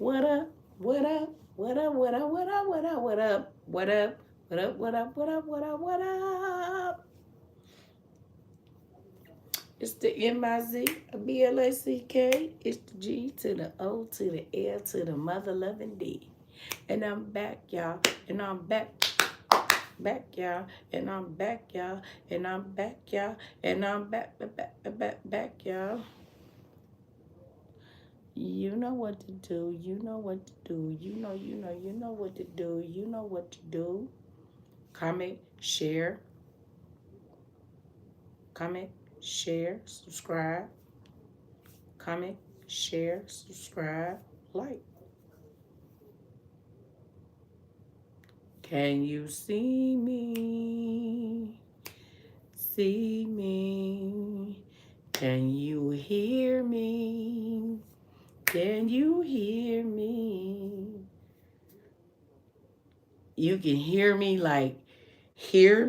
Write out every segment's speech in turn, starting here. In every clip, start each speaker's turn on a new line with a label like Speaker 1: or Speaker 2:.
Speaker 1: What up? What up? What up? What up? What up? What up? What up? What up? What up? What up? What up? What up? What up? It's the MIZBLACK. It's the G to the O to the L to the mother loving D. And I'm back, y'all. And I'm back, y'all. And I'm back, y'all. And I'm back, y'all. And I'm back, y'all. You know what to do. You know what to do. You know what to do. You know what to do. Comment, share, comment, share, subscribe. Comment, share, subscribe, like. Can you see me? See me? Can you hear me? Can you hear me? You can hear me like Hear,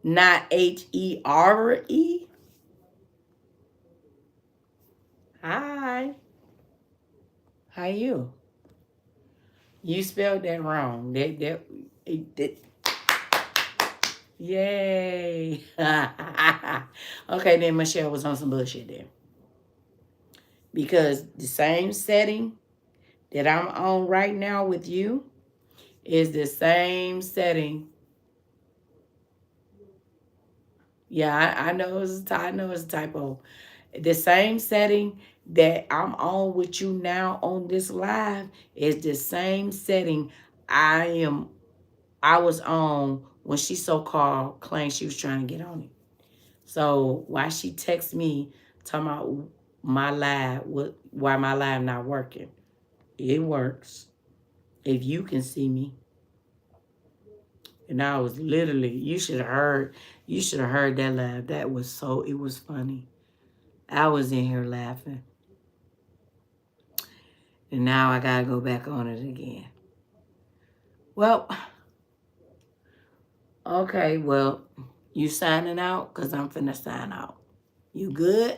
Speaker 1: not HERE. Hi. How you? You spelled that wrong. Yay. Okay, then Michelle was on some bullshit there. Because the same setting that I'm on right now with you is the same setting. Yeah, I know I know it's a typo. The same setting that I'm on with you now on this live is the same setting I was on when she so-called claimed she was trying to get on it. So why she text me talking about my live, why my live not working? It works if you can see me. And I was literally, you should have heard that laugh. It was funny. I was in here laughing. And now I gotta go back on it again. Well, okay, well, you signing out? Because I'm finna sign out. You good?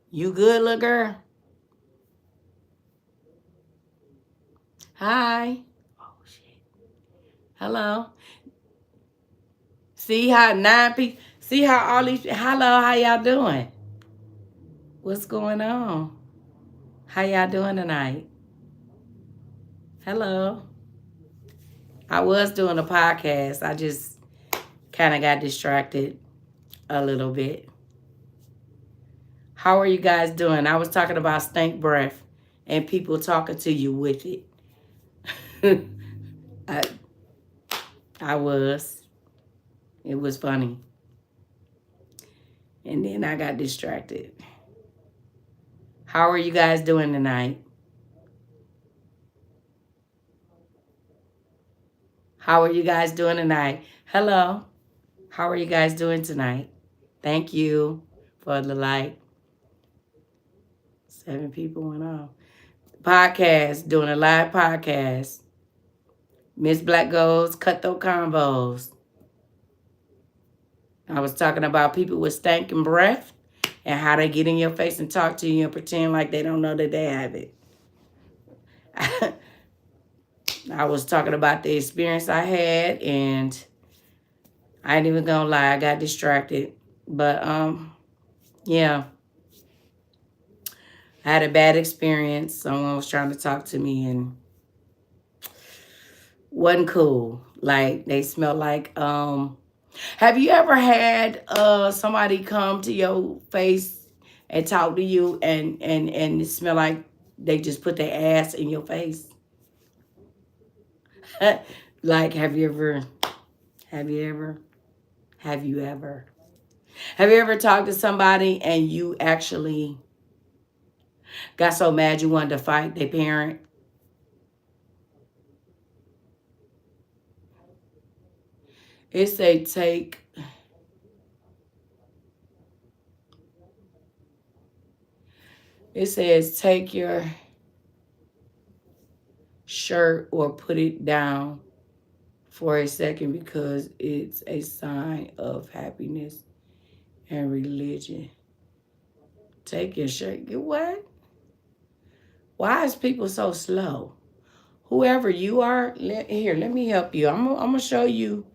Speaker 1: You good, little girl? Hi. Oh, shit. Hello. See how see how all these, hello, how y'all doing? What's going on? How y'all doing tonight? Hello. I was doing a podcast. I just kind of got distracted a little bit. How are you guys doing? I was talking about stank breath and people talking to you with it. I was. It was funny. And then I got distracted. How are you guys doing tonight? How are you guys doing tonight? Hello. How are you guys doing tonight? Thank you for the like. 7 people went off. Podcast, doing a live podcast. Mizblackgold'S, Throat Convos. I was talking about people with stinking breath and how they get in your face and talk to you and pretend like they don't know that they have it. I was talking about the experience I had, and I ain't even gonna lie, I got distracted. But yeah, I had a bad experience. Someone was trying to talk to me and wasn't cool. Like they smelled like have you ever had somebody come to your face and talk to you and it smell like they just put their ass in your face? Like have you ever have you ever talked to somebody and you actually got so mad you wanted to fight their parent? It say it says take your shirt or put it down for a second because it's a sign of happiness and religion. Take your shirt. You what? Why is people so slow? Whoever you are, here, let me help you. I'm gonna show you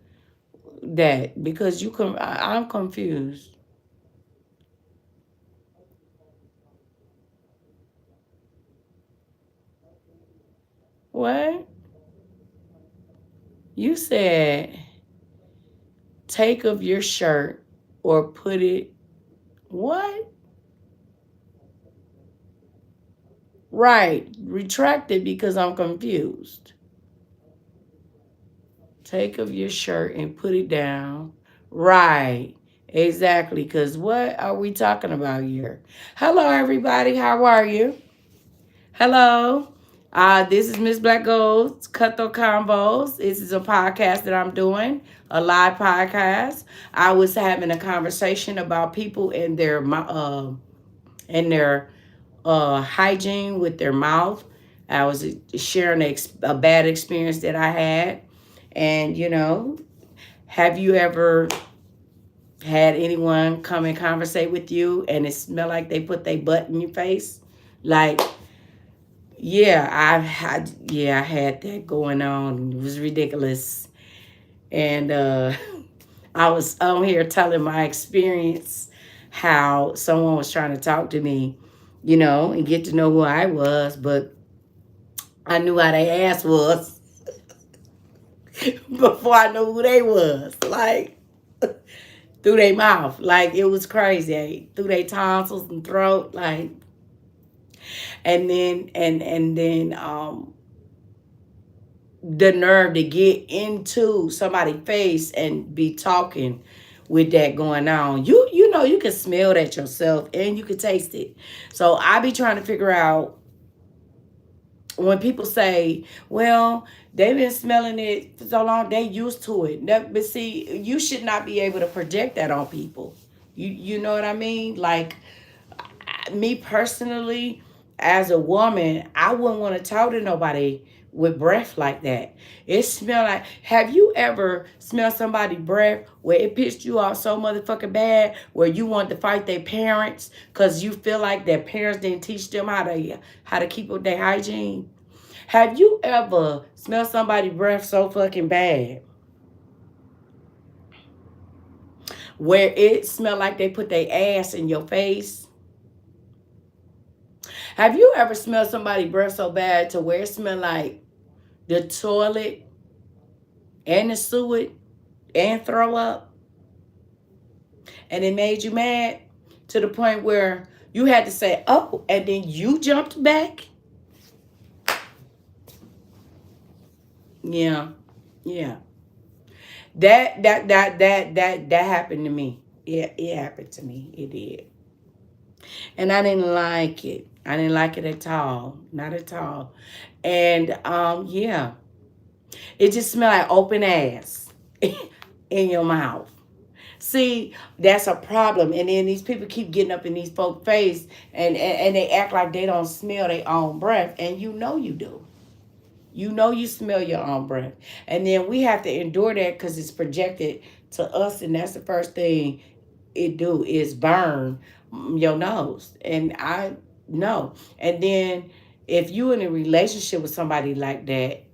Speaker 1: that because I'm confused. What? You said take of your shirt or put it what? Right. Retract it because I'm confused. Take of your shirt and put it down. Right. Exactly. Because what are we talking about here? Hello, everybody. How are you? Hello. This is Mizblackgold'S Convos. This is a podcast that I'm doing, a live podcast. I was having a conversation about people and their hygiene with their mouth. I was sharing a bad experience that I had. And, have you ever had anyone come and conversate with you and it smelled like they put their butt in your face? Like, I had that going on. It was ridiculous. And I was on here telling my experience how someone was trying to talk to me, and get to know who I was, but I knew how their ass was before I knew who they was. Like through their mouth. Like it was crazy. Through their tonsils and throat. Like and then the nerve to get into somebody's face and be talking with that going on. You can smell that yourself and you can taste it. So I be trying to figure out when people say, well, they've been smelling it for so long, they used to it. But see, you should not be able to project that on people. You know what I mean? Like me personally, as a woman, I wouldn't want to talk to nobody with breath like that. It smell like, have you ever smelled somebody's breath where it pissed you off so motherfucking bad where you want to fight their parents because you feel like their parents didn't teach them how to keep up their hygiene? Have you ever smelled somebody's breath so fucking bad where it smelled like they put their ass in your face? Have you ever smelled somebody's breath so bad to where it smelled like the toilet and the sewage and throw up? And it made you mad to the point where you had to say, oh, and then you jumped back? Yeah. Yeah. That happened to me. Yeah, it happened to me. It did. And I didn't like it. I didn't like it at all. Not at all. And yeah. It just smelled like open ass in your mouth. See, that's a problem. And then these people keep getting up in these folks' face and they act like they don't smell their own breath. And you know you do. You know you smell your own breath. And then we have to endure that because it's projected to us. And that's the first thing it do is burn your nose. And I know. And then if you in a relationship with somebody like that,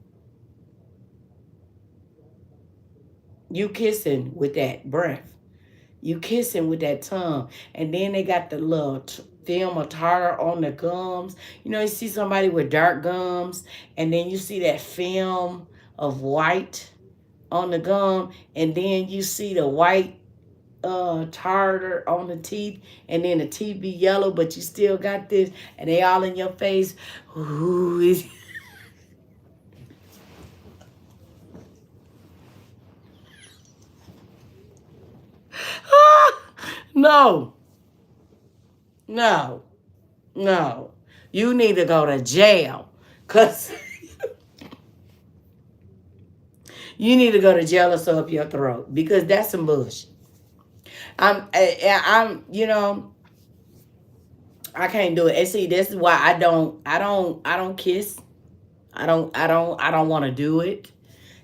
Speaker 1: you kissing with that breath. You kissing with that tongue. And then they got the little film or tartar on the gums. You see somebody with dark gums, and then you see that film of white on the gum, and then you see the white tartar on the teeth, and then the teeth be yellow, but you still got this, and they all in your face. Ooh, no, no, no. You need to go to jail. Because you need to go to jail or sew up your throat. Because that's some bullshit. I can't do it. And see, this is why I don't kiss. I don't want to do it.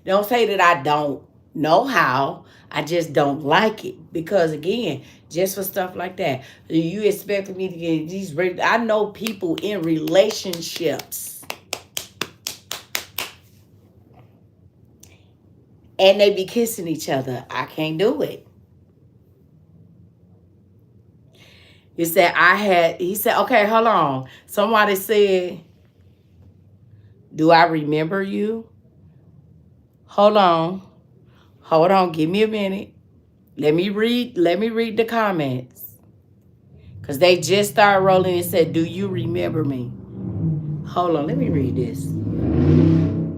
Speaker 1: Don't say that I don't. know how. I just don't like it because again, just for stuff like that, you expect me to get these. I know people in relationships and they be kissing each other. I can't do it. He said I had. He said, okay, hold on. Somebody said, "Do I remember you?" Hold on. Hold on. Give me a minute. Let me read. Let me read the comments. Because they just started rolling and said, "Do you remember me?" Hold on, let me read this.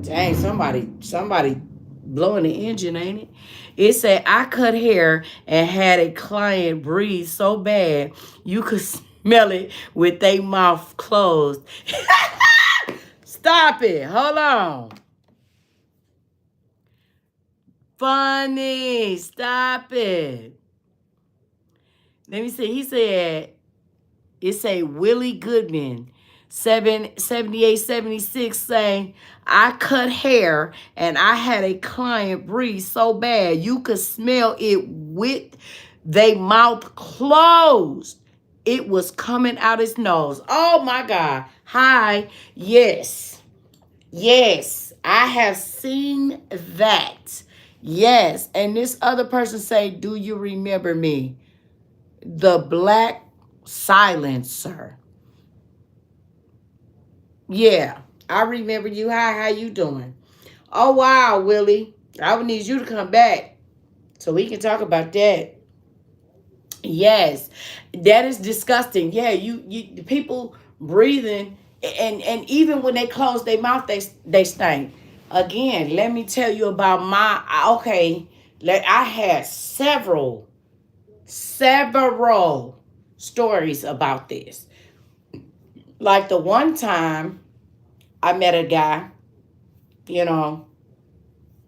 Speaker 1: Dang, somebody blowing the engine, ain't it? It said, I cut hair and had a client breathe so bad you could smell it with their mouth closed. Stop it. Hold on. Funny. Stop it. Let me see. He said, it's a Willie Goodman, 7876, saying, I cut hair and I had a client breathe so bad you could smell it with their mouth closed. It was coming out his nose. Oh my God. Hi. Yes. Yes. I have seen that. Yes. And this other person say, do you remember me? The black silencer. Yeah, I remember you. Hi, how you doing? Oh wow, Willie. I would need you to come back so we can talk about that. Yes, that is disgusting. Yeah, you the people breathing and even when they close their mouth, they stink. Again, let me tell you about my okay. I had several stories about this. Like the one time I met a guy, you know,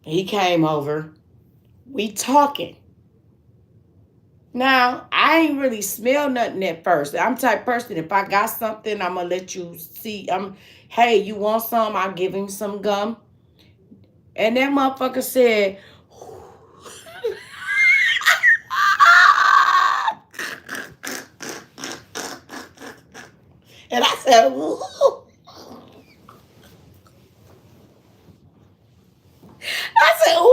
Speaker 1: he came over. We talking. Now, I ain't really smell nothing at first. I'm the type person, if I got something, I'm gonna let you see. Hey, you want some? I'll give him some gum. And that motherfucker said, and I said, ooh. I said, ooh.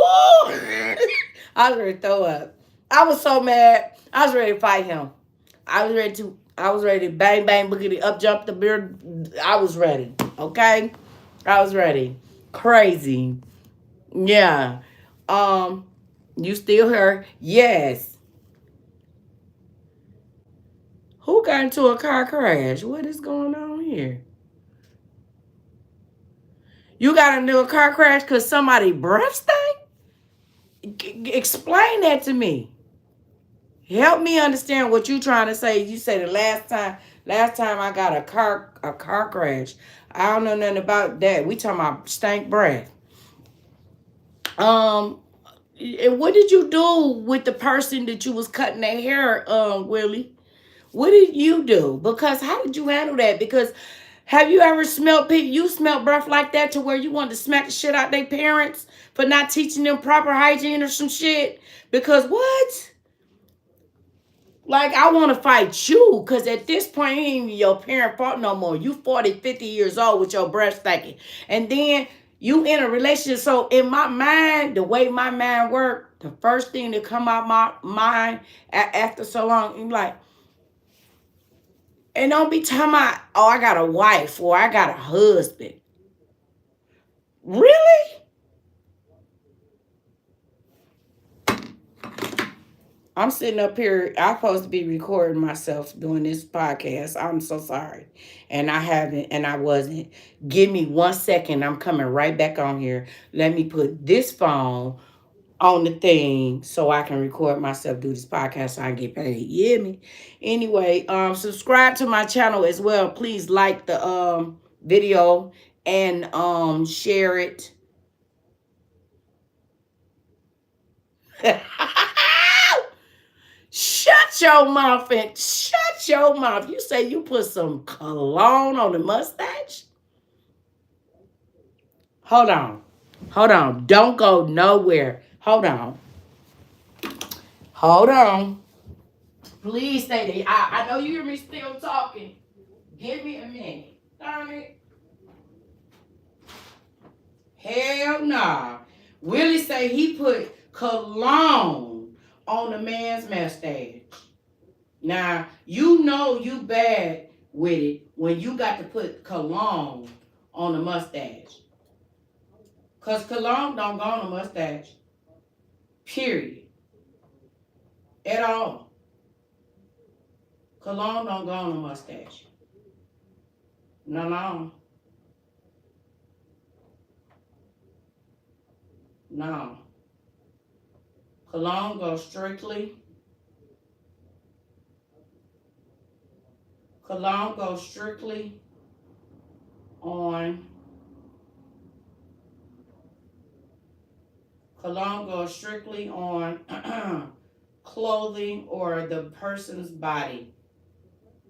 Speaker 1: I was ready to throw up. I was so mad. I was ready to fight him. I was ready to bang bang boogity up jump the beard. I was ready. Okay? I was ready. Crazy. Yeah. Um, you still here? Yes. Who got into a car crash? What is going on here? You got into a car crash because somebody breath stank? Explain that to me. Help me understand what you trying to say. You said the last time I got a car crash. I don't know nothing about that. We talking about stank breath. Um, and what did you do with the person that you was cutting their hair, Willie? What did you do? Because how did you handle that? Because have you ever smelled people? You smelled breath like that to where you wanted to smack the shit out their parents for not teaching them proper hygiene or some shit? Because what? Like, I want to fight you because at this point, it ain't even your parent fault no more. You 40, 50 years old with your breath stinking. And then you in a relationship. So in my mind, the way my mind work, the first thing that come out my mind after so long, I'm like, and don't be talking about, oh, I got a wife or I got a husband. Really? I'm sitting up here. I'm supposed to be recording myself doing this podcast. I'm so sorry. And I haven't, and I wasn't. Give me 1 second. I'm coming right back on here. Let me put this phone on the thing so I can record myself, do this podcast so I get paid. You hear me? Anyway, subscribe to my channel as well. Please like the video and share it. Shut your mouth and shut your mouth. You say you put some cologne on the mustache? Hold on. Hold on. Don't go nowhere. Hold on. Hold on. Please stay there. I know you hear me still talking. Give me a minute. Darn it. Hell nah. Willie say he put cologne on the man's mustache. Now, you know you bad with it when you got to put cologne on the mustache. Because cologne don't go on the mustache. Period. At all. Cologne don't go on the mustache. No, no. No. Cologne goes strictly. Cologne goes strictly on. Cologne goes strictly on clothing or the person's body,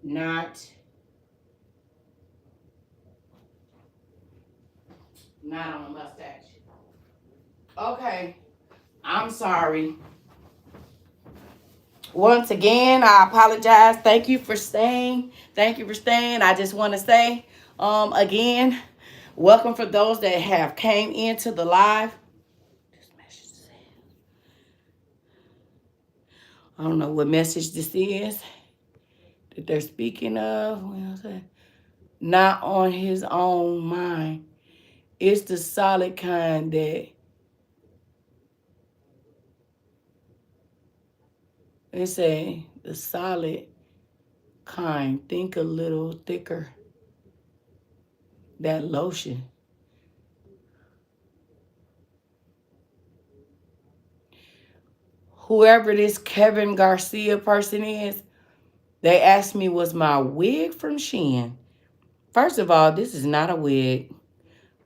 Speaker 1: not on a mustache. Okay, I'm sorry. Once again, I apologize. Thank you for staying. Thank you for staying. I just want to say, again, welcome for those that have came into the live. This message said, I don't know what message this is that they're speaking of. Not on his own mind. It's the solid kind that they say the solid kind. Think a little thicker. That lotion. Whoever this Kevin Garcia person is, they asked me, was my wig from Shein? First of all, this is not a wig.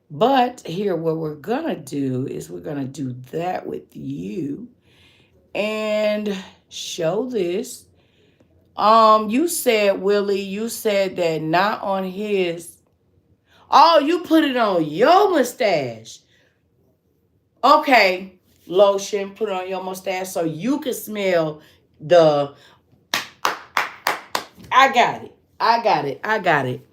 Speaker 1: But here, what we're going to do is we're going to do that with you and show this. You said, Willie, you said that not on his. Oh, you put it on your mustache. Okay, lotion, put it on your mustache so you can smell the. I got it. I got it. I got it.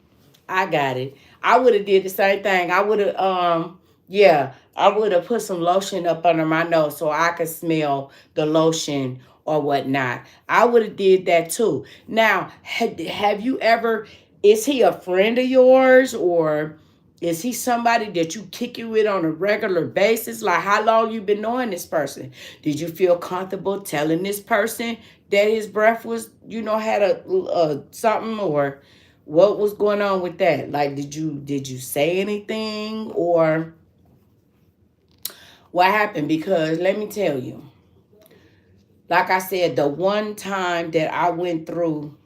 Speaker 1: I got it. I would have did the same thing. I would have, yeah, I would have put some lotion up under my nose so I could smell the lotion or whatnot. I would have did that too. Now, have you ever, is he a friend of yours or is he somebody that you kick it with on a regular basis? Like how long you been knowing this person? Did you feel comfortable telling this person that his breath was, had a something or what was going on with that? Like, did you say anything or what happened? Because let me tell you, like I said, the one time that I went through,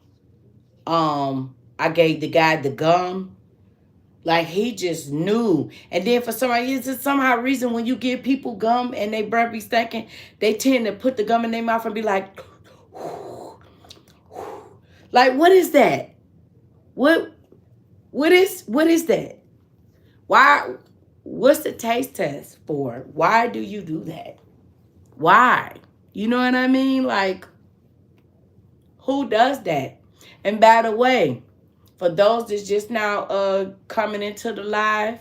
Speaker 1: I gave the guy the gum. Like he just knew. And then for some reason when you give people gum and they breath be stinking, they tend to put the gum in their mouth and be like, like, what is that? What is that? Why? What's the taste test for? Why do you do that? Why? You know what I mean? Like, who does that? And by the way, for those that's just now coming into the live,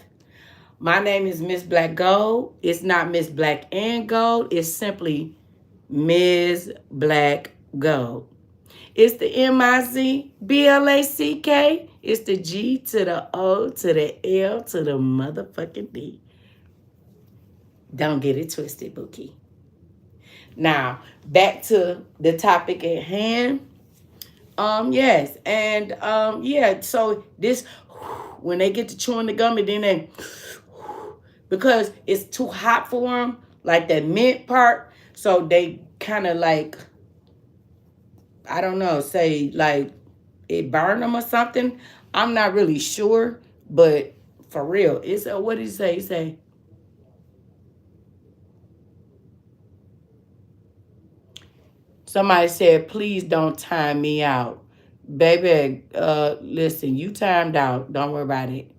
Speaker 1: my name is Miss Black Gold. It's not Miss Black and Gold. It's simply Ms. Black Gold. It's the MIZBLACK. It's the G to the O to the L to the motherfucking D. Don't get it twisted, Bookie. Now, back to the topic at hand. Yes. And yeah, so this when they get to chewing the gum and then they because it's too hot for them, like that mint part, so they kind of like I don't know, say like it burned them or something. I'm not really sure, but for real, it's what did he say? He say, somebody said, please don't time me out. Baby, listen, you timed out. Don't worry about it.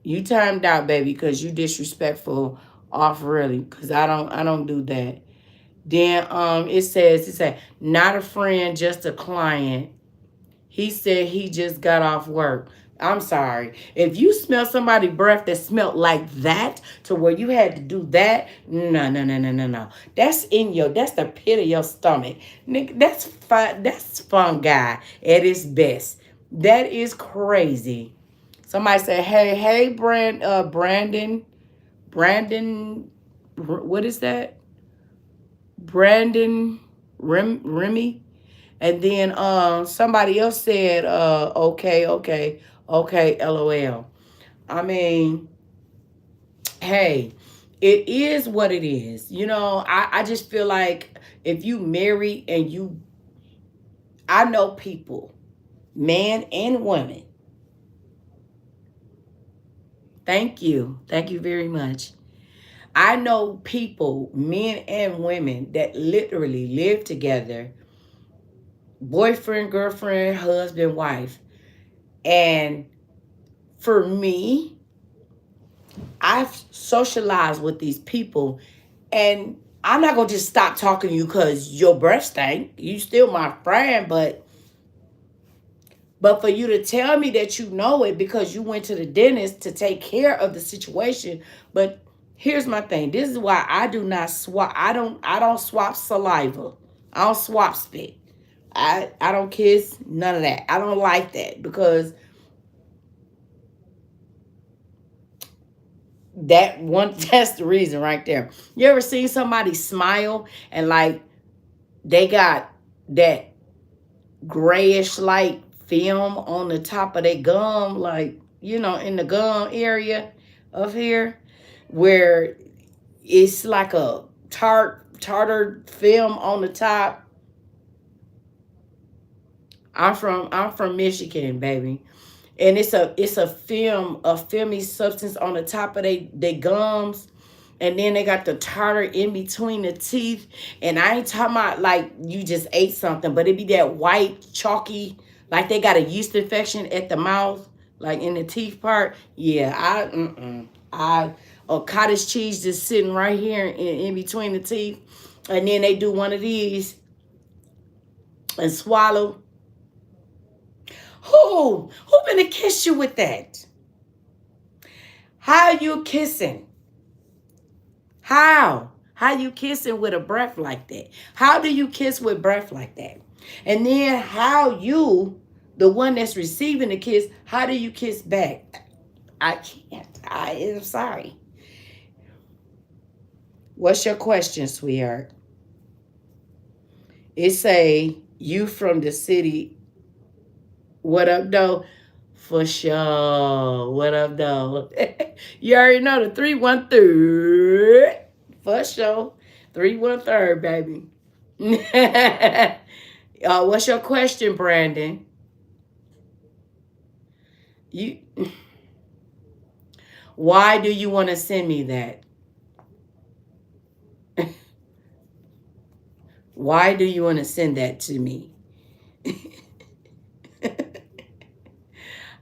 Speaker 1: You timed out, baby, because you disrespectful off really, because I don't do that. Then it said, not a friend, just a client. He said he just got off work. I'm sorry. If you smell somebody's breath that smelled like that to where you had to do that, no, no, no, no, no, no. That's the pit of your stomach. Nigga, that's fun. That's fungi at its best. That is crazy. Somebody said, hey, Brandon, what is that? Brandon Remy. And then somebody else said, okay, LOL. I mean, hey, it is what it is. I just feel like if you marry and I know people, men and women. Thank you. Thank you very much. I know people, men and women, that literally live together, boyfriend, girlfriend, husband, wife. And for me, I've socialized with these people, and I'm not gonna just stop talking to you because your breath stank. You still my friend, but for you to tell me that you know it because you went to the dentist to take care of the situation. But here's my thing. This is why I do not swap. I don't swap saliva. I don't swap spit. I don't kiss, none of that. I don't like that because that's the reason right there. You ever seen somebody smile and like they got that grayish like film on the top of their gum, like, in the gum area of here, where it's like a tartar film on the top. I'm from Michigan, baby. And it's a filmy substance on the top of they gums, and then they got the tartar in between the teeth. And I ain't talking about like you just ate something, but it be that white chalky, like they got a yeast infection at the mouth, like in the teeth part. Yeah, I or cottage cheese just sitting right here in between the teeth, and then they do one of these and swallow. Who gonna kiss you with that? How you kissing? How you kissing with a breath like that? How do you kiss with breath like that? And then how you, the one that's receiving the kiss, how do you kiss back? I can't. I am sorry. What's your question, sweetheart? It say you from the city. What up, though? For sure. What up, though? You already know the 313. For sure. 313, baby. What's your question, Brandon? You. Why do you want to send me that? Why do you want to send that to me?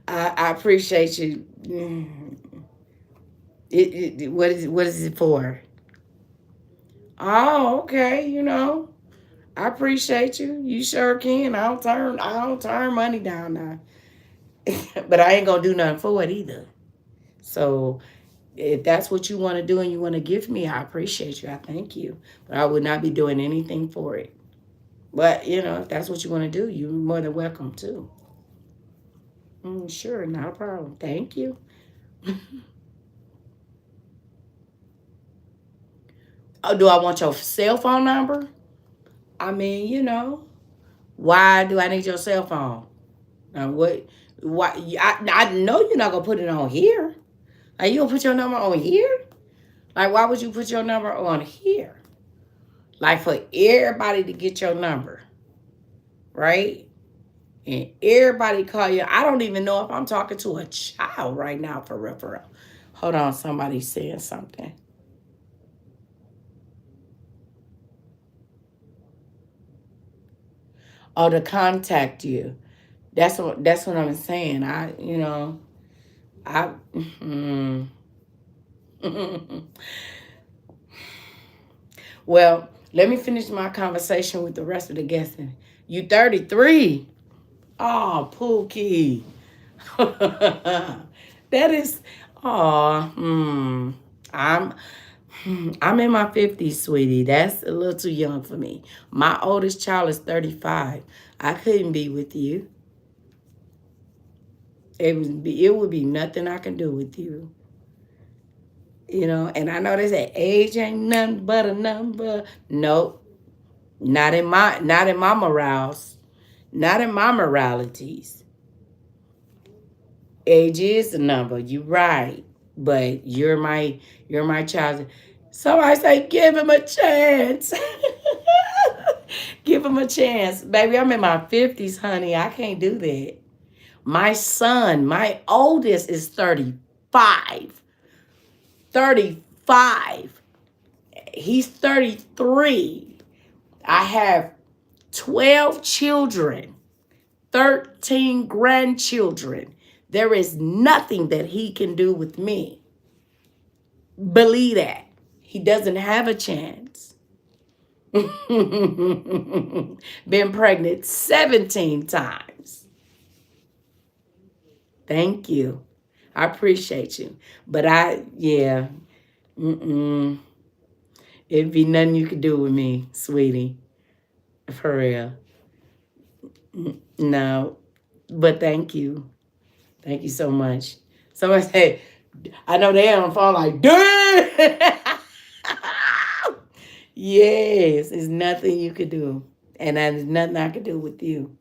Speaker 1: I appreciate you. What is it for? Oh, okay. I appreciate you. You sure can. I don't turn money down now. But I ain't gonna do nothing for it either. So if that's what you want to do and you want to give me, I appreciate you. I thank you. But I would not be doing anything for it. But if that's what you want to do, you're more than welcome to. Sure, not a problem. Thank you. Oh, do I want your cell phone number? I mean, why do I need your cell phone? Now, what? Why? I know you're not gonna put it on here. Like, you gonna put your number on here? Like, why would you put your number on here? Like, for everybody to get your number, right? And everybody call you. I don't even know if I'm talking to a child right now, for real, for real. Hold on, somebody's saying something. Or to contact you. That's what I'm saying. I Well, let me finish my conversation with the rest of the guests. You 33. Oh, Pookie. That is, oh, I'm, I'm in my 50s, sweetie. That's a little too young for me. My oldest child is 35. I couldn't be with you. It would be nothing I can do with you. And I know they say age ain't nothing but a number. Nope. Not in my morals. Not in my moralities. Age is a number. You right. But you're my child. So I say give him a chance. Give him a chance. Baby, I'm in my 50s, honey. I can't do that. My son, my oldest is 35. 35. He's 33. I have 12 children, 13 grandchildren. There is nothing that he can do with me. Believe that. He doesn't have a chance. Been pregnant 17 times. Thank you. I appreciate you. But yeah, it'd be nothing you could do with me, sweetie. For real. No. But thank you. Thank you so much. Somebody say, I know they on the phone like, dude. Yes, it's nothing you could do. And there's nothing I could do with you.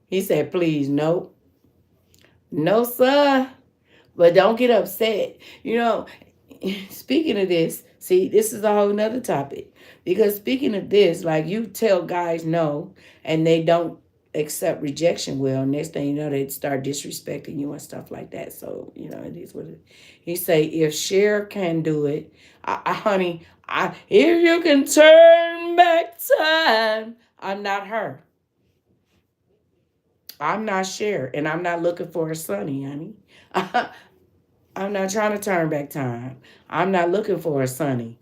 Speaker 1: He said, please, nope. No, sir. But don't get upset. Speaking of this, see, this is a whole nother topic. Because speaking of this, like you tell guys no, and they don't accept rejection well, next thing you know, they start disrespecting you and stuff like that. So, it is what it is. He say, if Cher can do it, honey, if you can turn back time, I'm not her. I'm not Cher, and I'm not looking for a Sonny, honey. I'm not trying to turn back time. I'm not looking for a Sonny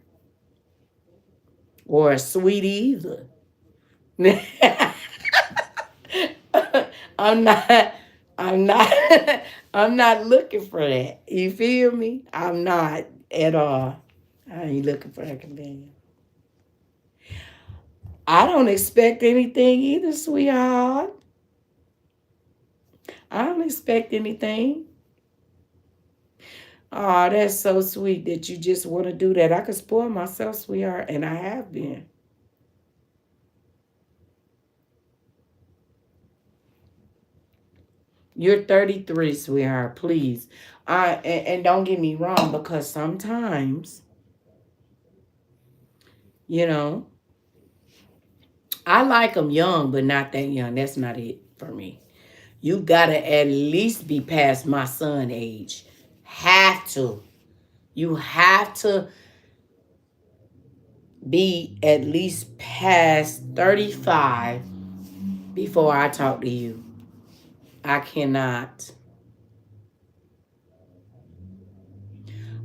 Speaker 1: or a Sweetie either. I'm not. I'm not. I'm not looking for that. You feel me? I'm not at all. I ain't looking for that companion. I don't expect anything either, sweetheart. I don't expect anything. Oh, that's so sweet that you just want to do that. I could spoil myself, sweetheart, and I have been. You're 33, sweetheart, please. And don't get me wrong, because sometimes, you know, I like them young, but not that young. That's not it for me. You gotta at least be past my son age. Have to. You have to be at least past 35 before I talk to you. I cannot.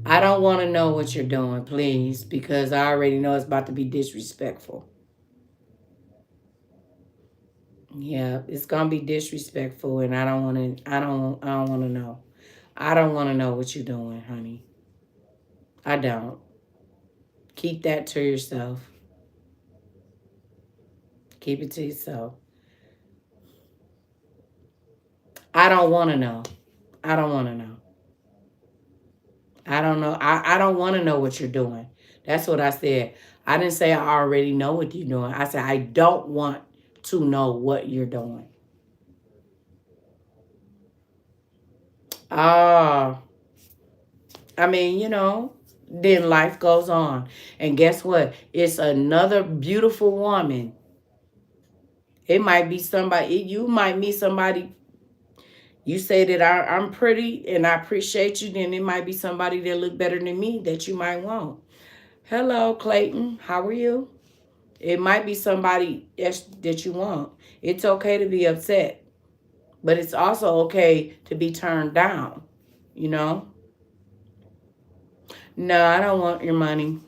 Speaker 1: I don't want to know what you're doing, please, because I already know it's about to be disrespectful. Yeah, it's gonna be disrespectful, and I don't want to. I don't want to know. I don't want to know what you're doing, honey. I don't. Keep that to yourself. Keep it to yourself. I don't want to know. I don't want to know. I don't know. I don't want to know what you're doing. That's what I said. I didn't say I already know what you're doing. I said I don't want to know what you're doing. Ah, I mean, then life goes on. And guess what? It's another beautiful woman. It might be somebody, you might meet somebody. You say that I'm pretty and I appreciate you, then it might be somebody that look better than me that you might want. Hello, Clayton. How are you? It might be somebody that you want. It's okay to be upset, but it's also okay to be turned down, you know? No, I don't want your money.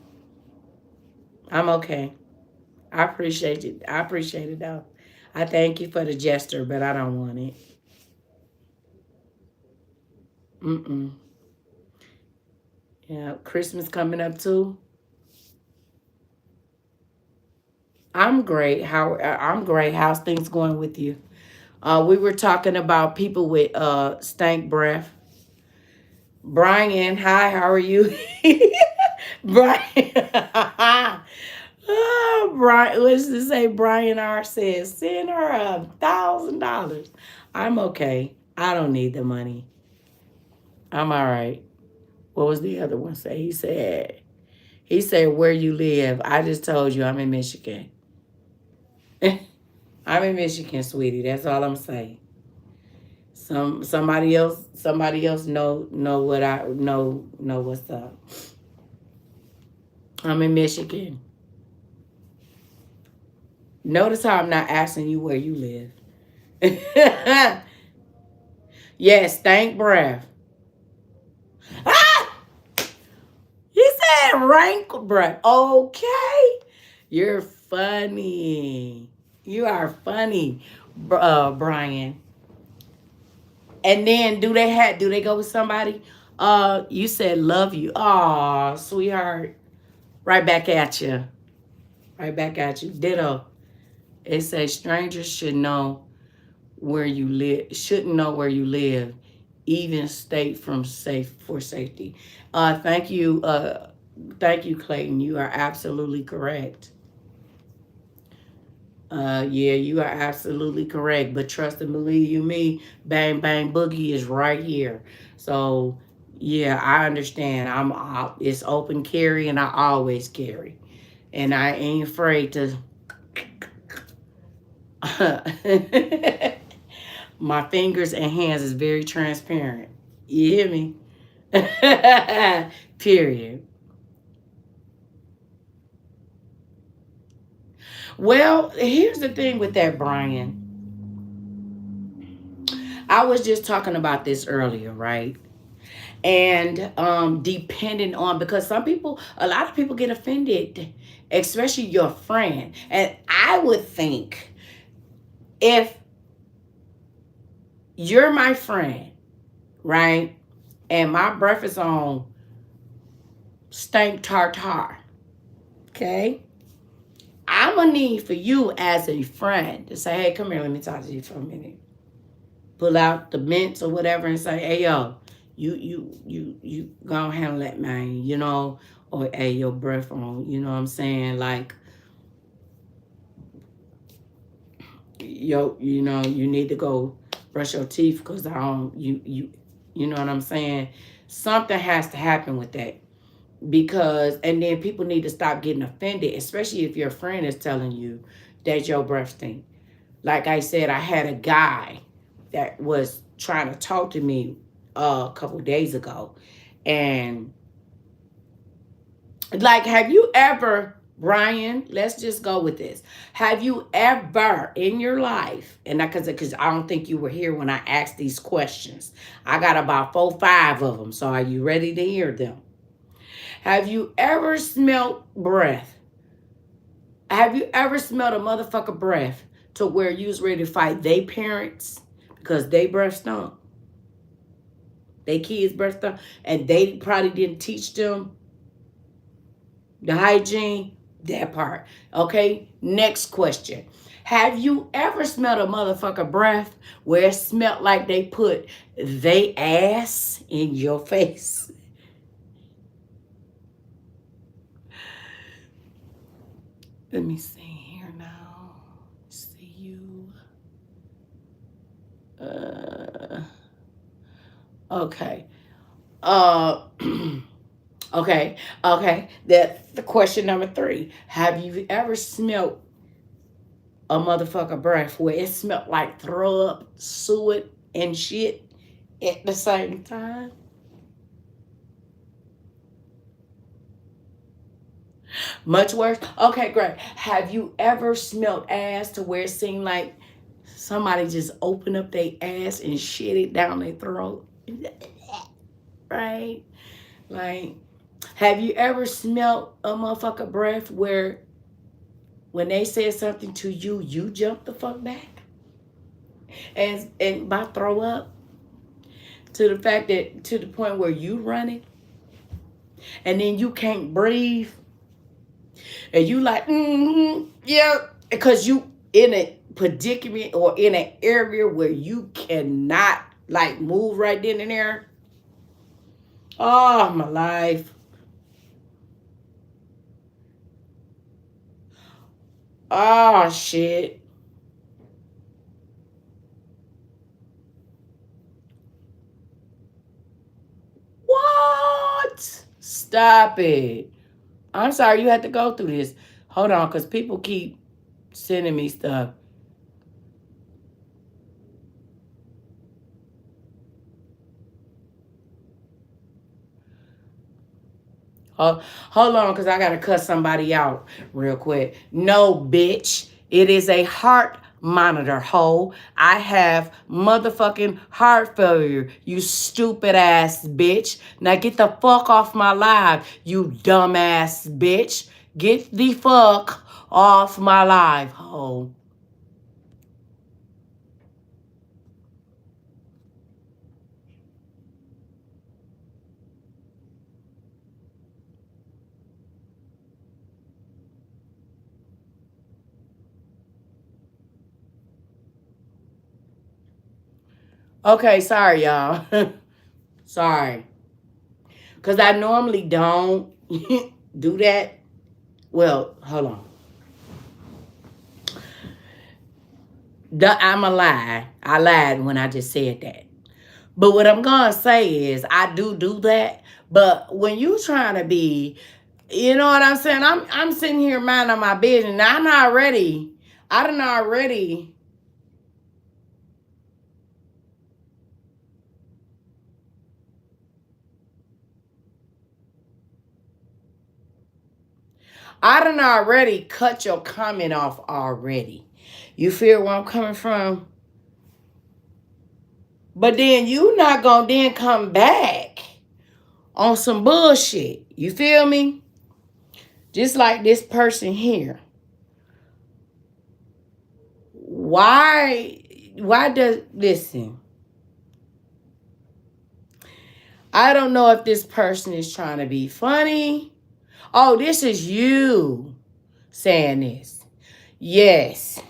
Speaker 1: I'm okay. I appreciate it. I appreciate it though. I thank you for the gesture, but I don't want it. Mm-mm. Yeah, Christmas coming up too. I'm great. I'm great. How's things going with you? We were talking about people with stank breath. Brian, hi, how are you? Brian. Oh, Brian, let's just say Brian R says, send her $1,000. I'm okay. I don't need the money. I'm all right. What was the other one say? He said where you live. I just told you I'm in Michigan. I'm in Michigan, sweetie. That's all I'm saying. Somebody else know what I know what's up. I'm in Michigan. Notice how I'm not asking you where you live. Yes, stank breath. Ah! He said rank breath. Okay. You're funny. You are funny, Brian. And then do they go with somebody? You said love you. Aw, sweetheart. Right back at you. Right back at you. Ditto. It says strangers shouldn't know where you live, even state from safe for safety. Thank you, Clayton. You are absolutely correct. Yeah, you are absolutely correct. But trust and believe you me, bang bang boogie is right here. So yeah, I understand. It's open carry, and I always carry, and I ain't afraid to. My fingers and hands is very transparent. You hear me? Period. Well, here's the thing with that, Brian. I was just talking about this earlier, right? And depending on, because a lot of people get offended, especially your friend. And I would think, if you're my friend, right, and my breath is on stank tartar, okay, I'm gonna need for you as a friend to say, hey, come here, let me talk to you for a minute. Pull out the mints or whatever and say, hey, yo, you gonna handle that, man, or hey, your breath on, you know what I'm saying? Like, yo, you need to go brush your teeth because I don't, you know what I'm saying? Something has to happen with that. Because, and then people need to stop getting offended, especially if your friend is telling you that your breath stink. Like I said, I had a guy that was trying to talk to me a couple days ago. And like, have you ever, Brian, let's just go with this. Have you ever in your life, and because I don't think you were here when I asked these questions. I got about 4, 5 of them. So are you ready to hear them? Have you ever smelt breath? Have you ever smelled a motherfucker breath to where you was ready to fight they parents because they breath stunk? They kids breath stunk, and they probably didn't teach them the hygiene, that part. Okay, next question. Have you ever smelled a motherfucker breath where it smelled like they put they ass in your face? Let me see here now. See you. Uh, okay. Uh, okay. Okay. That's the question number 3. Have you ever smelled a motherfucker breath where it smelled like throw up, suet, and shit at the same time? Much worse? Okay, great. Have you ever smelled ass to where it seemed like somebody just opened up their ass and shit it down their throat? Right? Like, Have you ever smelled a motherfucker breath where when they said something to you, you jump the fuck back and by throw up to the fact that to the point where you run it and then you can't breathe and you like yeah because you in a predicament or in an area where you cannot like move right then and there. Oh my life. Oh shit. What? Stop it. I'm sorry you had to go through this. Hold on, because people keep sending me stuff. Hold on, because I got to cut somebody out real quick. No, bitch. It is a heart monitor, ho. I have motherfucking heart failure, you stupid ass bitch. Now get the fuck off my live, you dumbass bitch. Get the fuck off my live, ho. Okay, sorry, y'all. Sorry. Because I normally don't do that. Well, hold on. I'm a lie. I lied when I just said that. But what I'm going to say is I do that. But when you trying to be, you know what I'm saying? I'm sitting here minding my business. Now, I done already, cut your comment off already. You feel where I'm coming from? But then you not going to then come back on some bullshit. You feel me? Just like this person here. Why does, listen, I don't know if this person is trying to be funny. Oh, this is you saying this. Yes.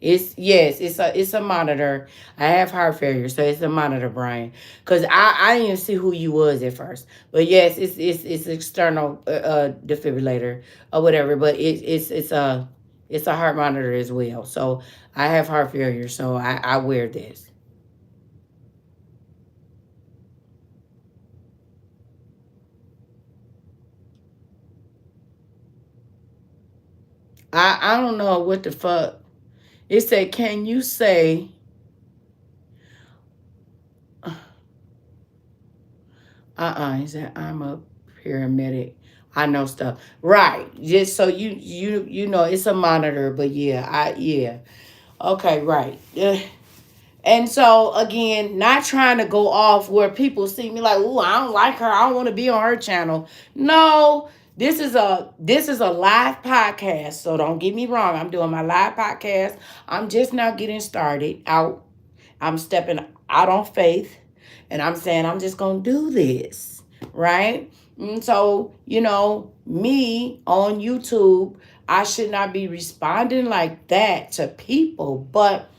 Speaker 1: It's a monitor. I have heart failure, so it's a monitor, Brian. Cause I didn't even see who you was at first, but yes, it's external defibrillator or whatever. But it's a heart monitor as well. So I have heart failure, so I wear this. I don't know what the fuck. It said, can you say he said, I'm a paramedic. I know stuff. Right. Just so you know it's a monitor, but yeah. Okay, right. And so again, not trying to go off where people see me like, "Ooh, I don't like her. I don't want to be on her channel." No, this is a live podcast. So don't get me wrong. I'm doing my live podcast. I'm just now getting started out. I'm stepping out on faith, and I'm saying I'm just gonna do this, right? And so me on YouTube, I should not be responding like that to people, but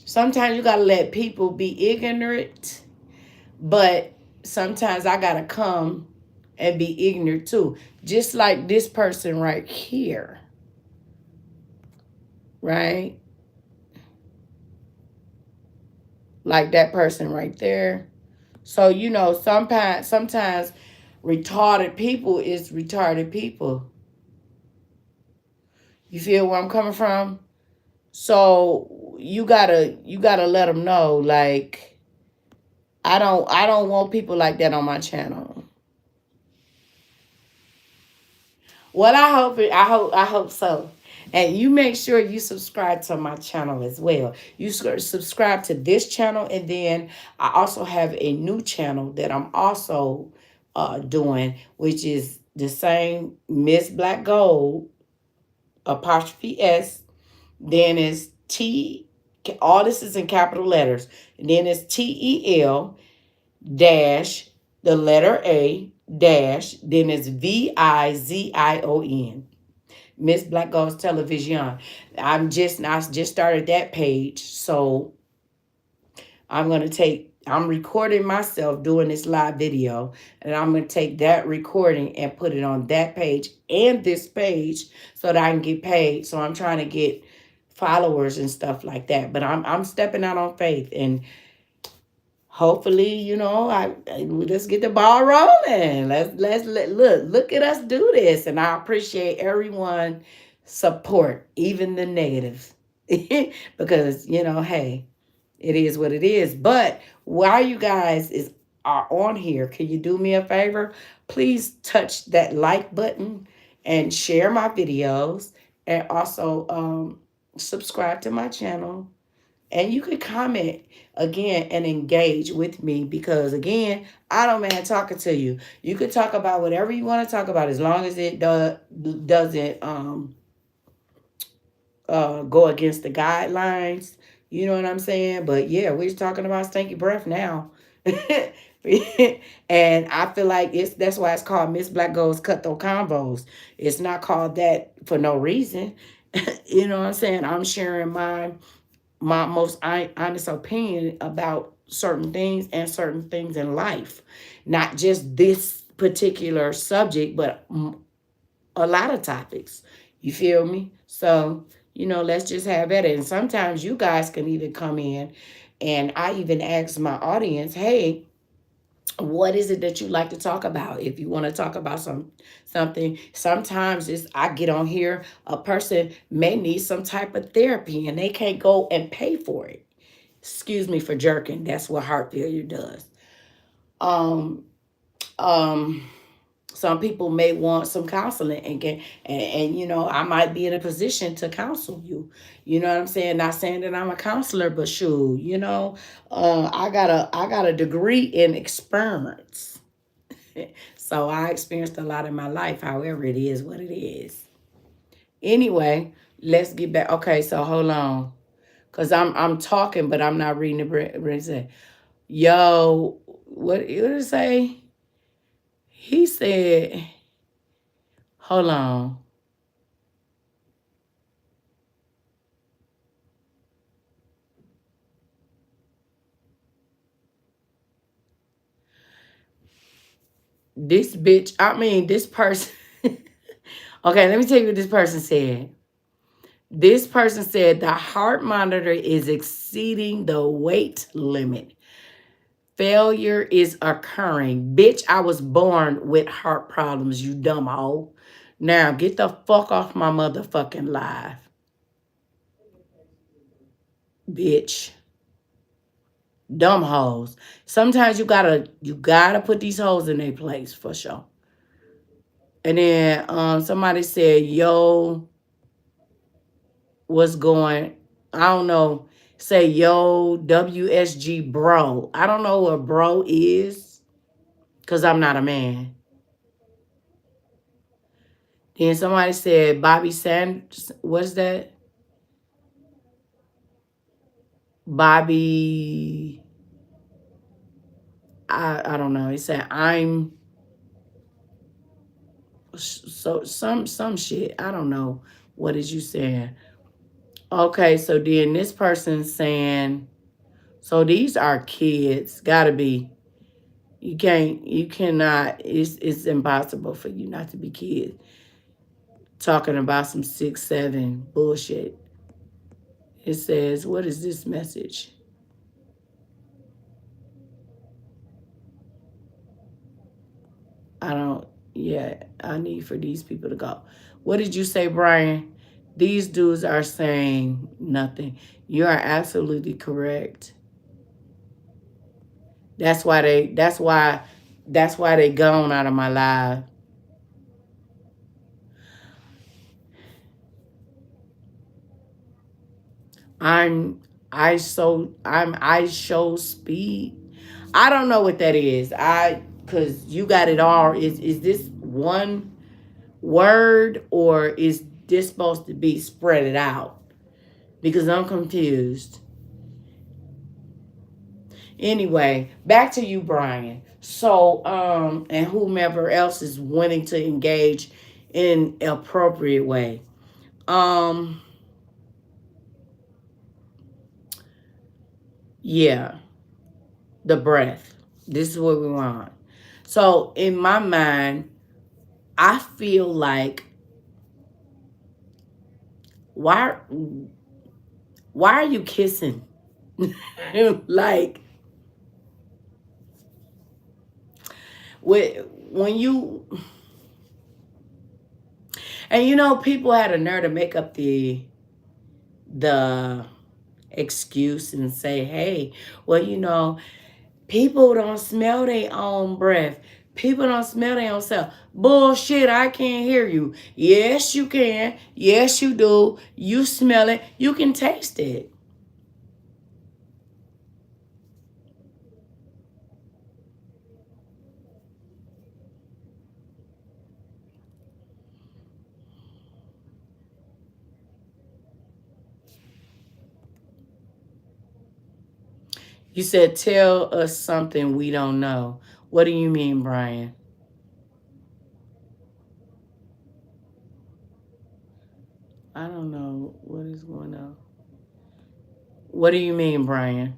Speaker 1: sometimes you gotta let people be ignorant, but sometimes I gotta come and be ignorant too. Just like this person right here, right? Like that person right there. So sometimes retarded people is retarded people. You feel where I'm coming from? So you gotta let them know, like, I don't want people like that on my channel. Well, I hope so. And you make sure you subscribe to my channel as well. You subscribe to this channel, and then I also have a new channel that I'm also doing, which is the same Miss Black Gold apostrophe S. Then it's T. All this is in capital letters. And then it's TEL dash the letter A dash. Then it's VIZION. Miss Black Gold's Television. I just started that page, so I'm recording myself doing this live video, and I'm gonna take that recording and put it on that page and this page so that I can get paid. So I'm trying to get followers and stuff like that. But I'm stepping out on faith, and hopefully, let's get the ball rolling. Look at us do this, and I appreciate everyone support, even the negatives, because hey, it is what it is. But while you guys are on here, can you do me a favor? Please touch that like button and share my videos, and also subscribe to my channel. And you can comment again and engage with me, because again, I don't mind talking to you. You can talk about whatever you want to talk about, as long as it doesn't go against the guidelines. You know what I'm saying? But yeah, we're talking about stinky breath now. And I feel like that's why it's called Miss Black Gold's Cutthroat Convos. It's not called that for no reason. You know what I'm saying? I'm sharing my most honest opinion about certain things and certain things in life. Not just this particular subject, but a lot of topics. You feel me? So, let's just have at it. And sometimes you guys can even come in, and I even ask my audience, hey, what is it that you like to talk about? If you want to talk about something, sometimes I get on here, a person may need some type of therapy and they can't go and pay for it. Excuse me for jerking. That's what heart failure does. Um, um, some people may want some counseling, and I might be in a position to counsel you. You know what I'm saying? Not saying that I'm a counselor, but shoot, I got a degree in experience. So I experienced a lot in my life. However, it is what it is. Anyway, let's get back. Okay, so hold on, cause I'm talking, but I'm not reading the. Yo, what did it say? He said, hold on. This person. Okay, let me tell you what this person said. This person said the heart monitor is exceeding the weight limit. Failure is occurring. Bitch, I was born with heart problems, you dumb hoe. Now get the fuck off my motherfucking live, bitch. Dumb hoes. Sometimes you gotta put these hoes in their place for sure. And then somebody said, yo, what's going, I don't know, say yo WSG bro. I don't know what bro is, because I'm not a man. Then somebody said Bobby Sanders. What's that? Bobby. I don't know. He said I'm so some shit. I don't know. What is you saying? Okay, so then this person's saying, so these are kids. Gotta be. You cannot, it's impossible for you not to be kids. Talking about some 6'7" bullshit. It says, what is this message? I need for these people to go. What did you say, Brian? These dudes are saying nothing. You are absolutely correct. That's why they gone out of my life. I show speed. I don't know what that is. Because you got it all. Is this one word, or is this supposed to be spread it out? Because I'm confused. Anyway, back to you, Brian. So, and whomever else is wanting to engage in an appropriate way. Um, yeah, the breath. This is what we want. So, in my mind, I feel like why why are you kissing? Like when you, and you know, people had a nerve to make up the excuse and say, hey, well, you know, people don't smell their own breath. People don't smell their own self. Bullshit, I can't hear you. Yes, you can. Yes, you do. You smell it. You can taste it. You said, tell us something we don't know. What do you mean, Brian? I don't know what is going on. What do you mean, Brian?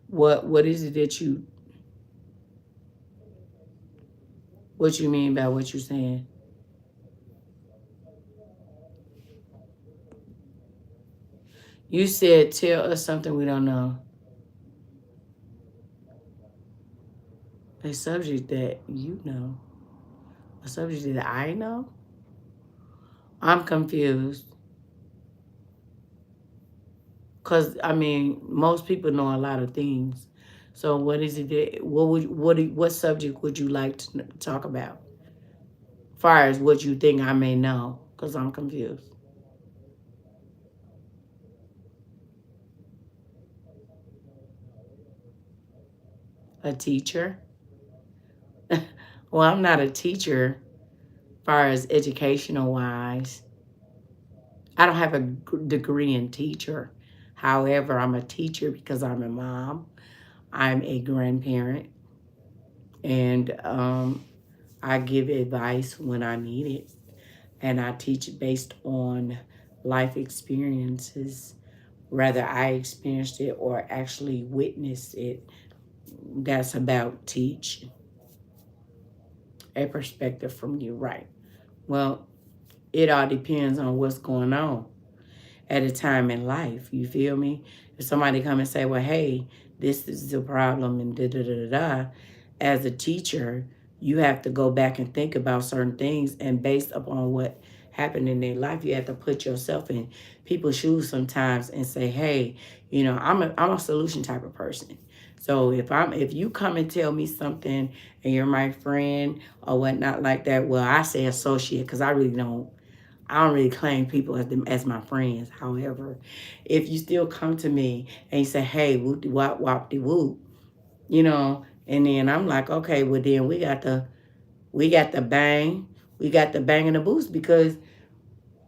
Speaker 1: What is it that what you mean by what you're saying? You said tell us something we don't know. A subject that you know. A subject that I know? I'm confused. Cause I mean, most people know a lot of things. So what is it that what subject would you like to talk about? Far as what you think I may know, cause I'm confused. A teacher? Well, I'm not a teacher, far as educational wise. I don't have a degree in teacher. However, I'm a teacher because I'm a mom. I'm a grandparent, and I give advice when I need it, and I teach based on life experiences, whether I experienced it or actually witnessed it. That's about teach a perspective from you, right? Well, it all depends on what's going on at a time in life. You feel me? If somebody come and say, well, hey, this is the problem and da da da da da, as a teacher, you have to go back and think about certain things, and based upon what happened in their life, you have to put yourself in people's shoes sometimes and say, hey, you know, I'm a solution type of person. So if you come and tell me something and you're my friend or whatnot like that, well, I say associate because I don't really claim people as them as my friends. However, if you still come to me and you say, hey, whoop de wop wop de whoop, you know, and then I'm like, okay, well then we got the bang, we got the bang and the boost, because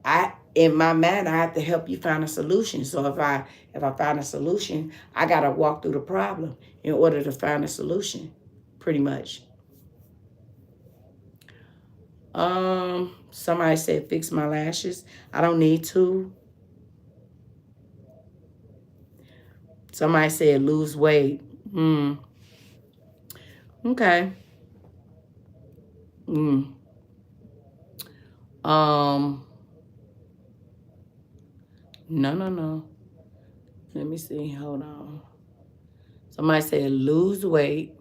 Speaker 1: I in my mind I have to help you find a solution. So if I find a solution, I gotta walk through the problem in order to find a solution, pretty much. Somebody said fix my lashes. I don't need to. Somebody said lose weight. Hmm. Okay. Hmm. Um. No, no, no. Let me see. Hold on. Somebody said lose weight.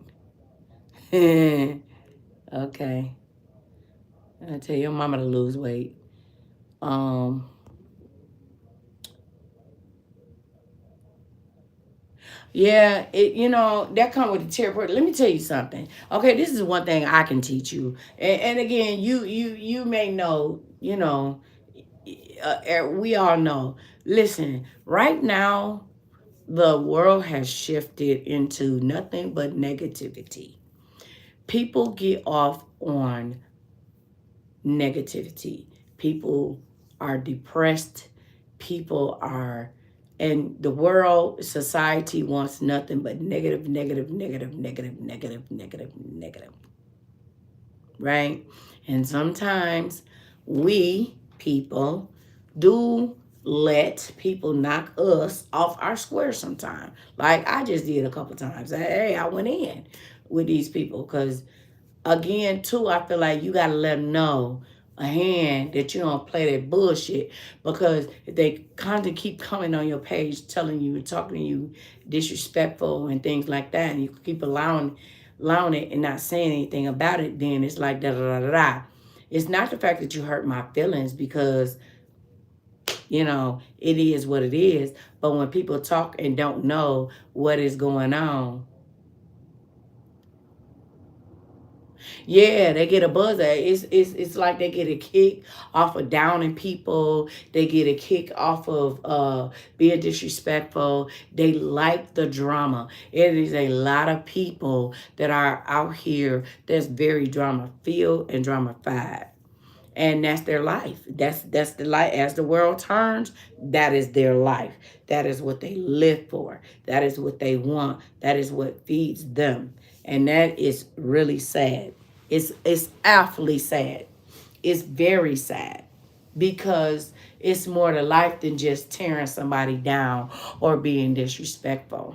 Speaker 1: Okay. I tell your mama to lose weight. Um. Yeah, that come with the territory. Let me tell you something. Okay, this is one thing I can teach you. And again, you may know, we all know. Listen, right now, The world has shifted into nothing but negativity. People get off on negativity. People are depressed. People are, and the world, society wants nothing but negative, negative, negative, negative, negative, negative, negative. Right? And sometimes we people do let people knock us off our square sometime. Like I just did a couple times. Hey, I went in with these people because again, too, I feel like you got to let them know a hand that you don't play that bullshit because if they constantly keep coming on your page telling you, talking to you disrespectful and things like that, and you keep allowing it and not saying anything about it, then it's like da da da da da. It's not the fact that you hurt my feelings because, it is what it is. But when people talk and don't know what is going on, yeah, they get a buzz. It's like they get a kick off of downing people. They get a kick off of being disrespectful. They like the drama. It is a lot of people that are out here that's very drama filled and drama-fied. And that's their life. That's the life. As the world turns, that is their life. That is what they live for. That is what they want. That is what feeds them. And that is really sad. It's awfully sad. It's very sad because it's more to life than just tearing somebody down or being disrespectful.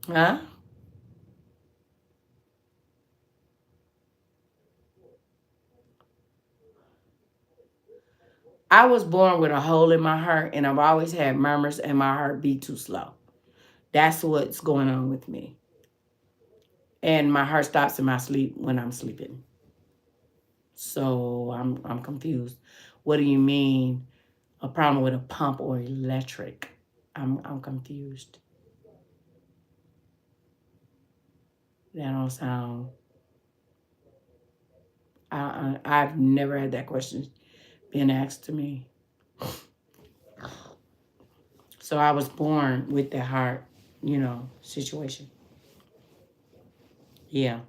Speaker 1: Huh? I was born with a hole in my heart and I've always had murmurs and my heart beat too slow. That's what's going on with me. And my heart stops in my sleep when I'm sleeping. So I'm confused. What do you mean a problem with a pump or electric? I'm confused. That don't sound. I've never had that question being asked to me. So I was born with that heart, situation. Yeah.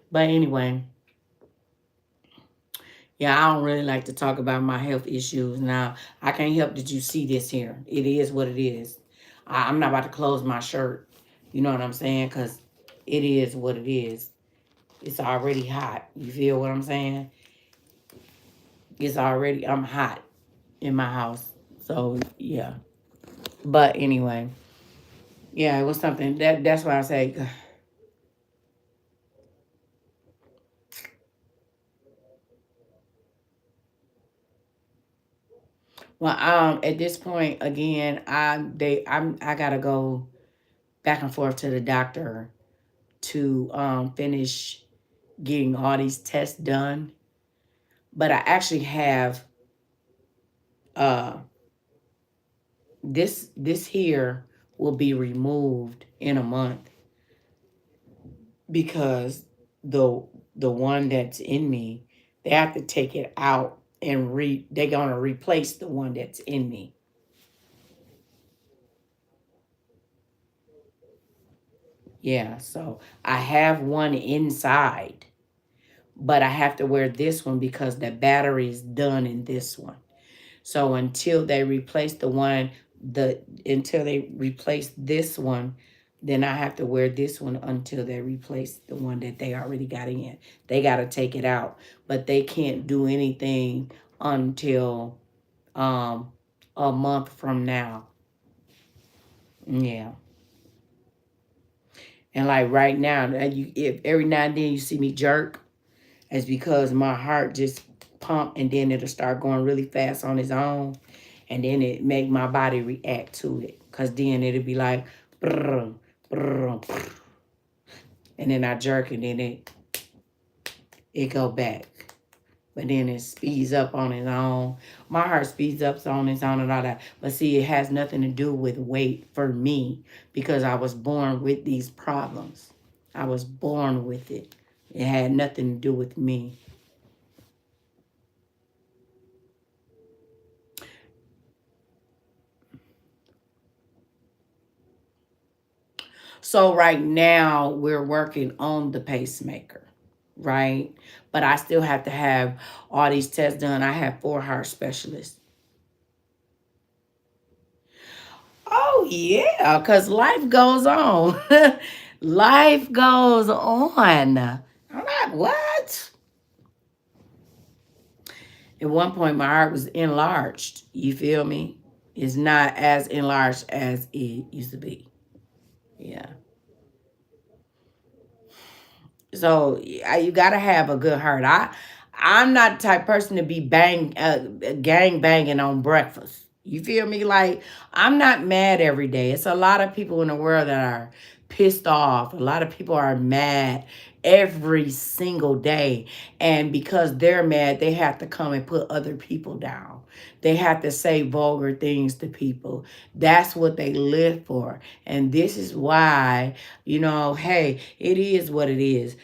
Speaker 1: But anyway, yeah, I don't really like to talk about my health issues. Now, I can't help that you see this here. It is what it is. I'm not about to close my shirt. You know what I'm saying? Because it is what it is. It's already hot. You feel what I'm saying? I'm hot in my house. So, yeah. But anyway, yeah, it was something. That's why I say, well, at this point, again, I gotta go back and forth to the doctor to finish getting all these tests done. But I actually have uh this here will be removed in a month because the the one that's in me, they have to take it out and they're gonna replace the one that's in me. Yeah, so I have one inside, but I have to wear this one because the battery is done in this one. So until they replace this one, then I have to wear this one until they replace the one that they already got in. They got to take it out, but they can't do anything until um a month from now. Yeah. And like right now, if every now and then you see me jerk, it's because my heart just pump and then it'll start going really fast on its own. And then it make my body react to it. Cause then it'll be like, brrr, brrr, brrr. And then I jerk and then it go back. But then it speeds up on its own. My heart speeds up on its own and all that. But see, it has nothing to do with weight for me because I was born with these problems. I was born with it. It had nothing to do with me. So right now we're working on the pacemaker, right? But I still have to have all these tests done. I have 4 heart specialists. Oh yeah, because life goes on. Life goes on. I'm not what? At one point my heart was enlarged. You feel me? It's not as enlarged as it used to be. Yeah. So you gotta have a good heart. I'm not the type of person to be gang banging on breakfast. You feel me? Like I'm not mad every day. It's a lot of people in the world that are pissed off. A lot of people are mad every single day, and because they're mad, they have to come and put other people down. They have to say vulgar things to people. That's what they live for, and this is why hey, it is what it is.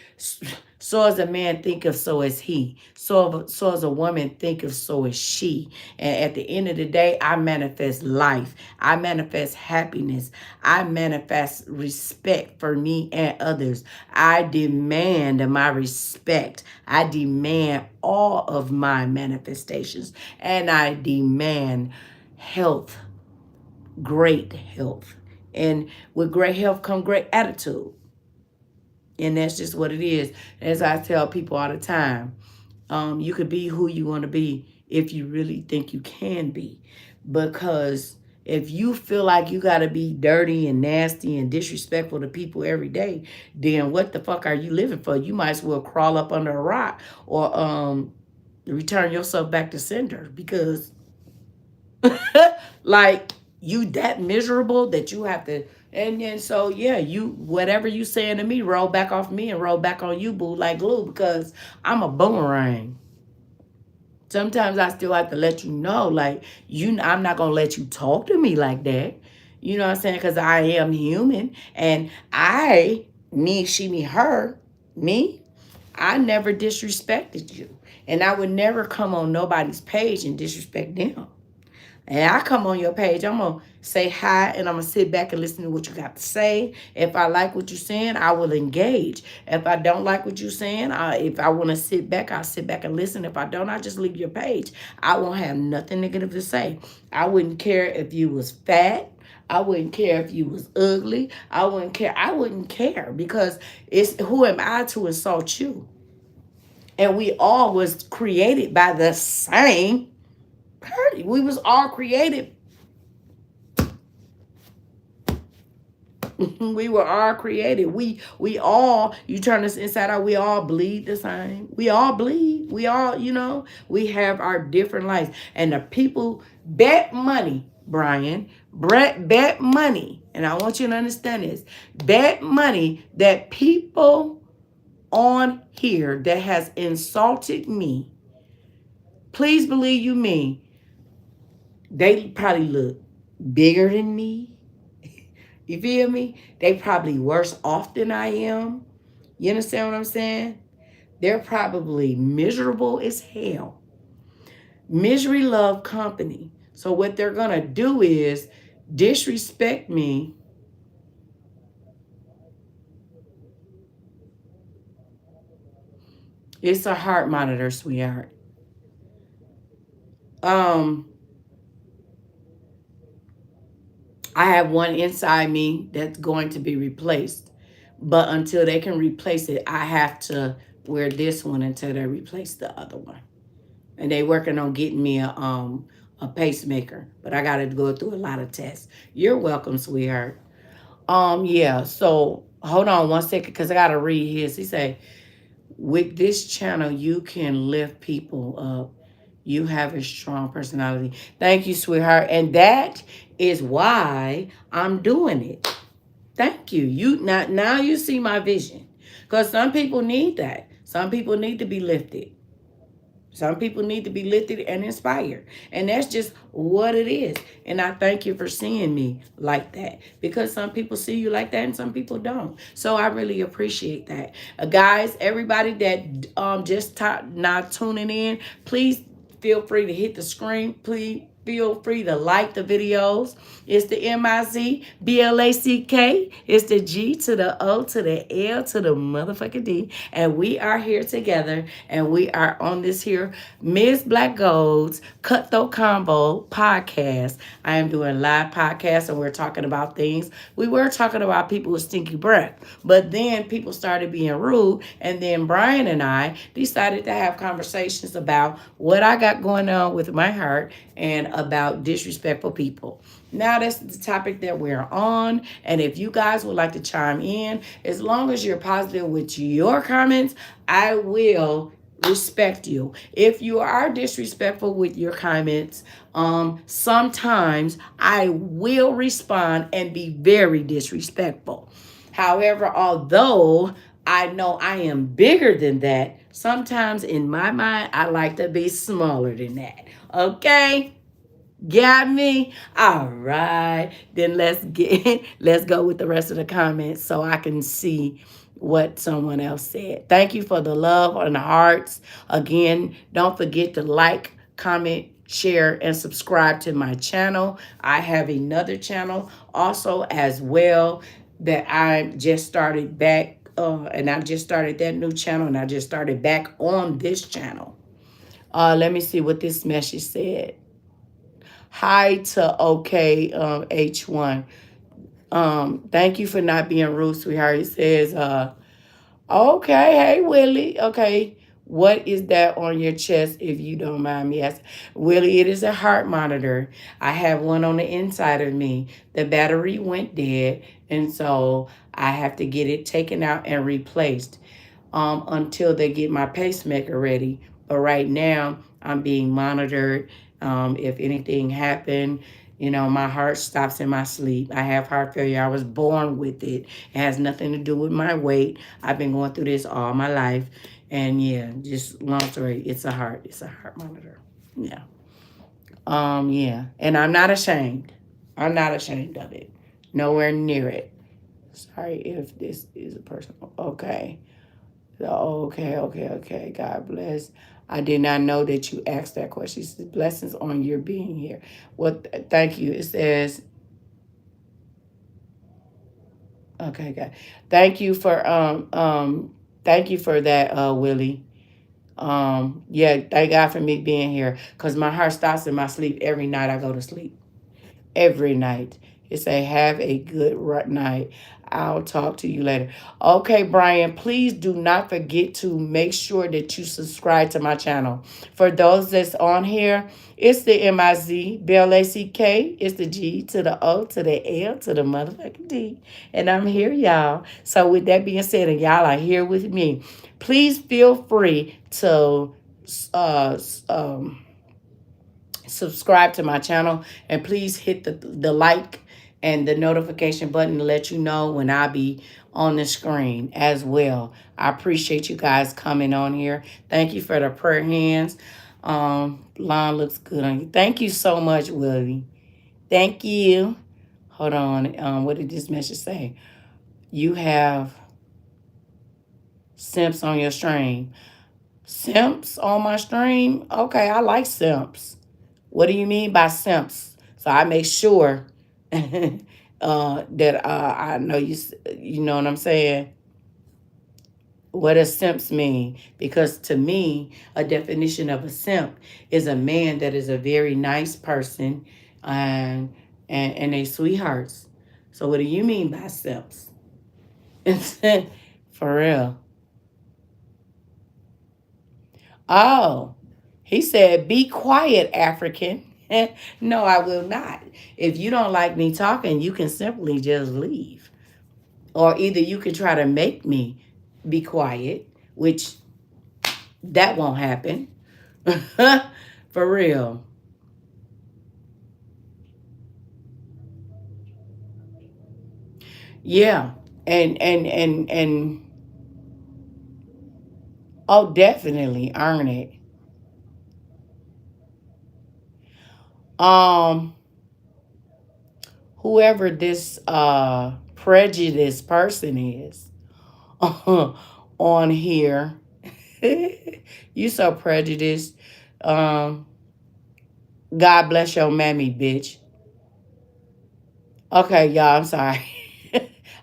Speaker 1: So as a man thinketh, so is he. So as a woman thinketh, so is she. And at the end of the day, I manifest life. I manifest happiness. I manifest respect for me and others. I demand my respect. I demand all of my manifestations. And I demand health, great health. And with great health come great attitude. And that's just what it is. As I tell people all the time, you could be who you want to be if you really think you can be. Because if you feel like you got to be dirty and nasty and disrespectful to people every day, then what the fuck are you living for? You might as well crawl up under a rock or return yourself back to sender, because like you that miserable that you have to. And then so yeah, you whatever you saying to me, roll back off me and roll back on you, boo, like glue, because I'm a boomerang. Sometimes I still have to let you know, like, I'm not gonna let you talk to me like that. You know what I'm saying? Because I am human, and me, she, me, her, me, I never disrespected you. And I would never come on nobody's page and disrespect them. And I come on your page, I'm going to say hi, and I'm going to sit back and listen to what you got to say. If I like what you're saying, I will engage. If I don't like what you're saying, if I want to sit back, I'll sit back and listen. If I don't, I just leave your page. I won't have nothing negative to say. I wouldn't care if you was fat. I wouldn't care if you was ugly. I wouldn't care. I wouldn't care, because it's who am I to insult you? And we all was created by the same person. We was all created. We were all created. We all, you turn us inside out, we all bleed the same. We all bleed. We all, we have our different lives. And the people bet money, Brian, bet money. And I want you to understand this. Bet money that people on here that has insulted me, please believe you me, they probably look bigger than me. You feel me? They probably worse off than I am. You understand what I'm saying? They're probably miserable as hell. Misery love company. So what they're going to do is disrespect me. It's a heart monitor, sweetheart. I have one inside me that's going to be replaced. But until they can replace it, I have to wear this one until they replace the other one. And they working on getting me a pacemaker. But I got to go through a lot of tests. You're welcome, sweetheart. Yeah, so hold on 1 second, because I got to read his. He say, with this channel, you can lift people up. You have a strong personality. Thank you, sweetheart. And that is why I'm doing it. Thank you. Now you see my vision. Because some people need that. Some people need to be lifted. Some people need to be lifted and inspired. And that's just what it is. And I thank you for seeing me like that. Because some people see you like that and some people don't. So I really appreciate that. Guys, everybody that now tuning in, please feel free to hit the screen. Please feel free to like the videos. It's the Mizblack. It's the G to the O to the L to the motherfucking D. And we are here together. And we are on this here Ms. Black Gold's Cutthroat Combo podcast. I am doing live podcasts and we're talking about things. We were talking about people with stinky breath. But then people started being rude. And then Brian and I decided to have conversations about what I got going on with my heart and about disrespectful people. Now that's the topic that we're on. And if you guys would like to chime in, as long as you're positive with your comments, I will respect you. If you are disrespectful with your comments, sometimes I will respond and be very disrespectful. However, although I know I am bigger than that, sometimes in my mind, I like to be smaller than that. Okay? Got me? All right. Then let's go with the rest of the comments so I can see what someone else said. Thank you for the love and the hearts. Again, don't forget to like, comment, share, and subscribe to my channel. I have another channel also as well that I just started back. And I just started that new channel and I just started back on this channel. Let me see what this message said. Hi to OK H1. Thank you for not being rude, sweetheart. It says, okay, hey Willie. Okay. What is that on your chest, if you don't mind me asking? Willie, it is a heart monitor. I have one on the inside of me. The battery went dead, and so I have to get it taken out and replaced until they get my pacemaker ready. But right now, I'm being monitored. If anything happened, my heart stops in my sleep. I have heart failure. I was born with it. It has nothing to do with my weight. I've been going through this all my life. And yeah, just long story, it's a heart monitor. Yeah. Yeah. And I'm not ashamed. I'm not ashamed of it. Nowhere near it. Sorry if this is a personal. Okay. Okay. God bless. I did not know that you asked that question. It says, blessings on your being here. Well, thank you. It says, okay, God. Thank you for thank you for that, Willie. Yeah, thank God for me being here. Because my heart stops in my sleep every night I go to sleep. Every night. It say, have a good night. I'll talk to you later. Okay, Brian, please do not forget to make sure that you subscribe to my channel. For those that's on here, it's the Mizblack. It's the G to the O to the L to the motherfucking D. And I'm here, y'all. So with that being said, and y'all are here with me, please feel free to subscribe to my channel, and please hit the like and the notification button to let you know when I be on the screen as well. I appreciate you guys coming on here. Thank you for the prayer hands. Line looks good on you. Thank you so much, Willie. Thank you. Hold on. What did this message say? You have simps on your stream. Simps on my stream? Okay, I like simps. What do you mean by simps? So I make sure that I know you know what I'm saying? What does simps mean? Because to me, a definition of a simp is a man that is a very nice person and they sweethearts. So what do you mean by simps? For real. Oh, he said, be quiet, African. No, I will not. If you don't like me talking, you can simply just leave. Or either you can try to make me be quiet, which that won't happen. For real. Yeah. And oh, definitely earn it. Um, whoever this prejudiced person is on here, you so prejudiced. Um, God bless your mammy, bitch. Okay, y'all, I'm sorry.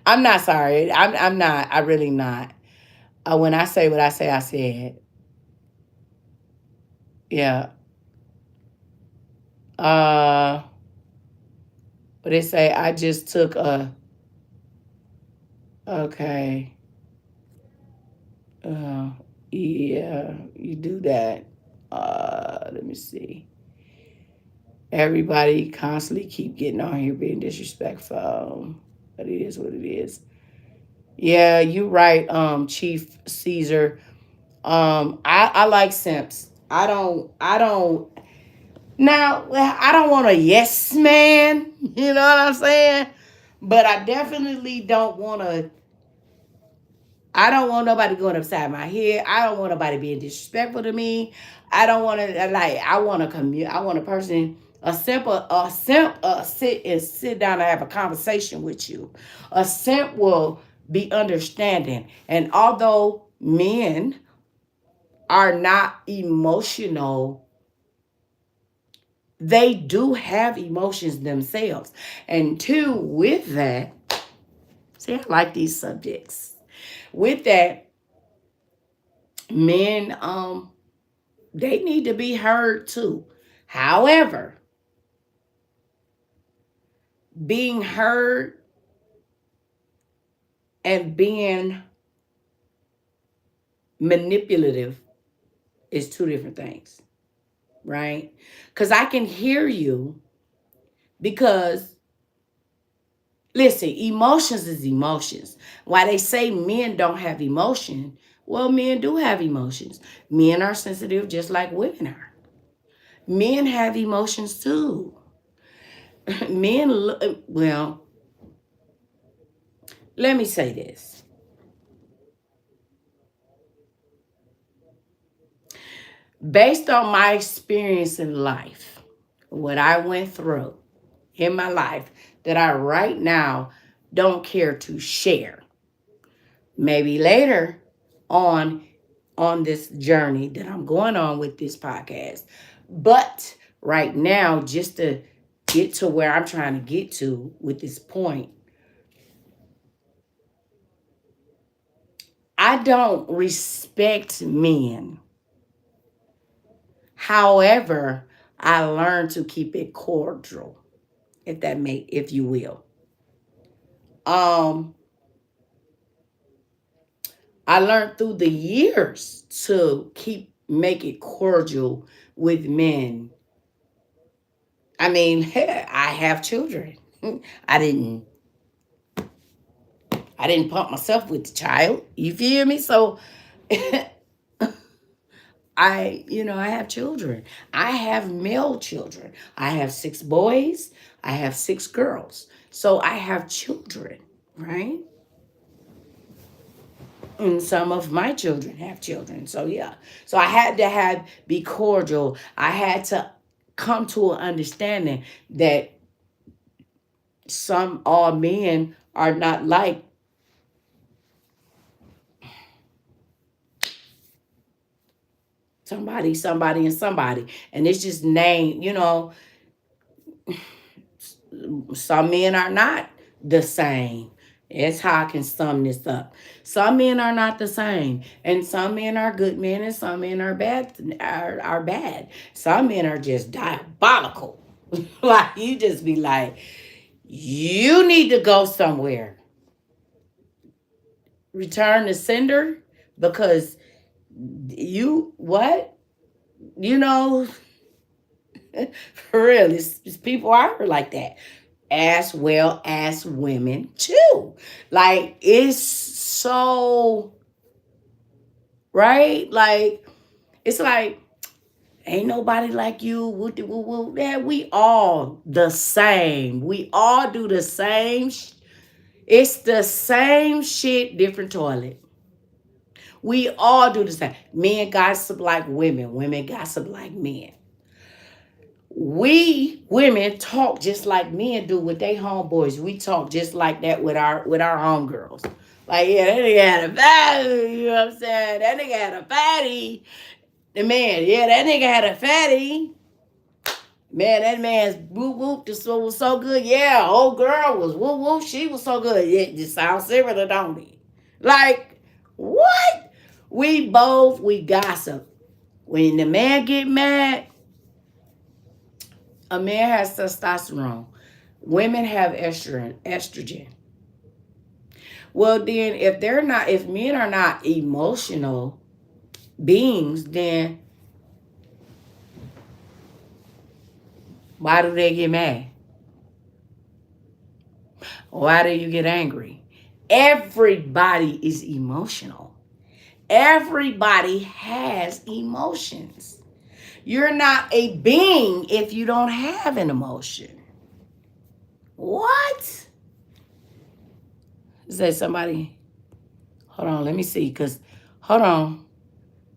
Speaker 1: I'm not sorry. I'm not. I really not. When I say what I say, I said. Yeah. Uh, but they say I just took a. Okay. Uh, yeah, you do that. Let me see. Everybody constantly keep getting on here being disrespectful. But it is what it is. Yeah, you right, Chief Caesar. I like simps. I don't now I don't want a yes man, you know what I'm saying? But I don't want nobody going upside my head. I don't want nobody being disrespectful to me. I don't want to I want to I want a person sit down and have a conversation with you. A simp will be understanding. And although men are not emotional, they do have emotions themselves. And two, with that, see, I like these subjects. With that, men they need to be heard too. However, being heard and being manipulative is two different things, right? Because I can hear you because, listen, emotions is emotions. Why they say men don't have emotion, well, men do have emotions. Men are sensitive just like women are. Men have emotions too. Well, let me say this. Based on my experience in life, what I went through in my life that I right now don't care to share. Maybe later on this journey that I'm going on with this podcast. But right now, just to get to where I'm trying to get to with this point, I don't respect men. However, I learned to keep it cordial, if you will. Um, I learned through the years to make it cordial with men. I mean, I have children. I didn't I didn't pump myself with the child. You feel me? So I have children. I have male children. I have 6 boys. I have 6 girls. So I have children, right? And some of my children have children. So yeah. So I had to be cordial. I had to come to an understanding that all men are not like somebody, and somebody. And it's just some men are not the same. That's how I can sum this up. Some men are not the same, and some men are good men, and some men are bad. Are bad. Some men are just diabolical. Like you just be like, you need to go somewhere. Return the sender because you what you know for real. It's people out here like that, as well as women too. Like it's so right. Like it's like ain't nobody like you. Yeah, we all the same. We all do the same. It's the same shit, different toilet. We all do the same. Men gossip like women. Women gossip like men. We women talk just like men do with their homeboys. We talk just like that with our homegirls. Like, yeah, that nigga had a fatty. You know what I'm saying? That nigga had a fatty. The man, yeah, that nigga had a fatty. Man, that man's whoop whoop this one was so good. Yeah, old girl was whoop whoop. She was so good. It just sounds similar, don't it? Like, what? We gossip. When the man get mad, a man has testosterone. Women have estrogen. Well, then if men are not emotional beings, then why do they get mad? Why do you get angry? Everybody is emotional. Everybody has emotions. You're not a being if you don't have an emotion. What? Is that somebody? Hold on, let me see. Hold on.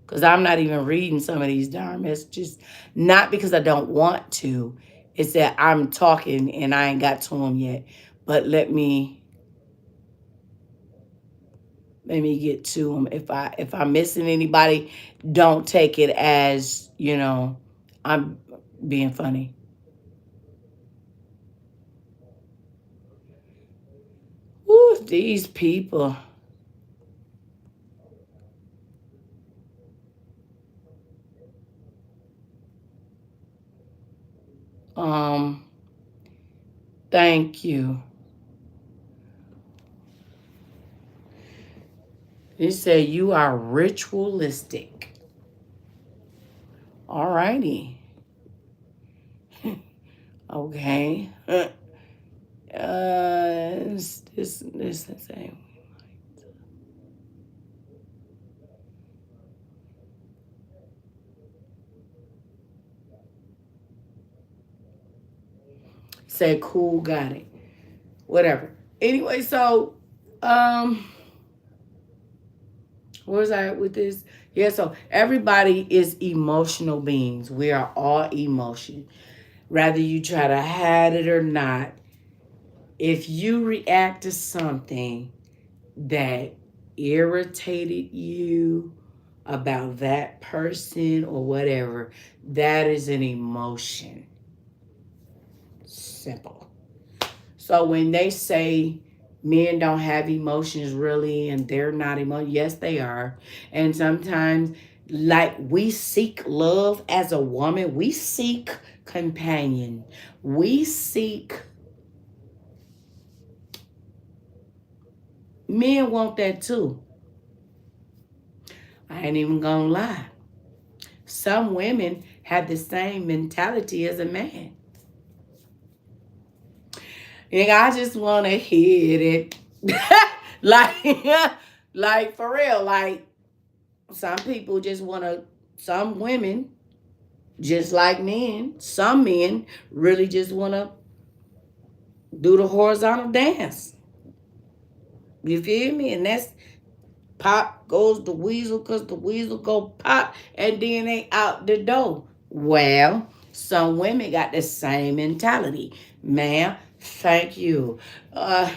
Speaker 1: Because I'm not even reading some of these darn messages. Not because I don't want to. It's that I'm talking and I ain't got to them yet. But let me get to them. If I'm missing anybody, don't take it as, I'm being funny. Ooh, these people. Thank you. They say you are ritualistic. All righty. Okay. This the same. Say cool, got it. Whatever. Anyway, so where was I at with this? Yeah, so everybody is emotional beings. We are all emotion. Whether you try to hide it or not, if you react to something that irritated you about that person or whatever, that is an emotion. Simple. So when they say men don't have emotions really and they're not emotional, yes, they are. And sometimes, like, we seek love as a woman, we seek companion, we seek. Men want that too. I ain't even gonna lie. Some women have the same mentality as a man. And I just want to hit it. like, like for real. Like, some people just want to, some women, just like men, some men really just want to do the horizontal dance. You feel me? And that's pop goes the weasel because the weasel go pop and then they out the door. Well, some women got the same mentality. Ma'am, thank you. Uh,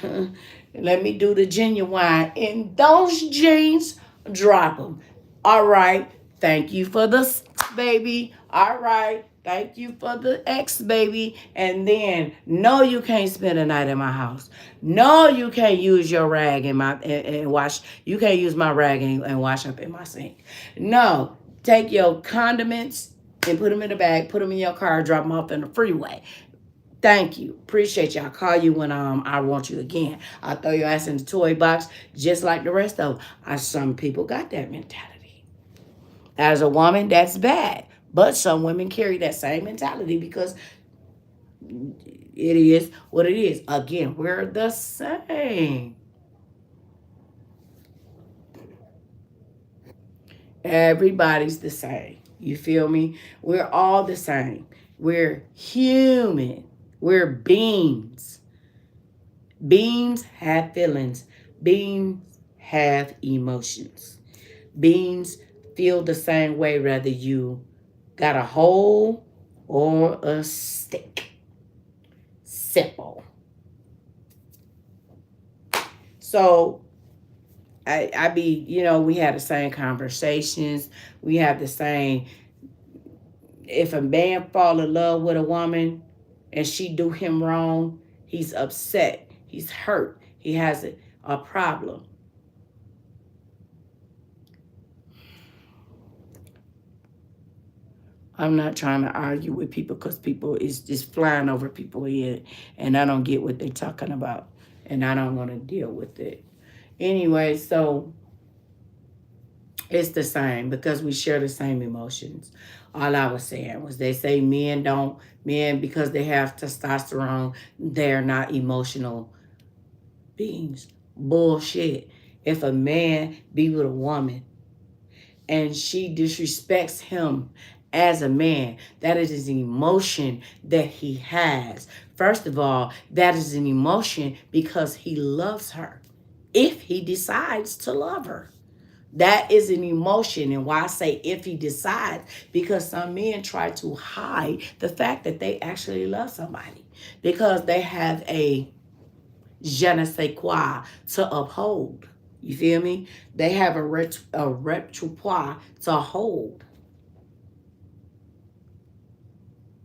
Speaker 1: let me do the genuine. In those jeans, drop them. All right. Thank you for the baby. All right. Thank you for the ex baby. And then, no, you can't spend a night in my house. No, you can't use your rag in my and wash. You can't use my rag and wash up in my sink. No, take your condiments and put them in a bag. Put them in your car. Drop them off in the freeway. Thank you. Appreciate you. I'll call you when I want you again. I'll throw your ass in the toy box just like the rest of them. Some people got that mentality. As a woman, that's bad. But some women carry that same mentality because it is what it is. Again, we're the same. Everybody's the same. You feel me? We're all the same. We're human. We're beings. Beings have feelings. Beings have emotions. Beings feel the same way, whether you got a hole or a stick. Simple. So I be, we have the same conversations. We have the same. If a man fall in love with a woman and she do him wrong, he's upset. He's hurt. He has a problem. I'm not trying to argue with people because people is just flying over people here, and I don't get what they're talking about, and I don't want to deal with it. Anyway, so it's the same because we share the same emotions. All I was saying was they say men because they have testosterone, they're not emotional beings. Bullshit. If a man be with a woman and she disrespects him as a man, that is an emotion that he has. First of all, that is an emotion because he loves her. If he decides to love her. That is an emotion. And why I say if he decides, because some men try to hide the fact that they actually love somebody because they have a je ne sais quoi to uphold. You feel me? They have a repertoire to hold.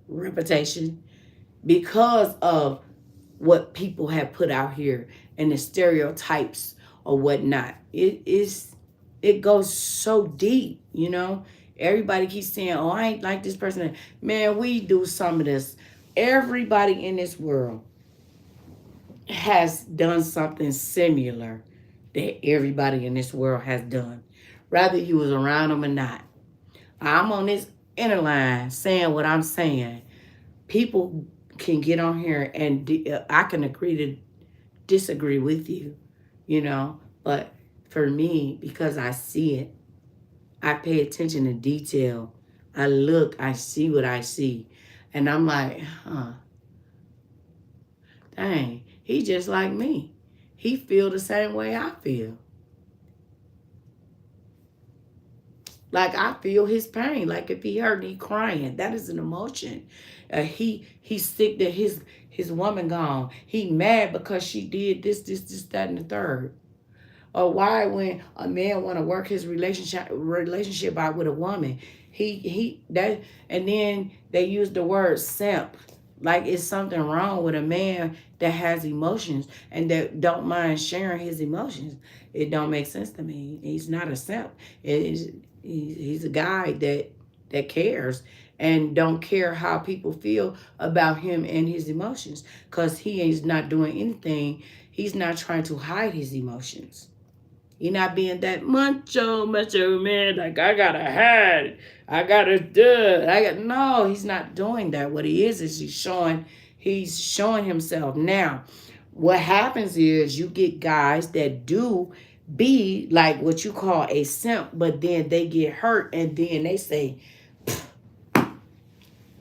Speaker 1: Reputation because of what people have put out here and the stereotypes or whatnot. It goes so deep. Everybody keeps saying, oh, I ain't like this person. Man, we do some of this. Everybody in this world has done something similar that everybody in this world has done. Rather you was around them or not. I'm on this inner line saying what I'm saying. People can get on here and I can agree to disagree with you, but for me, because I see it, I pay attention to detail. I look, I see what I see. And I'm like, dang, he just like me. He feel the same way I feel. Like I feel his pain. Like if he hurt, he crying. That is an emotion. He sick that his woman gone. He mad because she did this, that, and the third. Or why when a man want to work his relationship out with a woman, he that and then they use the word simp. Like it's something wrong with a man that has emotions and that don't mind sharing his emotions. It don't make sense to me. He's not a simp. He's a guy that cares and don't care how people feel about him and his emotions because he is not doing anything. He's not trying to hide his emotions. He not being that macho man. Like I gotta hide. I gotta do it. No. He's not doing that. What he is he's showing himself. Now, what happens is you get guys that do be like what you call a simp, but then they get hurt and then they say,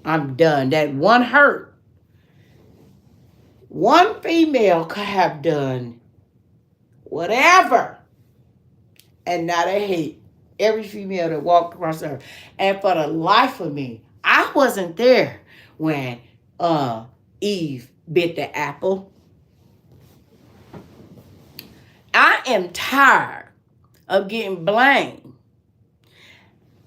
Speaker 1: I'm done. That one hurt. One female could have done whatever. And now they hate every female that walked across the earth. And for the life of me, I wasn't there when Eve bit the apple. I am tired of getting blamed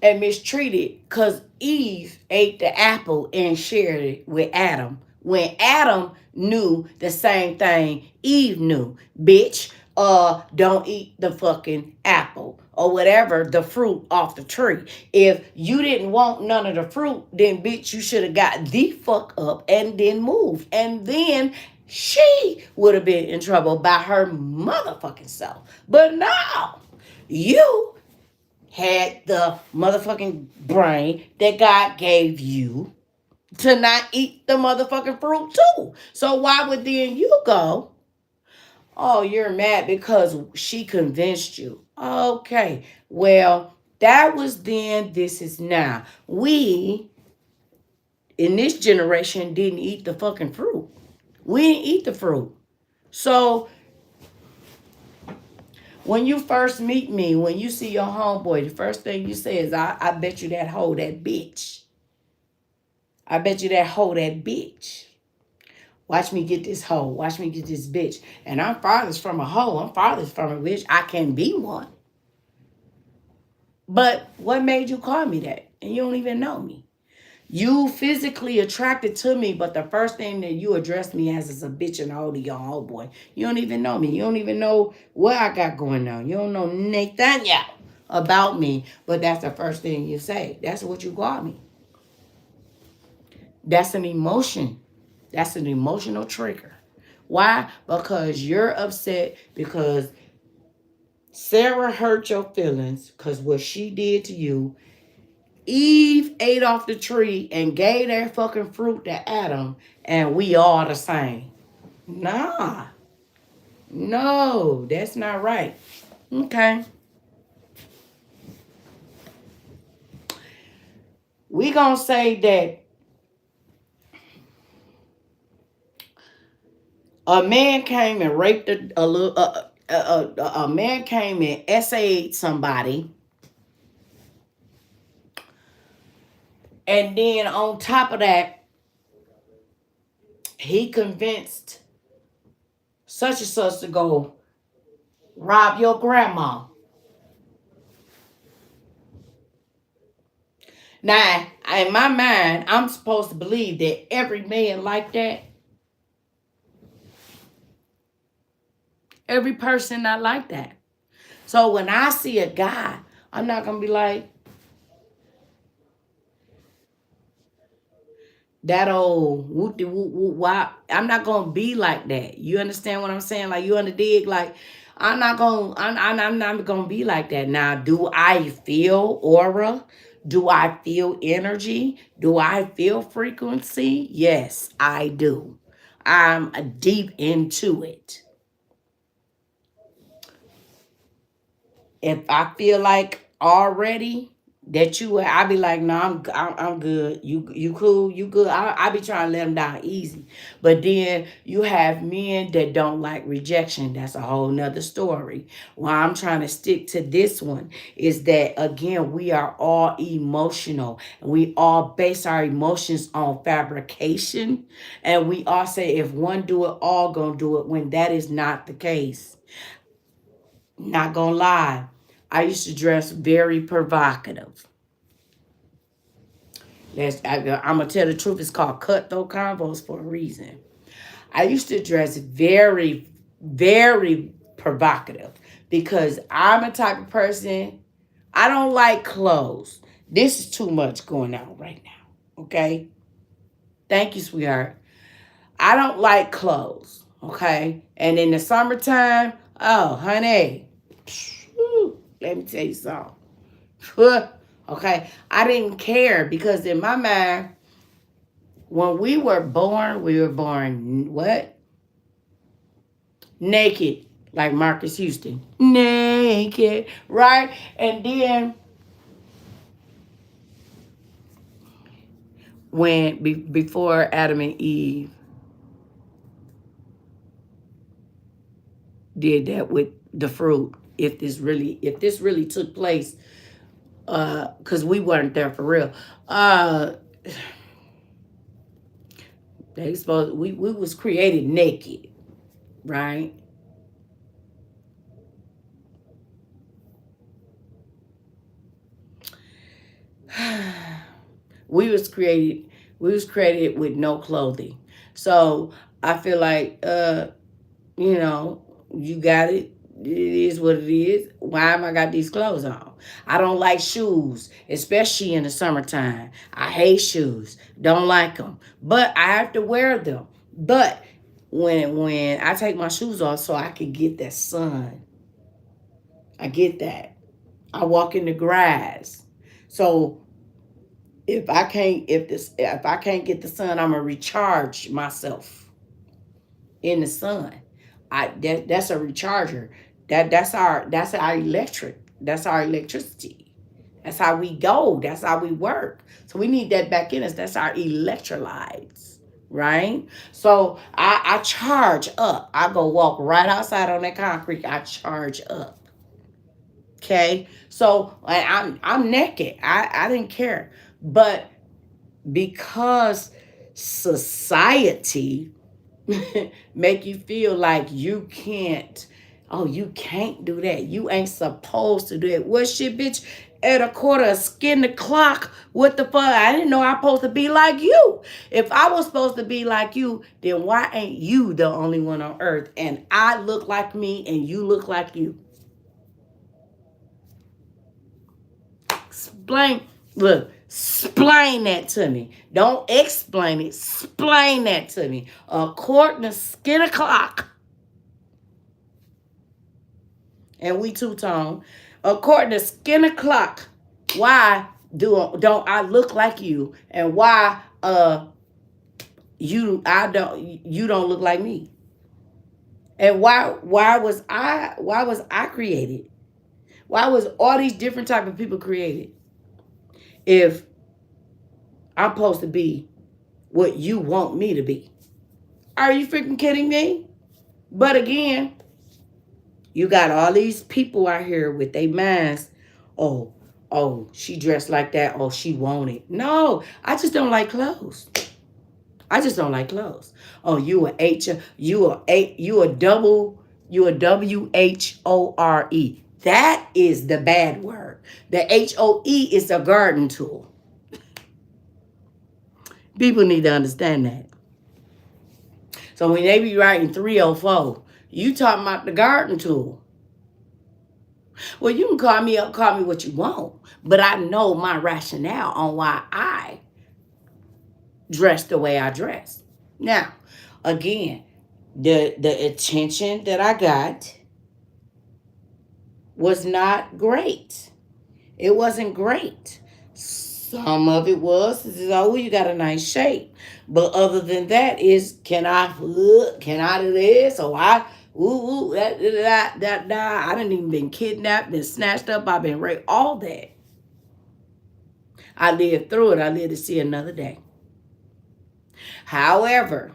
Speaker 1: and mistreated because Eve ate the apple and shared it with Adam. When Adam knew the same thing Eve knew. Bitch, don't eat the fucking apple or whatever, the fruit off the tree. If you didn't want none of the fruit, then bitch, you should have got the fuck up and then moved. And then she would have been in trouble by her motherfucking self. But no, you had the motherfucking brain that God gave you to not eat the motherfucking fruit too. So why would then you go, oh, you're mad because she convinced you? Okay, well, that was then, this is now. We, in this generation, didn't eat the fucking fruit. We didn't eat the fruit. So when you first meet me, when you see your homeboy, the first thing you say is, I bet you that hoe, that bitch. I bet you that hoe, that bitch. Watch me get this hoe. Watch me get this bitch. And I'm farthest from a hoe. I'm farthest from a bitch. I can be one. But what made you call me that? And you don't even know me. You physically attracted to me, but the first thing that you address me as is a bitch and a hoe to your homeboy. You don't even know me. You don't even know what I got going on. You don't know Nathaniel about me, but that's the first thing you say. That's what you call me. That's an emotion. That's an emotional trigger. Why? Because you're upset because Sarah hurt your feelings because what she did to you. Eve ate off the tree and gave that fucking fruit to Adam, and we all the same. Nah. No, that's not right. Okay. We gonna say that a man came and raped a man came and essayed somebody, and then on top of that, he convinced such and such to go rob your grandma. Now, in my mind, I'm supposed to believe that every man like that, every person not like that. So when I see a guy, I'm not going to be like, that old whoop de whoop whoop wop. I'm not gonna be like that. You understand what I'm saying? Like, you underdig? Like, I'm not gonna be like that. Now, do I feel aura? Do I feel energy? Do I feel frequency? Yes, I do. I'm deep into it. If I feel like already that I be like, no, I'm good. You cool, you good. I be trying to let them down easy, but then you have men that don't like rejection. That's a whole nother story. Why I'm trying to stick to this one is that, again, we are all emotional, and we all base our emotions on fabrication, and we all say if one do it, all gonna do it, when that is not the case. Not gonna lie, I used to dress very provocative. I'm gonna tell the truth. It's called Kutt Convos for a reason. I used to dress very, very provocative because I'm a type of person. I don't like clothes. This is too much going on right now. Okay. Thank you, sweetheart. I don't like clothes. Okay. And in the summertime, oh, honey, let me tell you something. Okay, I didn't care because in my mind, when we were born what? Naked, like Marcus Houston. Naked, right? And then before Adam and Eve did that with the fruit, if this really took place, because we weren't there for real. They supposed we was created naked, right? we was created we was created with no clothing. So I feel like you know, you got it. It is what it is. Why am I got these clothes on? I don't like shoes, especially in the summertime. I hate shoes. Don't like them. But I have to wear them. But when I take my shoes off so I can get that sun, I get that. I walk in the grass. So if I can't get the sun, I'm gonna recharge myself in the sun. That's a recharger. That's our electric. That's our electricity. That's how we go. That's how we work. So we need that back in us. That's our electrolytes. Right? So I charge up. I go walk right outside on that concrete. I charge up. Okay? So I'm naked. I didn't care. But because society make you feel like you can't. Oh, you can't do that. You ain't supposed to do it. Well, shit, bitch, at a quarter of skin the clock. What the fuck? I didn't know I'm supposed to be like you. If I was supposed to be like you, then why ain't you the only one on earth? And I look like me and you look like you. Explain. Look, explain that to me. Don't explain it. Explain that to me. According to skin the clock. And we two-tone. According to skin the clock, why don't I look like you? And why you don't look like me? And why was I created? Why was all these different type of people created? If I'm supposed to be what you want me to be. Are you freaking kidding me? But again, you got all these people out here with their masks. Oh, she dressed like that. Oh, she want it. No, I just don't like clothes. I just don't like clothes. Oh, you a WHORE. That is the bad word. The HOE is a garden tool. People need to understand that. So when they be writing 304, you talking about the garden tool. Well, you can call me what you want, but I know my rationale on why I dress the way I dress. Now, again, the attention that I got was not great. It wasn't great. Some of it was, oh, you got a nice shape. But other than that is, can I do this? Or I didn't even been kidnapped, been snatched up, I've been raped, all that. I lived through it. I lived to see another day. However,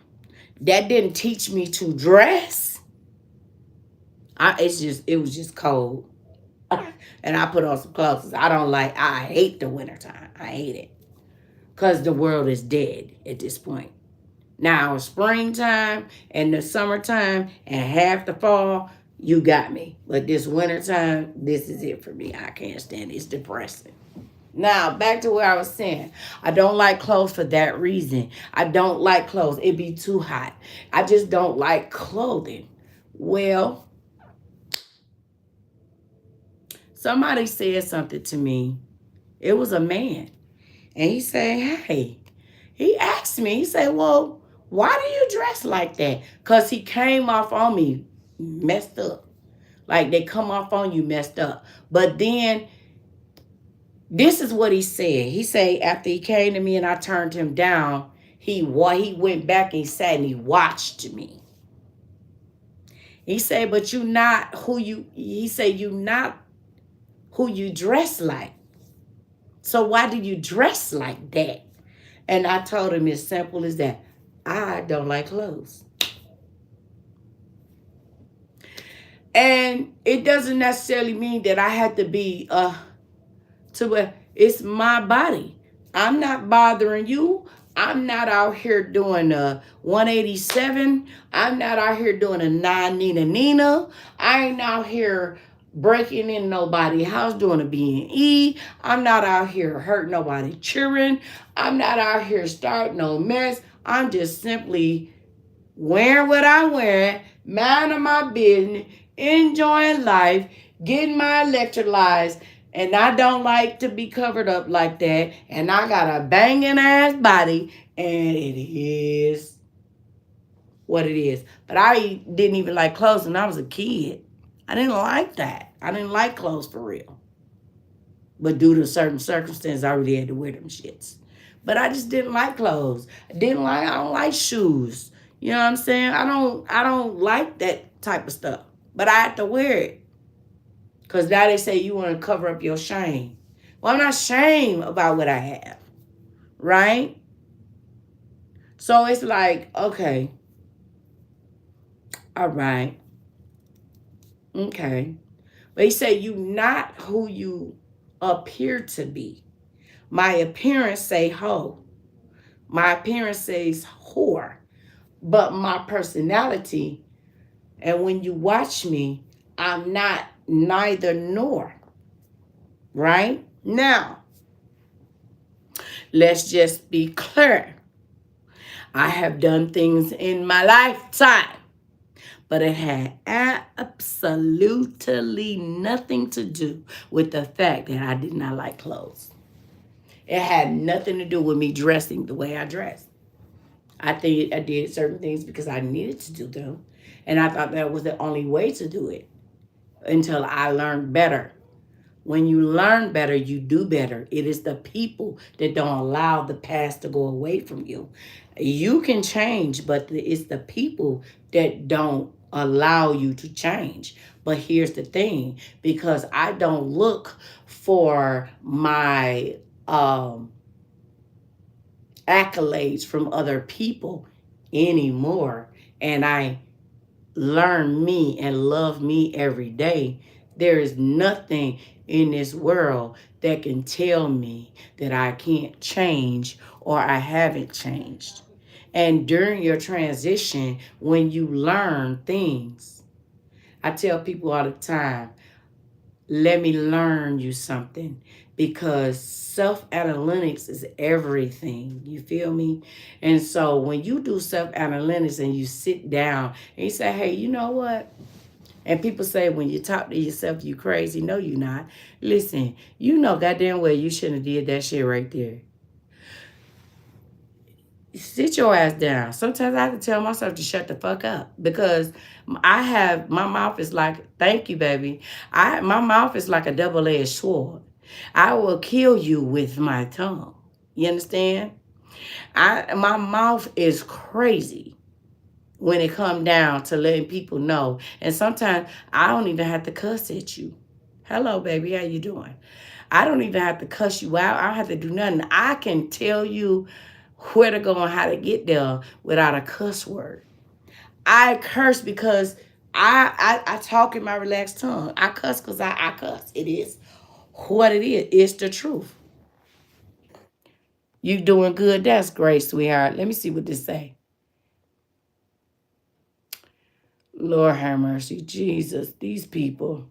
Speaker 1: that didn't teach me to dress. It was just cold. And I put on some clothes. I hate the wintertime. I hate it. Because the world is dead at this point. Now, springtime and the summertime and half the fall, you got me. But this wintertime, this is it for me. I can't stand it. It's depressing. Now, back to where I was saying. I don't like clothes for that reason. I don't like clothes. It be too hot. I just don't like clothing. Well, somebody said something to me. It was a man. And he said, hey, he asked me, he said, well, why do you dress like that? Because he came off on me messed up. Like they come off on you messed up. But then this is what he said. He said after he came to me and I turned him down, he went back and he sat and he watched me. He said, but you not who you dress like. So why do you dress like that? And I told him as simple as that. I don't like clothes. And it doesn't necessarily mean that I have to be it's my body. I'm not bothering you. I'm not out here doing a 187. I'm not out here doing a 9 Nina. I ain't out here breaking in nobody's house doing a B&E. I'm not out here hurting nobody's children. I'm not out here starting no mess. I'm just simply wearing what I'm wearing, minding my business, enjoying life, getting my electrolytes. And I don't like to be covered up like that. And I got a banging ass body. And it is what it is. But I didn't even like clothes when I was a kid. I didn't like that. I didn't like clothes for real. But due to certain circumstances, I really had to wear them shits. But I just didn't like clothes. I don't like shoes. You know what I'm saying? I don't like that type of stuff. But I had to wear it. Because now they say you want to cover up your shame. Well, I'm not ashamed about what I have. Right? So it's like, okay. All right. Okay. But he said you not who you appear to be. My appearance say ho. My appearance says whore, but my personality, and when you watch me, I'm not neither nor. Right? Now, let's just be clear. I have done things in my lifetime, but it had absolutely nothing to do with the fact that I did not like clothes. It had nothing to do with me dressing the way I dressed. I think I did certain things because I needed to do them. And I thought that was the only way to do it until I learned better. When you learn better, you do better. It is the people that don't allow the past to go away from you. You can change, but it's the people that don't allow you to change. But here's the thing, because I don't look for my accolades from other people anymore, and I learn me and love me every day, there is nothing in this world that can tell me that I can't change or I haven't changed. And during your transition, when you learn things, I tell people all the time, let me learn you something, because self-analytics is everything. You feel me? And so when you do self-analytics and you sit down and you say, hey, you know what? And people say when you talk to yourself, you crazy. No, you're not. Listen, you know goddamn well you shouldn't have did that shit right there. Sit your ass down. Sometimes I have to tell myself to shut the fuck up, because my mouth is like, thank you, baby. My mouth is like a double-edged sword. I will kill you with my tongue. You understand? My mouth is crazy when it comes down to letting people know. And sometimes I don't even have to cuss at you. Hello, baby, how you doing? I don't even have to cuss you out. I don't have to do nothing. I can tell you where to go and how to get there without a cuss word. I curse because I talk in my relaxed tongue. I cuss because I cuss. It is what it is. It's the truth. You doing good? That's great, sweetheart. Let me see what this say. Lord have mercy. Jesus, these people.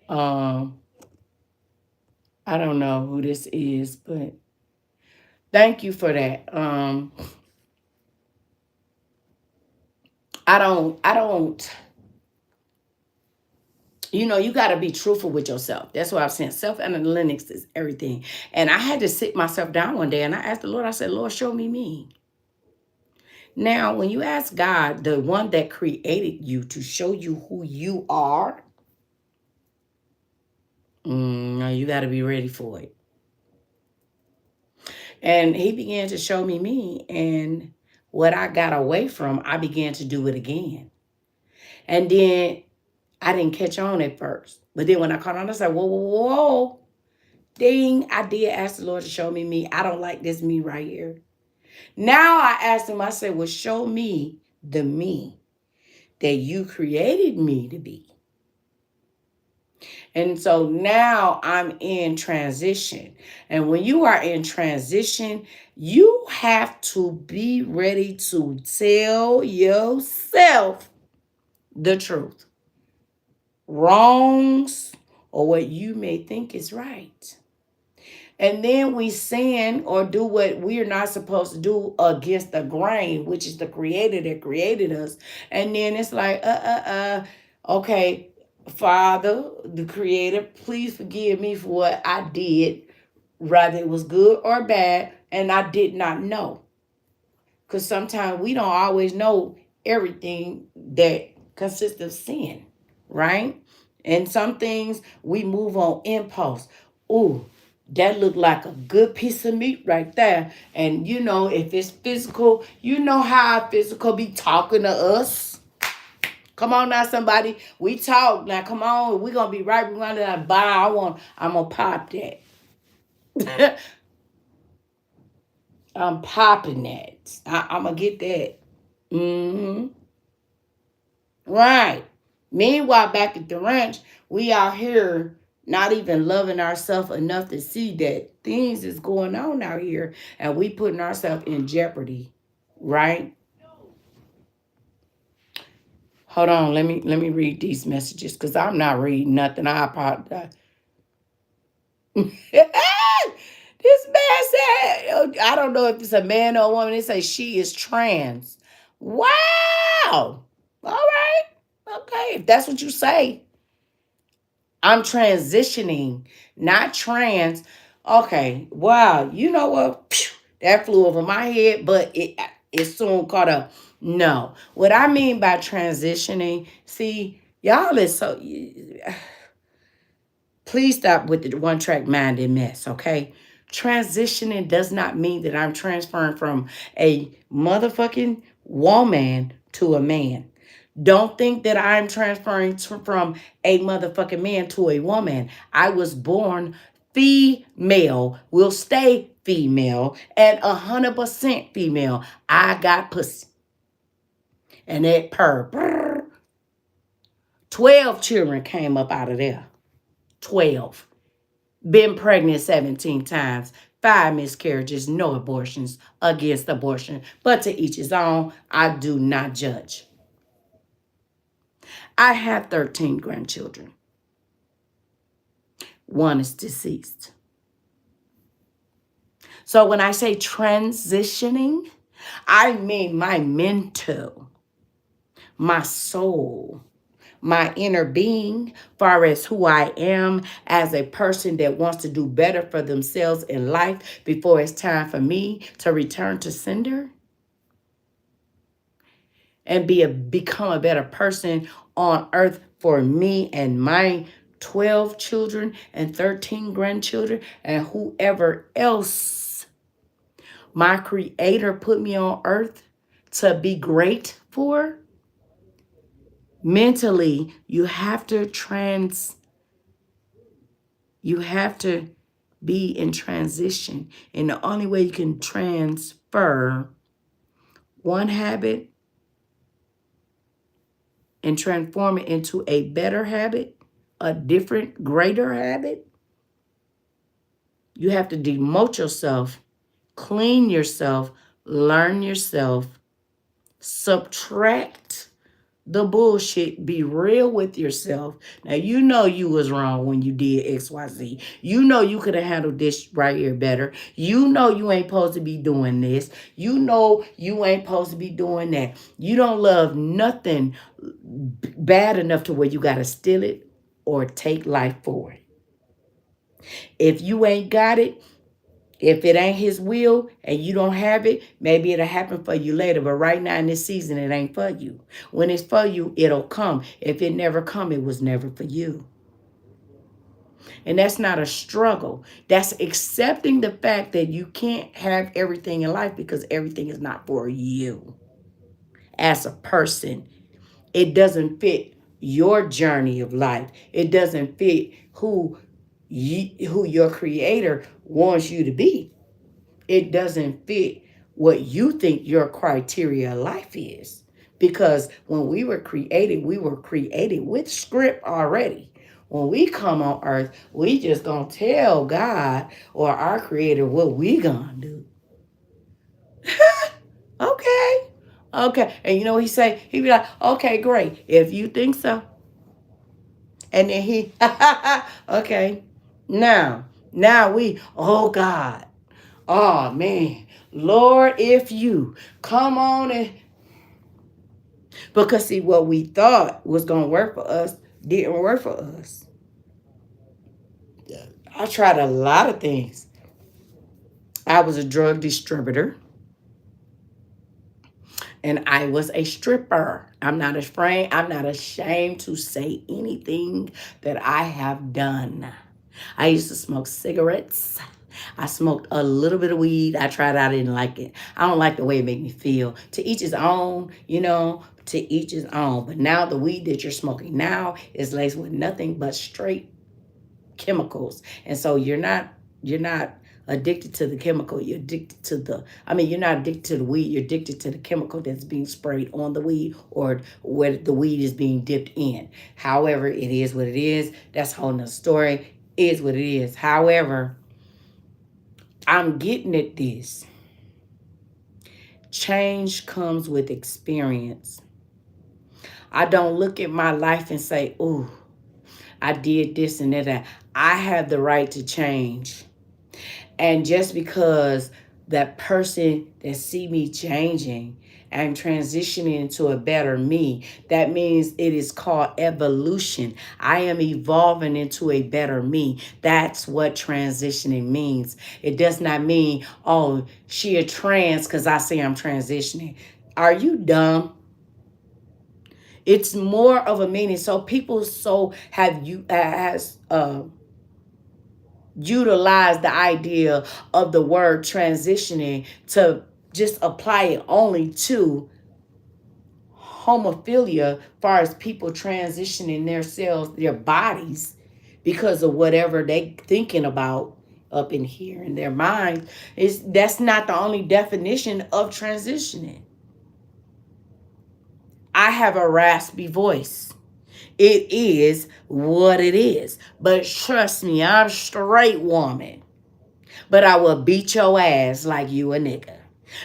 Speaker 1: Um, I don't know who this is, but thank you for that. I don't, you got to be truthful with yourself. That's what I'm saying. Self-analytics is everything. And I had to sit myself down one day and I asked the Lord, I said, Lord, show me me. Now, when you ask God, the one that created you, to show you who you are, you got to be ready for it. And he began to show me me. And what I got away from, I began to do it again. And then I didn't catch on at first. But then when I caught on, I said, whoa, whoa, whoa. Ding, I did ask the Lord to show me me. I don't like this me right here. Now I asked him, I said, well, show me the me that you created me to be. And so now I'm in transition. And when you are in transition, you have to be ready to tell yourself the truth. Wrongs or what you may think is right. And then we sin or do what we're not supposed to do against the grain, which is the creator that created us. And then it's like, okay, Father, the creator, please forgive me for what I did, whether it was good or bad, and I did not know. Because sometimes we don't always know everything that consists of sin, right? And some things we move on impulse. Ooh, that looked like a good piece of meat right there. And if it's physical, how physical be talking to us. Come on now, somebody. We talk. Now, come on. We're going to be right around that bar. I'm going to pop that. I'm popping that. I'm going to get that. Mm-hmm. Right. Meanwhile, back at the ranch, we out here Not even loving ourselves enough to see that things is going on out here and we putting ourselves in jeopardy, right? Hold on, let me read these messages because I'm not reading nothing. I apologize. This man said, I don't know if it's a man or a woman. They say she is trans. Wow. All right. Okay. If that's what you say, I'm transitioning, not trans. Okay. Wow. You know what? Phew, that flew over my head, but it soon caught up. No. What I mean by transitioning, see, y'all is so. Please stop with the one track mind and mess, okay? Transitioning does not mean that I'm transferring from a motherfucking woman to a man. Don't think that I'm transferring from a motherfucking man to a woman. I was born female, will stay female, and 100% female. I got pussy. And that purr. 12 children came up out of there. 12. Been pregnant 17 times, 5 miscarriages, no abortions, against abortion. But to each his own, I do not judge. I have 13 grandchildren. One is deceased. So when I say transitioning, I mean my mental, my soul, my inner being, far as who I am as a person that wants to do better for themselves in life before it's time for me to return to sender and become a better person on earth for me and my 12 children and 13 grandchildren and whoever else my creator put me on earth to be great for. Mentally, you have to be in transition. And the only way you can transfer one habit and transform it into a better habit, a different, greater habit, you have to demote yourself, clean yourself, learn yourself, subtract the bullshit, be real with yourself. Now, you know you was wrong when you did XYZ. You know you could have handled this right here better. You know you ain't supposed to be doing this. You know you ain't supposed to be doing that. You don't love nothing bad enough to where you got to steal it or take life for it. If you ain't got it, if it ain't his will and you don't have it, maybe it'll happen for you later. But right now in this season, it ain't for you. When it's for you, it'll come. If it never come, it was never for you. And that's not a struggle. That's accepting the fact that you can't have everything in life because everything is not for you as a person. It doesn't fit your journey of life. It doesn't fit who your creator wants you to be. It doesn't fit what you think your criteria of life is. Because when we were created with script already. When we come on earth, we just gonna tell God or our creator what we gonna do. Okay. Okay. And you know what he say? He be like, okay, great. If you think so. And then he, okay. Now we, oh God. Oh man, Lord, if you come on and because see what we thought was gonna work for us didn't work for us. I tried a lot of things. I was a drug distributor and I was a stripper. I'm not afraid. I'm not ashamed to say anything that I have done. I used to smoke cigarettes. I smoked a little bit of weed. I tried it. I didn't like it. I don't like the way it made me feel. To each his own, to each his own. But now the weed that you're smoking now is laced with nothing but straight chemicals. And so you're not addicted to the chemical. You're addicted to you're not addicted to the weed. You're addicted to the chemical that's being sprayed on the weed or where the weed is being dipped in. However, it is what it is. That's a whole nother story. Is what it is. However, I'm getting at this. Change comes with experience. I don't look at my life and say, "Ooh, I did this and that." I have the right to change. And just because that person that see me changing and transitioning into a better me, that means it is called evolution. I am evolving into a better me. That's what transitioning means. It does not mean, oh, she a trans because I say I'm transitioning. Are you dumb? It's more of a meaning. So people have you has utilize the idea of the word transitioning to just apply it only to homophilia, far as people transitioning themselves, their bodies, because of whatever they thinking about up in here in their mind. That's not the only definition of transitioning. I have a raspy voice. It is what it is. But trust me, I'm a straight woman. But I will beat your ass like you a nigga.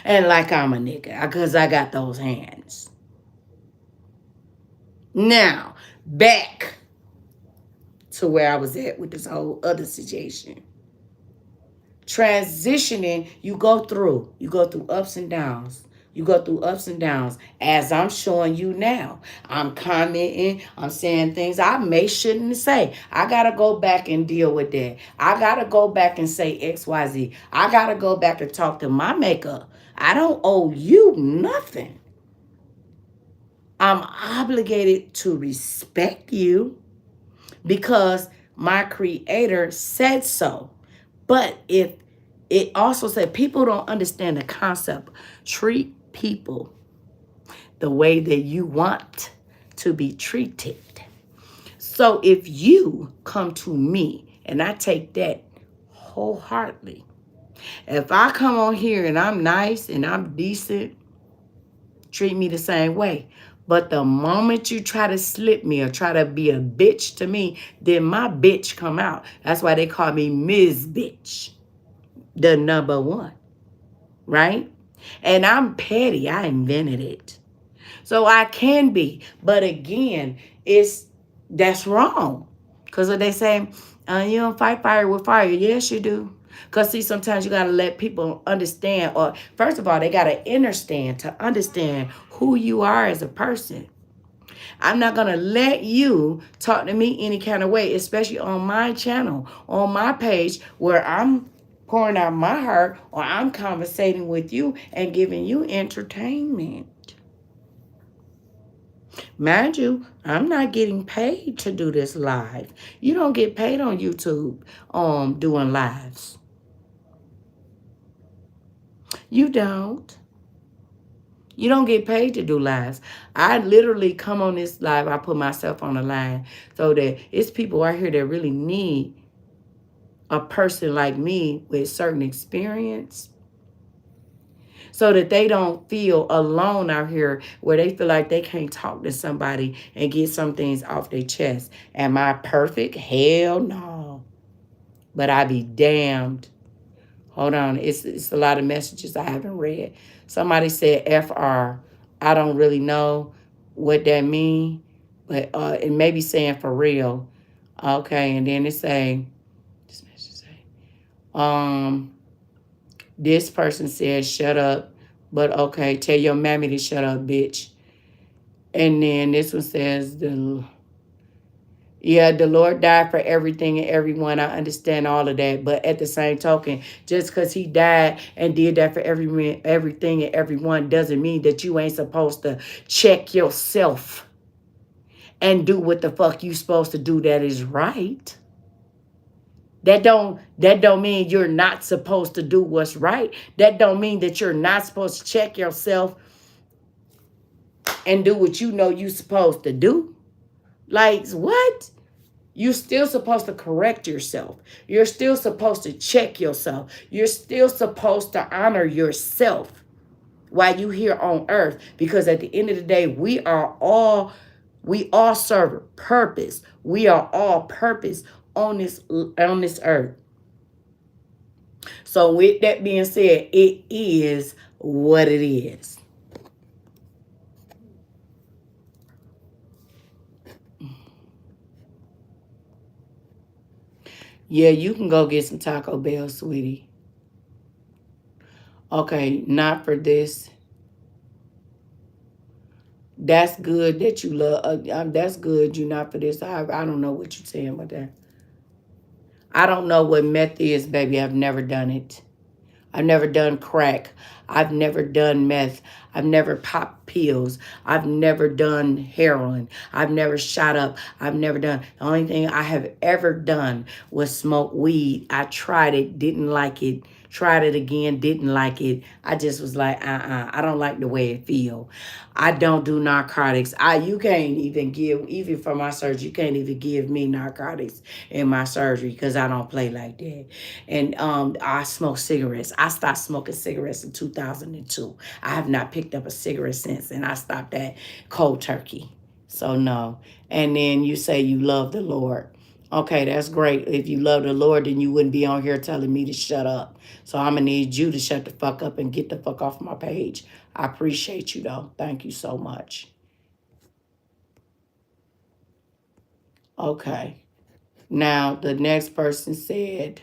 Speaker 1: And like I'm a nigga. Because I got those hands. Now, back to where I was at with this whole other situation. Transitioning, you go through. You go through ups and downs. You go through ups and downs, as I'm showing you now. I'm commenting. I'm saying things I may shouldn't say. I got to go back and deal with that. I got to go back and say XYZ. I got to go back and talk to my maker. I don't owe you nothing. I'm obligated to respect you because my creator said so. But if it also said people don't understand the concept, treat people the way that you want to be treated. So if you come to me, and I take that wholeheartedly, if I come on here and I'm nice and I'm decent, treat me the same way. But the moment you try to slip me or try to be a bitch to me, then my bitch come out. That's why they call me Ms. Bitch, the number one, right? And I'm petty. I invented it. So I can be. But again, that's wrong. Because what they say, you don't fight fire with fire. Yes, you do. Because see, sometimes you got to let people understand. Or first of all, they got to understand who you are as a person. I'm not going to let you talk to me any kind of way, especially on my channel, on my page, where I'm pouring out my heart or I'm conversating with you and giving you entertainment. Mind you, I'm not getting paid to do this live. You don't get paid on YouTube doing lives. You don't. You don't get paid to do lives. I literally come on this live. I put myself on the line so that it's people out here that really need a person like me with certain experience so that they don't feel alone out here where they feel like they can't talk to somebody and get some things off their chest. Am I perfect? Hell no. But I be damned. Hold on. It's a lot of messages I haven't read. Somebody said FR. I don't really know what that mean, but it may be saying for real. Okay, and then it say, this message say, this person says shut up, but okay, tell your mammy to shut up, bitch. And then this one says the Lord died for everything and everyone. I understand all of that. But at the same token, just because he died and did that for everything and everyone doesn't mean that you ain't supposed to check yourself and do what the fuck you supposed to do that is right. That don't mean you're not supposed to do what's right. That don't mean that you're not supposed to check yourself and do what you know you're supposed to do. Like, what? You're still supposed to correct yourself. You're still supposed to check yourself. You're still supposed to honor yourself while you're here on earth. Because at the end of the day, we all serve a purpose. We are all purpose on this earth. So with that being said, it is what it is. Yeah, you can go get some Taco Bell, sweetie. Okay, not for this. That's good that you love. That's good. You not for this. I don't know what you're saying about that. I don't know what meth is, baby. I've never done it. I've never done crack. I've never done meth. I've never popped pills. I've never done heroin. I've never shot up. I've never done. The only thing I have ever done was smoke weed. I tried it, didn't like it. Tried it again, didn't like it. I just was like, I don't like the way it feel. I don't do narcotics. You can't even give, even for my surgery, you can't even give me narcotics in my surgery because I don't play like that. And I smoke cigarettes. I stopped smoking cigarettes in 2002. I have not picked up a cigarette since, and I stopped that cold turkey. So no. And then you say you love the Lord. Okay, that's great. If you love the Lord, then you wouldn't be on here telling me to shut up. So I'm gonna need you to shut the fuck up and get the fuck off my page. I appreciate you though. Thank you so much. Okay. Now the next person said,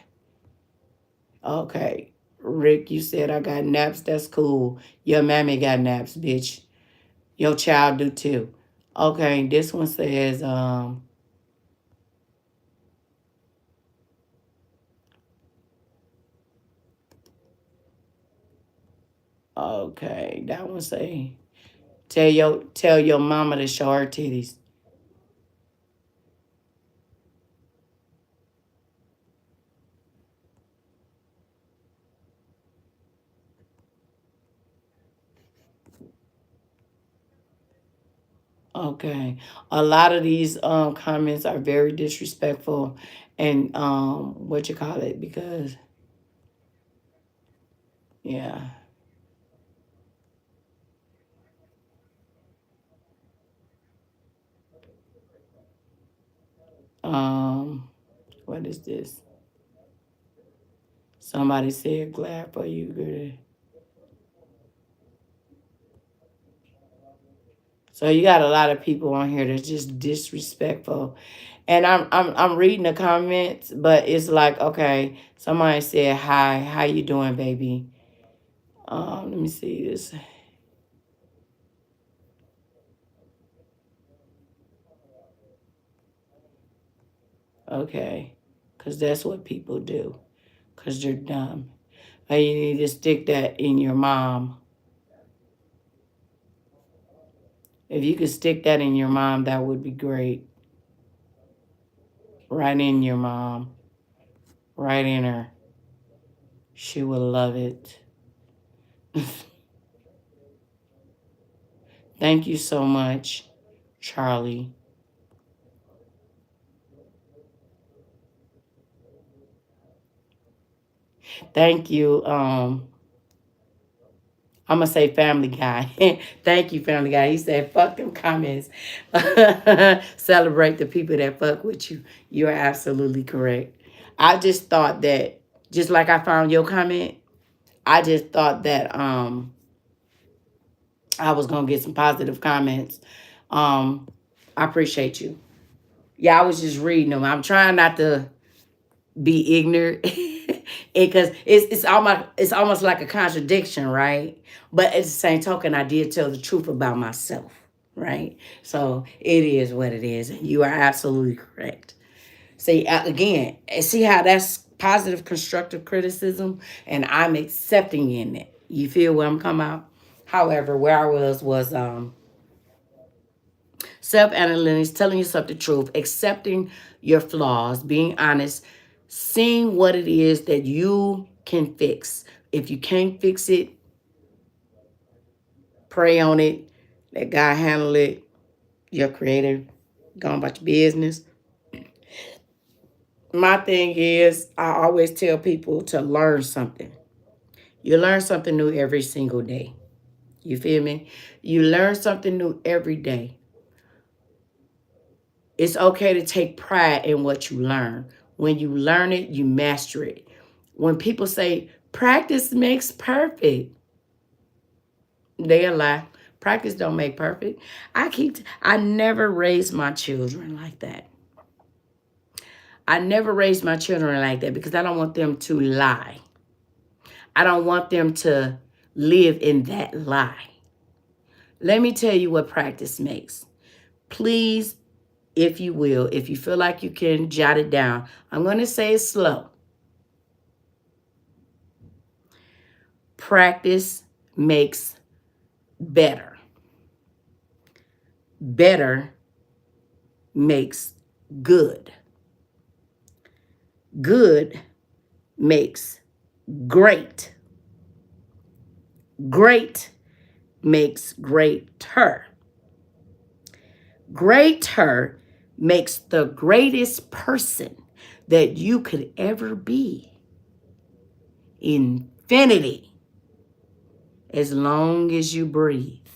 Speaker 1: okay, Rick, you said I got naps. That's cool. Your mammy got naps, bitch. Your child do too. Okay, this one says, okay, that one say, tell your mama to show her titties. Okay. A lot of these comments are very disrespectful and what you call it, because yeah. Um what is this? Somebody said glad for you, girl. So you got a lot of people on here that's just disrespectful. And I'm reading the comments, but it's like, okay, somebody said hi, how you doing, baby? Let me see this. Okay. Cause that's what people do. Cause they're dumb. And you need to stick that in your mom. If you could stick that in your mom, that would be great. Right in your mom. Right in her. She will love it. Thank you so much, Charlie. Thank you. I'm gonna say Family Guy. Thank you, Family Guy. He said, "Fuck them comments. Celebrate the people that fuck with you." You are absolutely correct. I just thought that, just like I found your comment, I just thought that I was gonna get some positive comments. Um, I appreciate you. Yeah, I was just reading them. I'm trying not to be ignorant because it's almost like a contradiction, right? But at the same token, I did tell the truth about myself, right? So it is what it is, and you are absolutely correct. See, again, see how that's positive constructive criticism, and I'm accepting in it. You feel where I'm coming out? However, where I was self-analytics, telling yourself the truth, accepting your flaws, being honest, seeing what it is that you can fix. If you can't fix it, pray on it, let God handle it. Your creator, go about your business. My thing is, I always tell people to learn something. You learn something new every single day. You feel me? You learn something new every day. It's okay to take pride in what you learn. When you learn it, you master it. When people say practice makes perfect, they a lie. Practice don't make perfect. I never raised my children like that. I never raised my children like that because I don't want them to lie. I don't want them to live in that lie. Let me tell you what practice makes. Please, if you will, if you feel like you can jot it down, I'm going to say it slow. Practice makes better. Better makes good. Good makes great. Great makes greater. Greater makes the greatest person that you could ever be. Infinity. As long as you breathe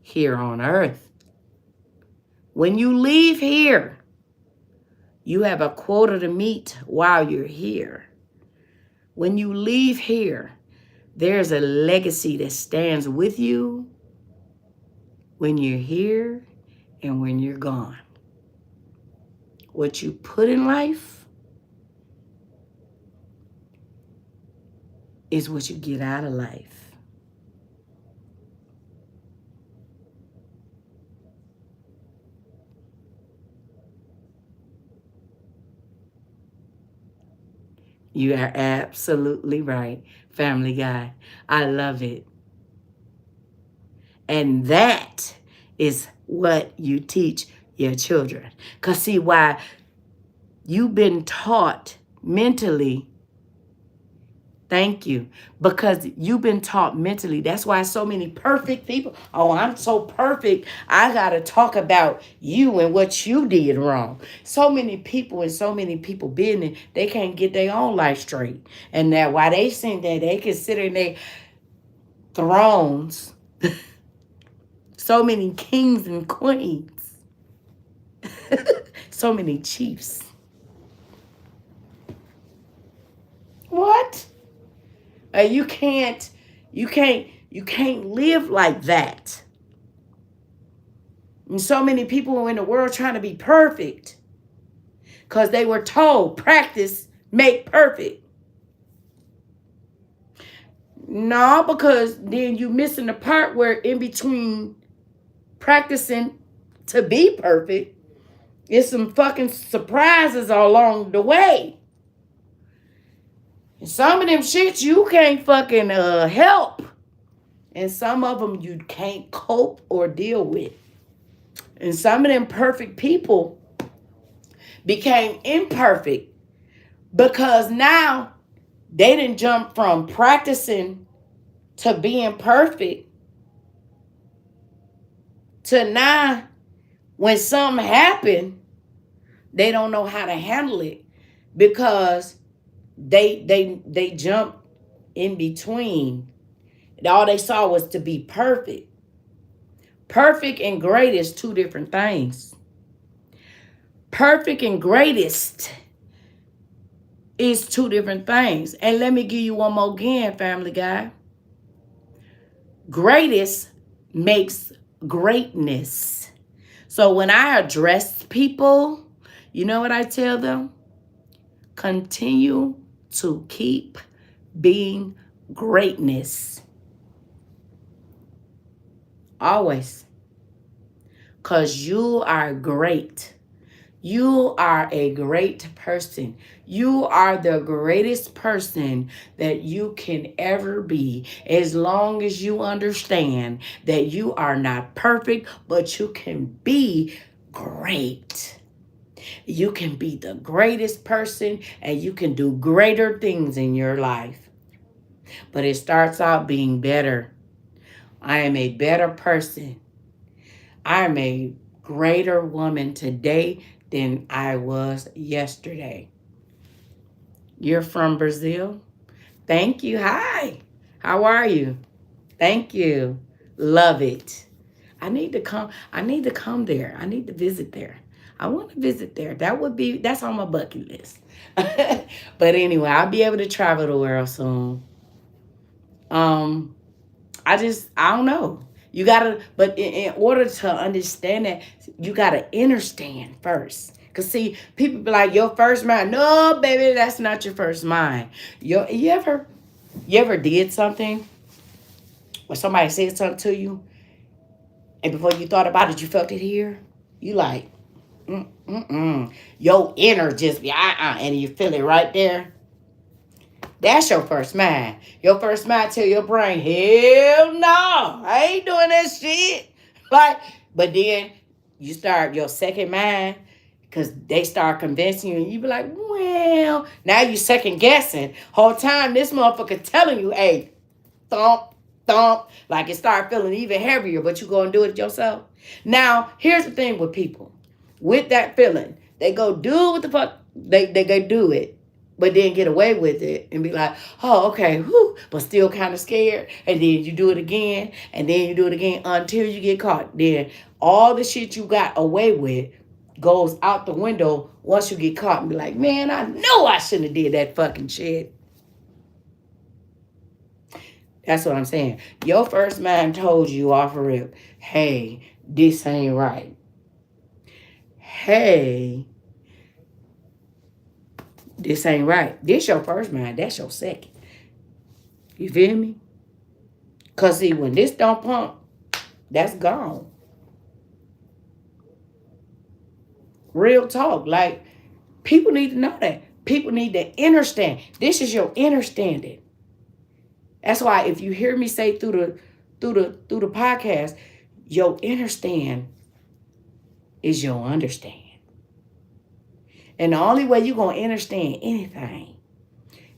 Speaker 1: here on earth. When you leave here, you have a quota to meet while you're here. When you leave here, there's a legacy that stands with you when you're here and when you're gone. What you put in life is what you get out of life. You are absolutely right, Family Guy. I love it. And that is what you teach your children. Because see, why you've been taught mentally. Thank you. Because you've been taught mentally. That's why so many perfect people. Oh, I'm so perfect. I got to talk about you and what you did wrong. So many people and so many people business, they can't get their own life straight. And that why they think that they consider their thrones so many kings and queens. So many chiefs. What? You can't live like that. And so many people in the world trying to be perfect because they were told practice make perfect. No, because then you missing the part where in between practicing to be perfect, it's some fucking surprises along the way. And some of them shits you can't fucking help. And some of them you can't cope or deal with. And some of them perfect people became imperfect because now they didn't jump from practicing to being perfect to now when something happened, they don't know how to handle it because they jumped in between. And all they saw was to be perfect. Perfect and great is two different things. Perfect and greatest is two different things. And let me give you one more again, Family Guy. Greatest makes greatness. So when I address people, you know what I tell them? Continue to keep being greatness. Always. Because you are great. You are a great person. You are the greatest person that you can ever be, as long as you understand that you are not perfect, but you can be great. You can be the greatest person and you can do greater things in your life. But it starts out being better. I am a better person. I am a greater woman today than I was yesterday. You're from Brazil? Thank you. Hi. How are you? Thank you. Love it. I need to come there. I need to visit there. I want to visit there. That's on my bucket list. But anyway, I'll be able to travel the world soon. Um, I don't know. You gotta, but in order to understand that, you gotta understand first. Cause see, people be like, your first mind. No, baby, that's not your first mind. You ever did something or somebody said something to you, and before you thought about it, you felt it here? You like, your inner just be and you feel it right there. That's your first mind. Your first mind tell your brain, hell no, I ain't doing that shit. Like, but then you start your second mind because they start convincing you, and you be like, well, now you second guessing. Whole time this motherfucker telling you, hey, thump, thump, like it start feeling even heavier, but you go and do it yourself. Now, here's the thing with people. With that feeling, they go do what the fuck they go do it, but then get away with it and be like, oh, okay, whew, but still kind of scared. And then you do it again, and then you do it again until you get caught. Then all the shit you got away with goes out the window once you get caught and be like, man, I know I shouldn't have did that fucking shit. That's what I'm saying. Your first mind told you off a rip, hey, this ain't right. Hey, this ain't right. This your first mind. That's your second. You feel me? Because see, when this don't pump, that's gone. Real talk. Like, people need to know that. People need to understand. This is your understanding. That's why if you hear me say through the podcast, your understand is your understand. And the only way you're going to understand anything,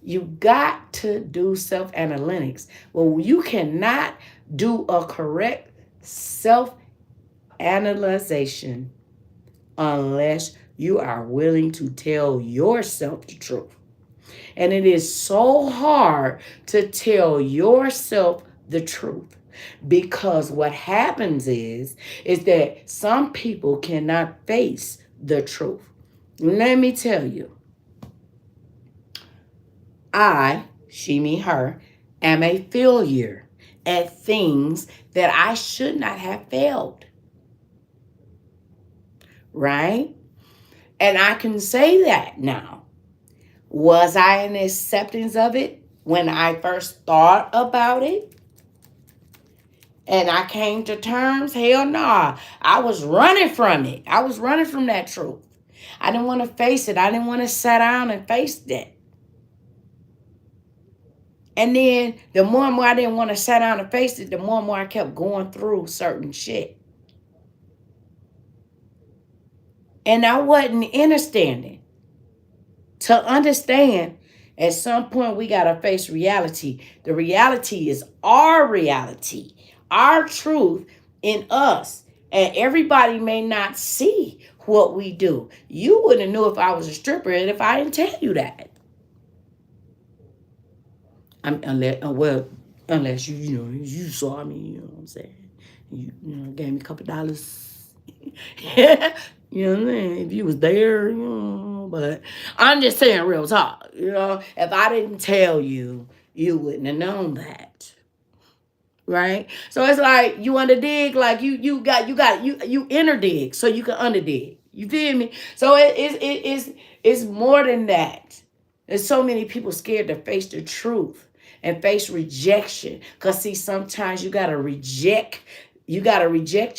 Speaker 1: you got to do self-analytics. Well, you cannot do a correct self-analyzation unless you are willing to tell yourself the truth. And it is so hard to tell yourself the truth. Because what happens is that some people cannot face the truth. Let me tell you, she, me, her, am a failure at things that I should not have failed. Right? And I can say that now. Was I in acceptance of it when I first thought about it? And I came to terms? Hell no. I was running from it. I was running from that truth. I didn't want to face it. I didn't want to sit down and face that. And then the more and more I didn't want to sit down and face it, the more and more I kept going through certain shit. And I wasn't understanding. To understand, at some point we got to face reality. The reality is our reality, our truth in us. And everybody may not see what we do. You wouldn't have knew if I was a stripper if I didn't tell you that. Unless you saw me, you know what I'm saying? You gave me a couple dollars. You know what I'm saying? If you was there, but I'm just saying real talk. If I didn't tell you, you wouldn't have known that. Right? So it's like you underdig, like you inner dig so you can underdig. You feel me? So it's more than that. There's so many people scared to face the truth and face rejection. Because see, sometimes you gotta reject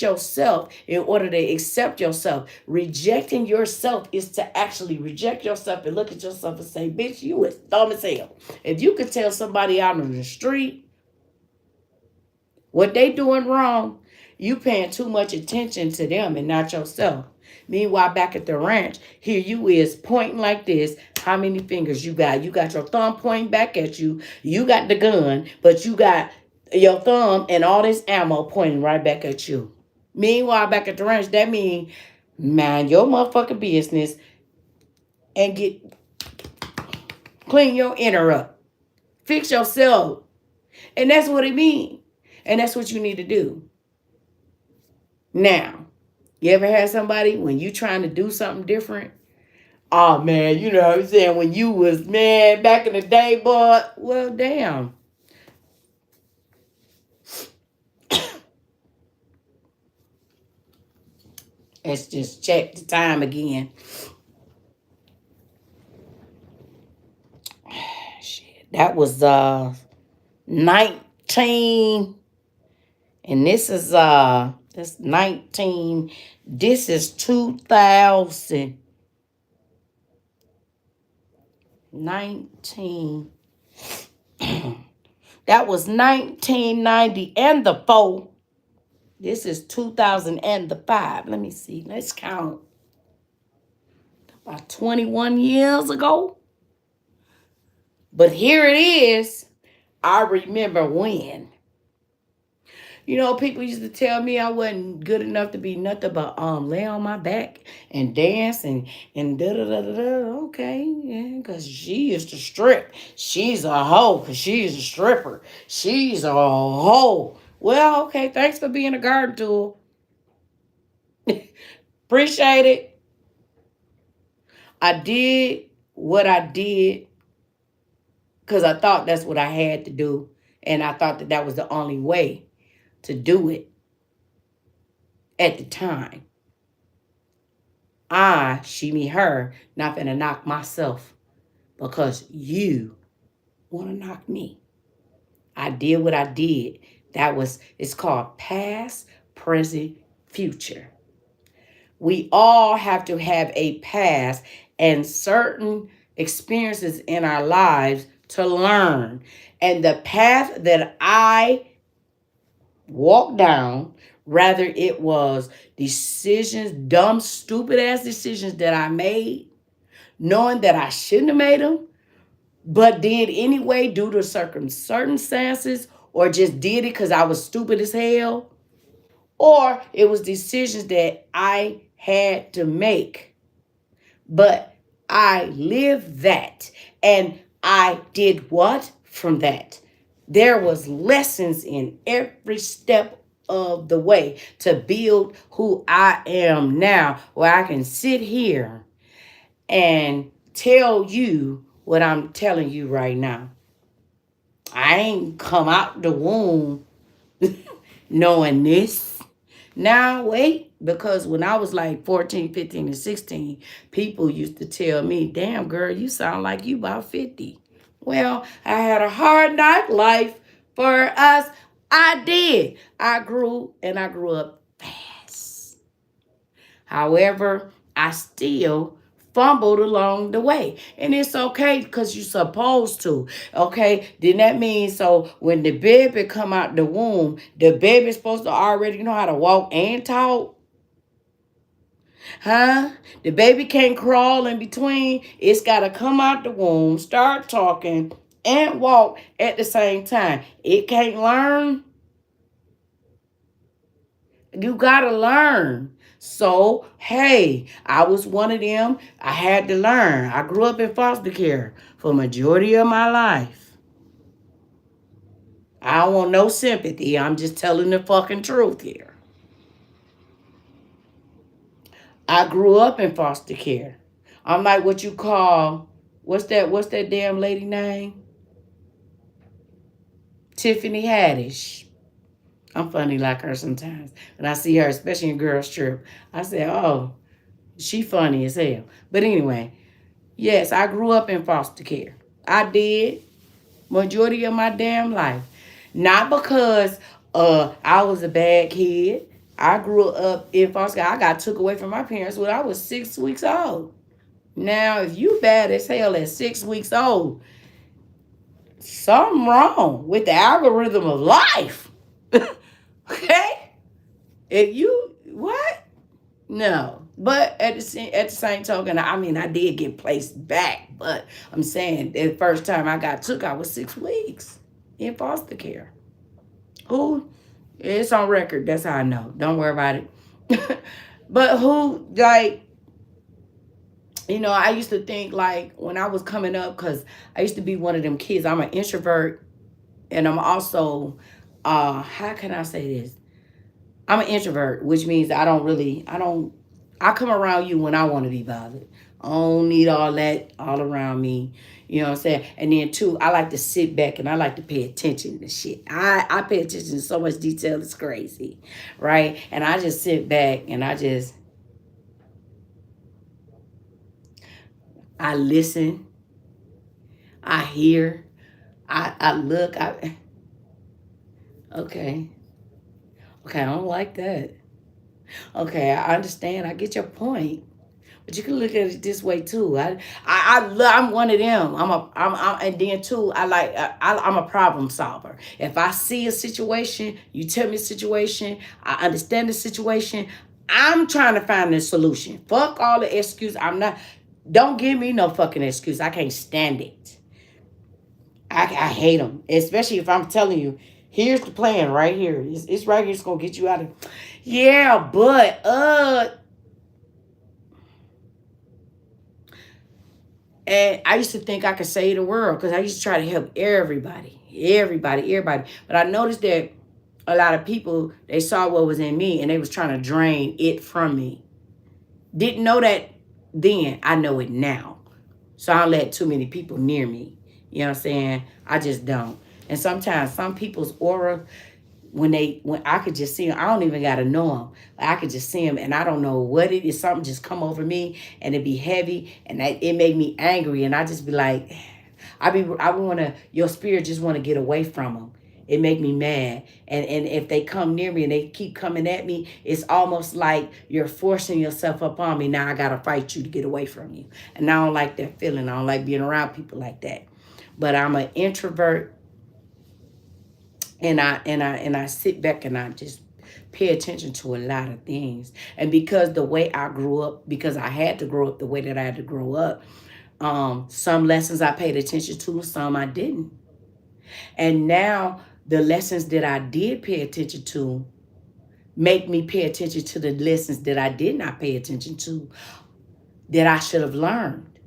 Speaker 1: yourself in order to accept yourself. Rejecting yourself is to actually reject yourself and look at yourself and say, bitch, you is dumb as hell. If you could tell somebody out on the street what they doing wrong, you paying too much attention to them and not yourself. Meanwhile, back at the ranch, here you is pointing like this. How many fingers you got? You got your thumb pointing back at you. You got the gun, but you got your thumb and all this ammo pointing right back at you. Meanwhile, back at the ranch, that means mind your motherfucking business and clean your inner up. Fix yourself. And that's what it means. And that's what you need to do. Now, You ever had somebody when you trying to do something different? Oh man, you know what I'm saying? When you was, man, back in the day, boy, well, damn. Let's just check the time again. Shit. That was 19, and this is that's 19. This is 2019. That was 1990 and the 4. This is 2000 and the 5. Let me see. Let's count. About 21 years ago. But here it is. I remember when. You know, people used to tell me I wasn't good enough to be nothing but lay on my back and dance and da da da da da. Okay, yeah, because she used to strip. She's a hoe because she's a stripper. She's a hoe. Well, okay, thanks for being a garden tool. Appreciate it. I did what I did because I thought that's what I had to do. And I thought that that was the only way to do it at the time. I, she, me, her, not finna knock myself because you want to knock me. I did what I did. It's called past, present, future. We all have to have a past and certain experiences in our lives to learn. And the path that I walked down, rather it was decisions, dumb, stupid ass decisions that I made, knowing that I shouldn't have made them, but did anyway due to circumstances, or just did it because I was stupid as hell, or it was decisions that I had to make. But I lived that, and I did what from that? There was lessons in every step of the way to build who I am now, where I can sit here and tell you what I'm telling you right now. I ain't come out the womb knowing this. Now, wait, because when I was like 14, 15, and 16, people used to tell me, damn, girl, you sound like you about 50. Well, I had a hard knock life for us. I did. I grew up fast. However, I still fumbled along the way. And it's okay because you're supposed to. Okay? Then that means so when the baby come out the womb, the baby's supposed to already know how to walk and talk. Huh? The baby can't crawl in between. It's got to come out the womb, start talking, and walk at the same time. It can't learn. You gotta learn. So, hey, I was one of them. I had to learn. I grew up in foster care for majority of my life. I don't want no sympathy. I'm just telling the fucking truth here. I grew up in foster care. I'm like what you call, what's that damn lady name? Tiffany Haddish. I'm funny like her sometimes. When I see her, especially in Girls Trip, I say, oh, she funny as hell. But anyway, yes, I grew up in foster care. I did. Majority of my damn life. Not because I was a bad kid. I grew up in foster care. I got took away from my parents when I was 6 weeks old. Now, if you bad as hell at 6 weeks old, something wrong with the algorithm of life. Okay? If you, what? No. But at the same token, I mean, I did get placed back. But I'm saying the first time I got took, I was 6 weeks in foster care. Who? It's on record. That's how I know. Don't worry about it. But who, like, you know, I used to think, like, when I was coming up, because I used to be one of them kids. I'm an introvert, and I'm also, how can I say this? I'm an introvert, which means I come around you when I want to be bothered. I don't need all that all around me. You know what I'm saying? And then two, I like to sit back and I like to pay attention to shit. I pay attention to so much detail, it's crazy. Right? And I just sit back and I listen, I hear, I look, okay. Okay, I don't like that. Okay, I understand. I get your point. But you can look at it this way too. I'm one of them. And then too, I'm a problem solver. If I see a situation, you tell me a situation, I understand the situation. I'm trying to find the solution. Fuck all the excuse. I'm not. Don't give me no fucking excuse. I can't stand it. I hate them, especially if I'm telling you, here's the plan right here. It's right here. It's gonna get you out of. Yeah, but and I used to think I could save the world because I used to try to help everybody. But I noticed that a lot of people, they saw what was in me and they was trying to drain it from me. Didn't know that then. I know it now. So I don't let too many people near me. You know what I'm saying? I just don't. And sometimes some people's aura, when I could just see them, I don't even gotta know them. I could just see them, and I don't know what it is. Something just come over me, and it be heavy, and it made me angry, and I just be like, I wanna, your spirit just wanna get away from them. It make me mad, and if they come near me and they keep coming at me, it's almost like you're forcing yourself up on me. Now I gotta fight you to get away from you, and I don't like that feeling. I don't like being around people like that. But I'm an introvert, and I sit back and I just pay attention to a lot of things. And because the way I grew up, because I had to grow up the way that I had to grow up, some lessons I paid attention to, some I didn't. And now the lessons that I did pay attention to make me pay attention to the lessons that I did not pay attention to that I should have learned.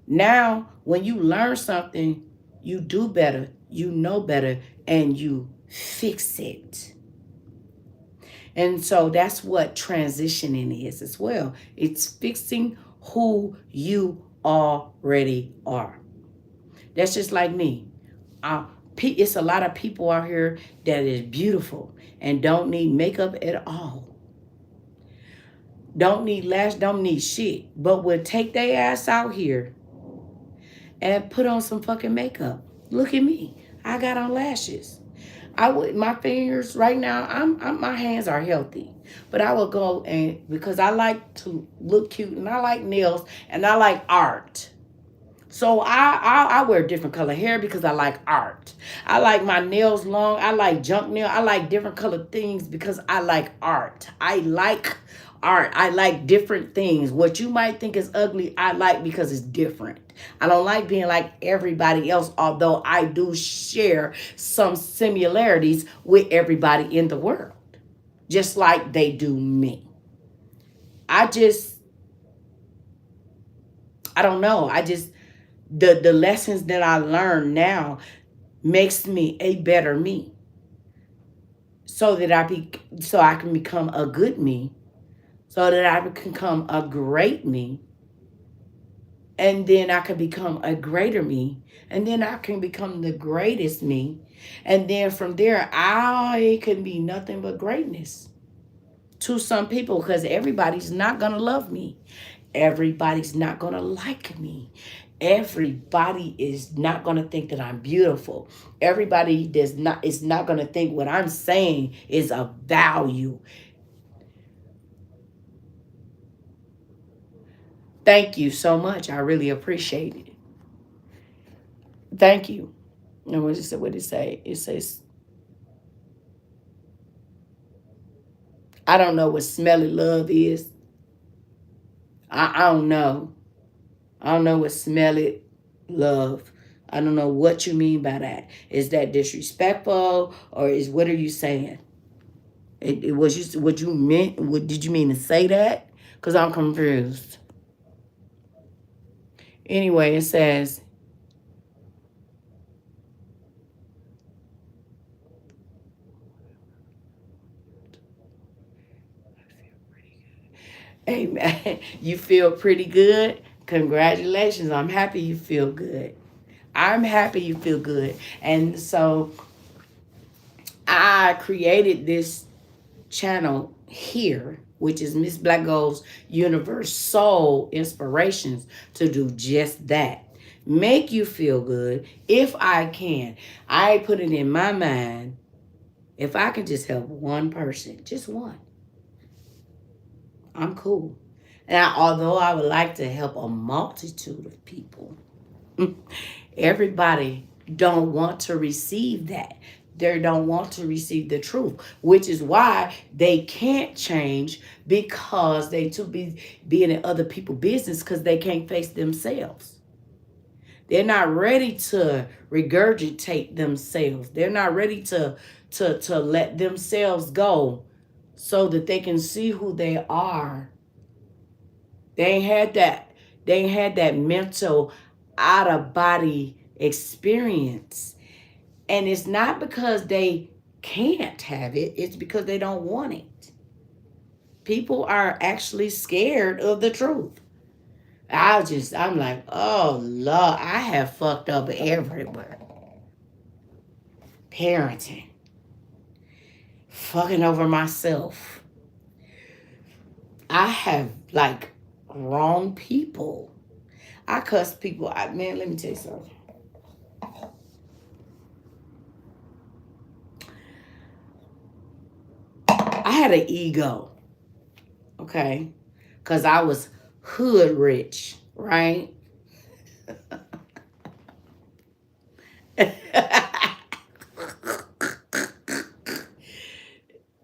Speaker 1: Now, when you learn something, you do better, you know better, and you fix it. And so that's what transitioning is as well. It's fixing who you already are. That's just like me. It's a lot of people out here that is beautiful and don't need makeup at all. Don't need lash, don't need shit. But will take their ass out here and put on some fucking makeup. Look at me. I got on lashes. I would, my fingers right now, my hands are healthy. But I will go, and because I like to look cute and I like nails and I like art. So I wear different color hair because I like art. I like my nails long. I like junk nail. I like different colored things because I like art. I like art. I like different things. What you might think is ugly, I like because it's different. I don't like being like everybody else, although I do share some similarities with everybody in the world, just like they do me. I just, I don't know. I just, the lessons that I learn now makes me a better me, so I can become a good me, so that I can become a great me, and then I can become a greater me, and then I can become the greatest me, and then from there I can be nothing but greatness to some people, because everybody's not gonna love me. Everybody's not gonna like me. Everybody is not gonna think that I'm beautiful. Everybody does not is not gonna think what I'm saying is of value. Thank you so much. I really appreciate it. Thank you. And what did it say? It says, I don't know what smelly love is. I don't know. I don't know what smelly love. I don't know what you mean by that. Is that disrespectful, or is, what are you saying? It was you. What you meant? What did you mean to say that? Because I'm confused. Anyway, it says, Amen. You feel pretty good? Congratulations. I'm happy you feel good. I'm happy you feel good. And so I created this channel here, which is Mizblackgold'S UNIVER-SOUL Inspirations, to do just that. Make you feel good if I can. I put it in my mind, if I can just help one person, just one, I'm cool. And although I would like to help a multitude of people, everybody don't want to receive that. They don't want to receive the truth, which is why they can't change, because they too be being in other people's business, because they can't face themselves. They're not ready to regurgitate themselves. They're not ready to let themselves go so that they can see who they are. They ain't had that. They ain't had that mental out of body experience. And it's not because they can't have it. It's because they don't want it. People are actually scared of the truth. I'm like, oh Lord, I have fucked up everywhere. Parenting. Fucking over myself. I have like wrong people. I cuss people. Man, let me tell you something. I had an ego, okay? Because I was hood rich, right?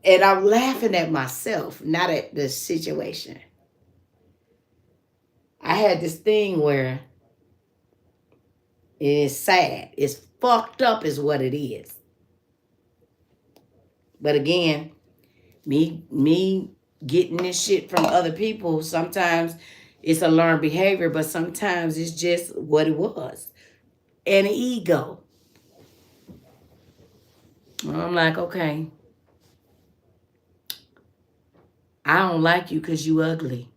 Speaker 1: And I'm laughing at myself, not at the situation. I had this thing where it's sad. It's fucked up is what it is. But again, me getting this shit from other people, sometimes it's a learned behavior, but sometimes it's just what it was. An ego. I'm like, okay, I don't like you because you ugly.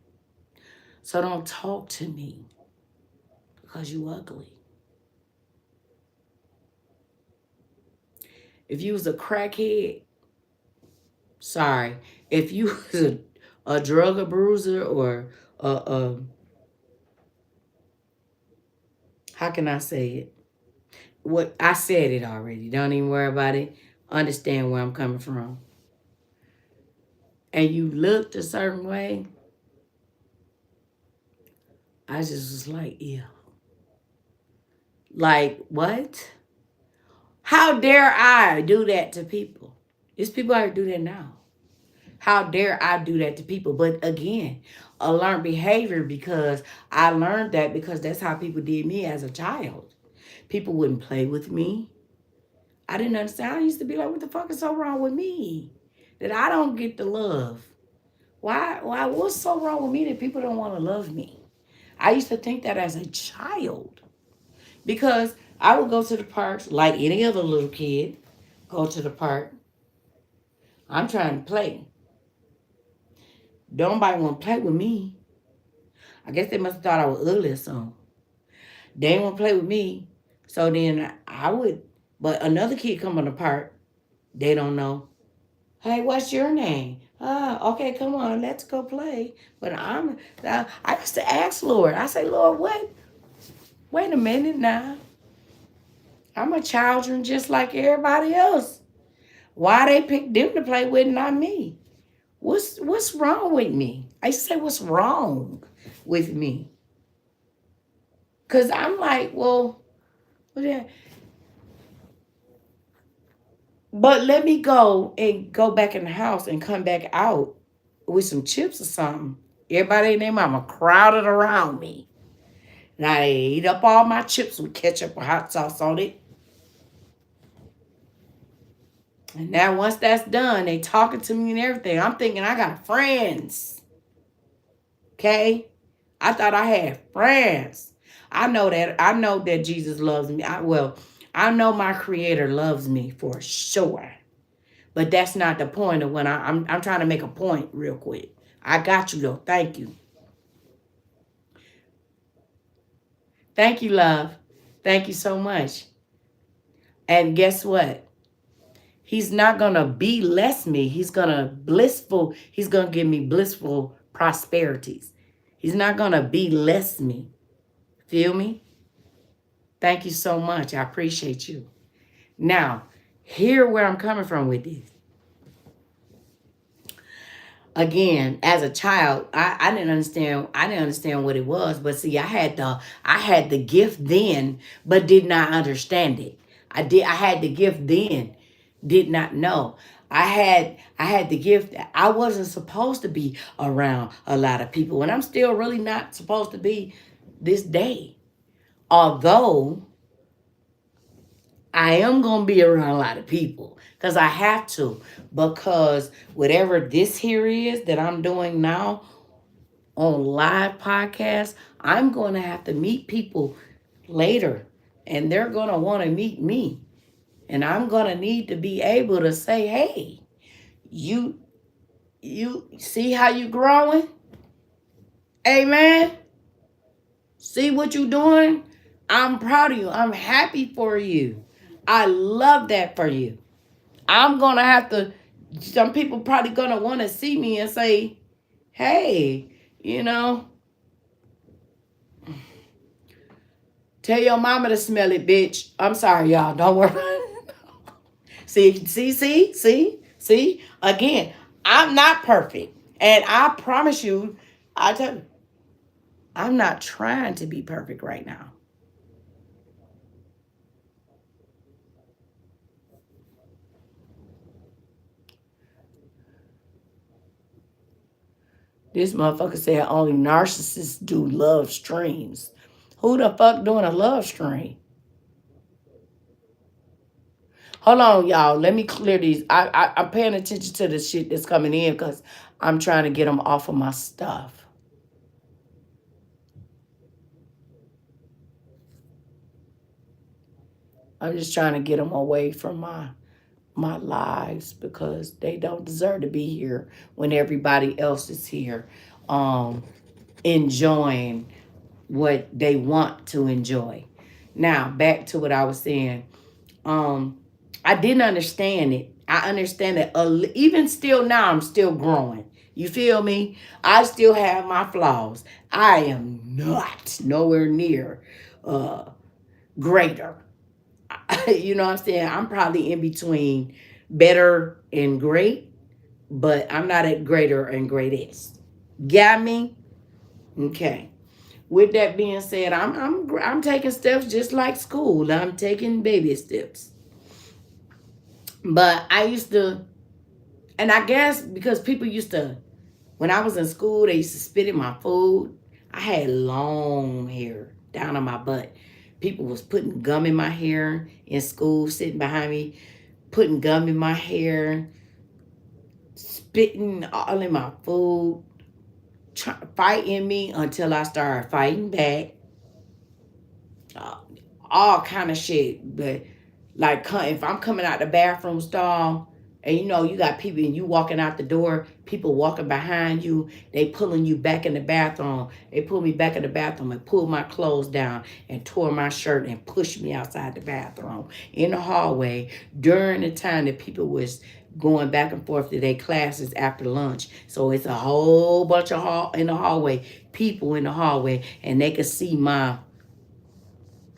Speaker 1: So don't talk to me because you ugly. If you was a crackhead, sorry. If you was a drug abuser or how can I say it? What I said it already. Don't even worry about it. Understand where I'm coming from. And you looked a certain way, I just was like, yeah. Like, what? How dare I do that to people? There's people out here do that now. How dare I do that to people? But again, a learned behavior, because I learned that because that's how people did me as a child. People wouldn't play with me. I didn't understand. I used to be like, what the fuck is so wrong with me? That I don't get the love. Why, what's so wrong with me that people don't want to love me? I used to think that as a child. Because I would go to the parks like any other little kid. Go to the park. I'm trying to play. Nobody want to play with me. I guess they must have thought I was ugly or something. They didn't want to play with me. So then I would, but another kid come on the park, they don't know. Hey, what's your name? Okay, come on, let's go play. But I used to ask Lord. I say, Lord, what? Wait a minute now. I'm a children just like everybody else. Why they pick them to play with, not me? What's wrong with me? I say, what's wrong with me? Because I'm like, well, but let me go and go back in the house and come back out with some chips or something. Everybody and their mama crowded around me. And I ate up all my chips with ketchup or hot sauce on it. And now once that's done, they talking to me and everything. I'm thinking I got friends. Okay? I thought I had friends. I know that Jesus loves me. I know my creator loves me for sure. But that's not the point of when I'm trying to make a point real quick. I got you though. Thank you. Thank you, love. Thank you so much. And guess what? He's not going to be less me. He's going to give me blissful prosperities. He's not going to be less me. Feel me? Thank you so much. I appreciate you. Now, hear where I'm coming from with this. Again, as a child, I didn't understand what it was. But see, I had the gift then, but did not understand it. I had the gift then, did not know. I had the gift that I wasn't supposed to be around a lot of people. And I'm still really not supposed to be this day. Although I am going to be around a lot of people because I have to, because whatever this here is that I'm doing now on live podcast, I'm going to have to meet people later and they're going to want to meet me. And I'm going to need to be able to say, hey, you see how you growing? Amen. See what you doing? I'm proud of you. I'm happy for you. I love that for you. I'm going to have to, some people probably going to want to see me and say, hey, tell your mama to smell it, bitch. I'm sorry, y'all. Don't worry. See? Again, I'm not perfect. And I promise you, I tell you, I'm not trying to be perfect right now. This motherfucker said only narcissists do love streams. Who the fuck doing a love stream? Hold on, y'all. Let me clear these. I'm paying attention to the shit that's coming in because I'm trying to get them off of my stuff. I'm just trying to get them away from my lives because they don't deserve to be here when everybody else is here enjoying what they want to enjoy. Now, back to what I was saying. I didn't understand it. I understand that even still now, I'm still growing. You feel me? I still have my flaws. I am not nowhere near greater. You know what I'm saying? I'm probably in between better and great, but I'm not at greater and greatest. Got me? Okay. With that being said, I'm taking steps just like school. I'm taking baby steps. But I used to, and I guess because people used to, when I was in school, they used to spit in my food. I had long hair down on my butt. People was putting gum in my hair in school, sitting behind me, putting gum in my hair, spitting all in my food, fighting me until I started fighting back. All kind of shit. But like if I'm coming out the bathroom stall and you got people and you walking out the door, people walking behind you, they pulling you back in the bathroom. They pulled me back in the bathroom and pulled my clothes down and tore my shirt and pushed me outside the bathroom in the hallway during the time that people was going back and forth to their classes after lunch. So it's a whole bunch of in the hallway, people in the hallway, and they could see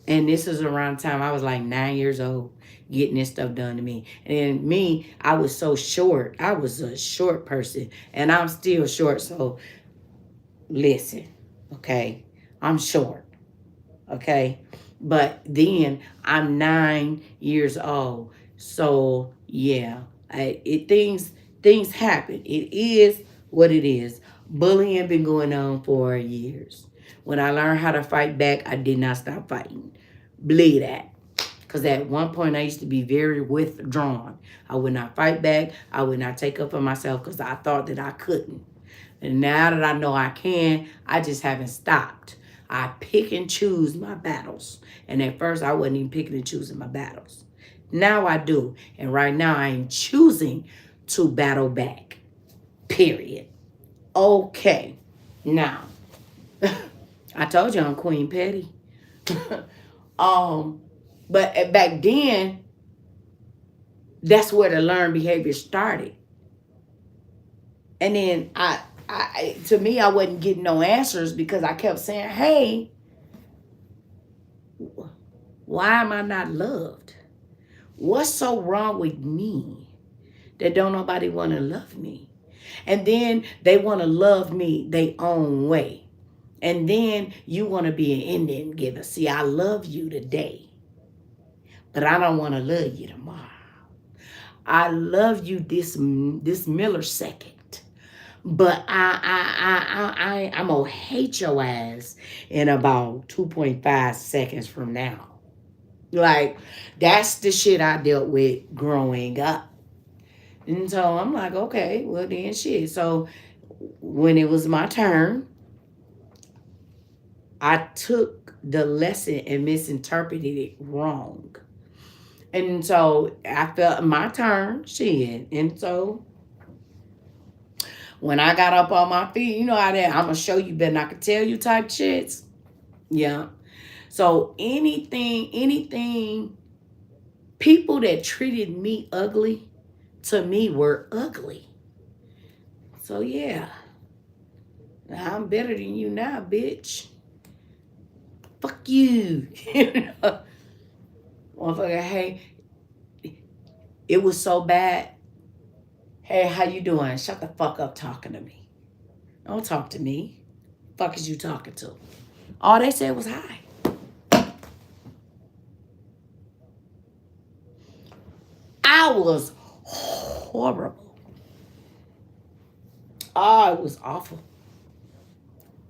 Speaker 1: and this is around the time I was like 9 years old getting this stuff done to me. And then me, I was so short. I was a short person. And I'm still short. So listen, okay? I'm short, okay? But then I'm 9 years old. So yeah, things happen. It is what it is. Bullying been going on for years. When I learned how to fight back, I did not stop fighting. Believe that. Because at one point, I used to be very withdrawn. I would not fight back. I would not take up for myself because I thought that I couldn't. And now that I know I can, I just haven't stopped. I pick and choose my battles. And at first, I wasn't even picking and choosing my battles. Now I do. And right now I am choosing to battle back. Period. Okay. Now, I told you I'm Queen Petty. um, but back then, that's where the learned behavior started. And then to me, I wasn't getting no answers because I kept saying, hey, why am I not loved? What's so wrong with me that don't nobody want to love me? And then they want to love me their own way. And then you want to be an Indian giver. See, I love you today, but I don't want to love you tomorrow. I love you this millisecond, but I'm gonna hate your ass in about 2.5 seconds from now. Like, that's the shit I dealt with growing up. And so I'm like, okay, well then shit. So when it was my turn, I took the lesson and misinterpreted it wrong. And so I felt my turn, shit. And so when I got up on my feet, you know how that I'm gonna show you better than I can tell you type shits. Yeah. So anything, people that treated me ugly to me were ugly. So yeah. I'm better than you now, bitch. Fuck you. You know? Motherfucker, hey, it was so bad. Hey, how you doing? Shut the fuck up talking to me. Don't talk to me. Fuck is you talking to? All they said was hi. I was horrible. Oh, it was awful.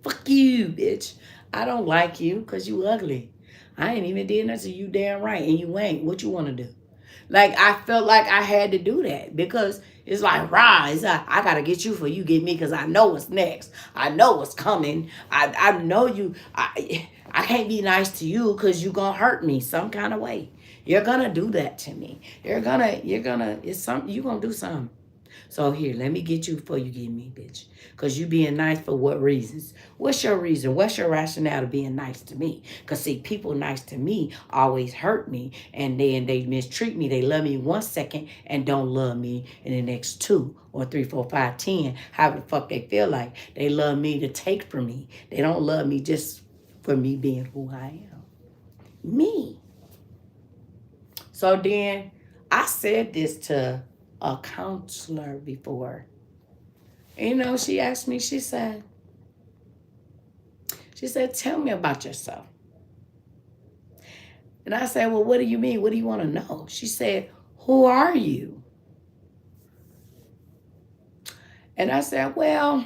Speaker 1: Fuck you, bitch. I don't like you because you ugly. I ain't even did nothing to you damn right, and you ain't. What you want to do? Like, I felt like I had to do that because it's like, rise. I got to get you for you get me because I know what's next. I know what's coming. I know you. I can't be nice to you because you going to hurt me some kind of way. You're going to do that to me. You're going to, it's something, you're going to do something. So here, let me get you before you get me, bitch. Because you being nice for what reasons? What's your reason? What's your rationale to being nice to me? Because see, people nice to me always hurt me. And then they mistreat me. They love me 1 second and don't love me in the next 2 or 3, 4, 5, 10. How the fuck they feel like. They love me to take from me. They don't love me just for me being who I am. Me. So then I said this to a counselor before. And, you know, she asked me, she said, tell me about yourself. And I said, well, what do you mean? What do you want to know? She said, who are you? And I said, well,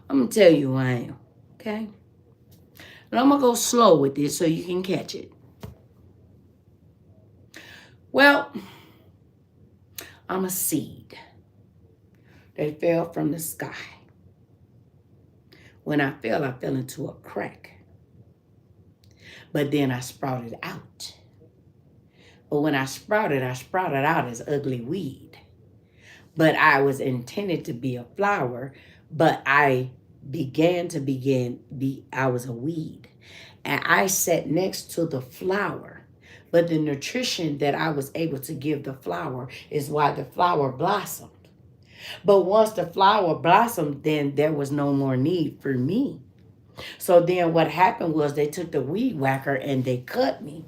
Speaker 1: I'm going to tell you who I am, okay? And I'm going to go slow with this so you can catch it. Well, I'm a seed that fell from the sky. When I fell into a crack. But then I sprouted out. But when I sprouted out as ugly weed. But I was intended to be a flower, but I I was a weed. And I sat next to the flower. But the nutrition that I was able to give the flower is why the flower blossomed. But once the flower blossomed, then there was no more need for me. So then what happened was they took the weed whacker and they cut me.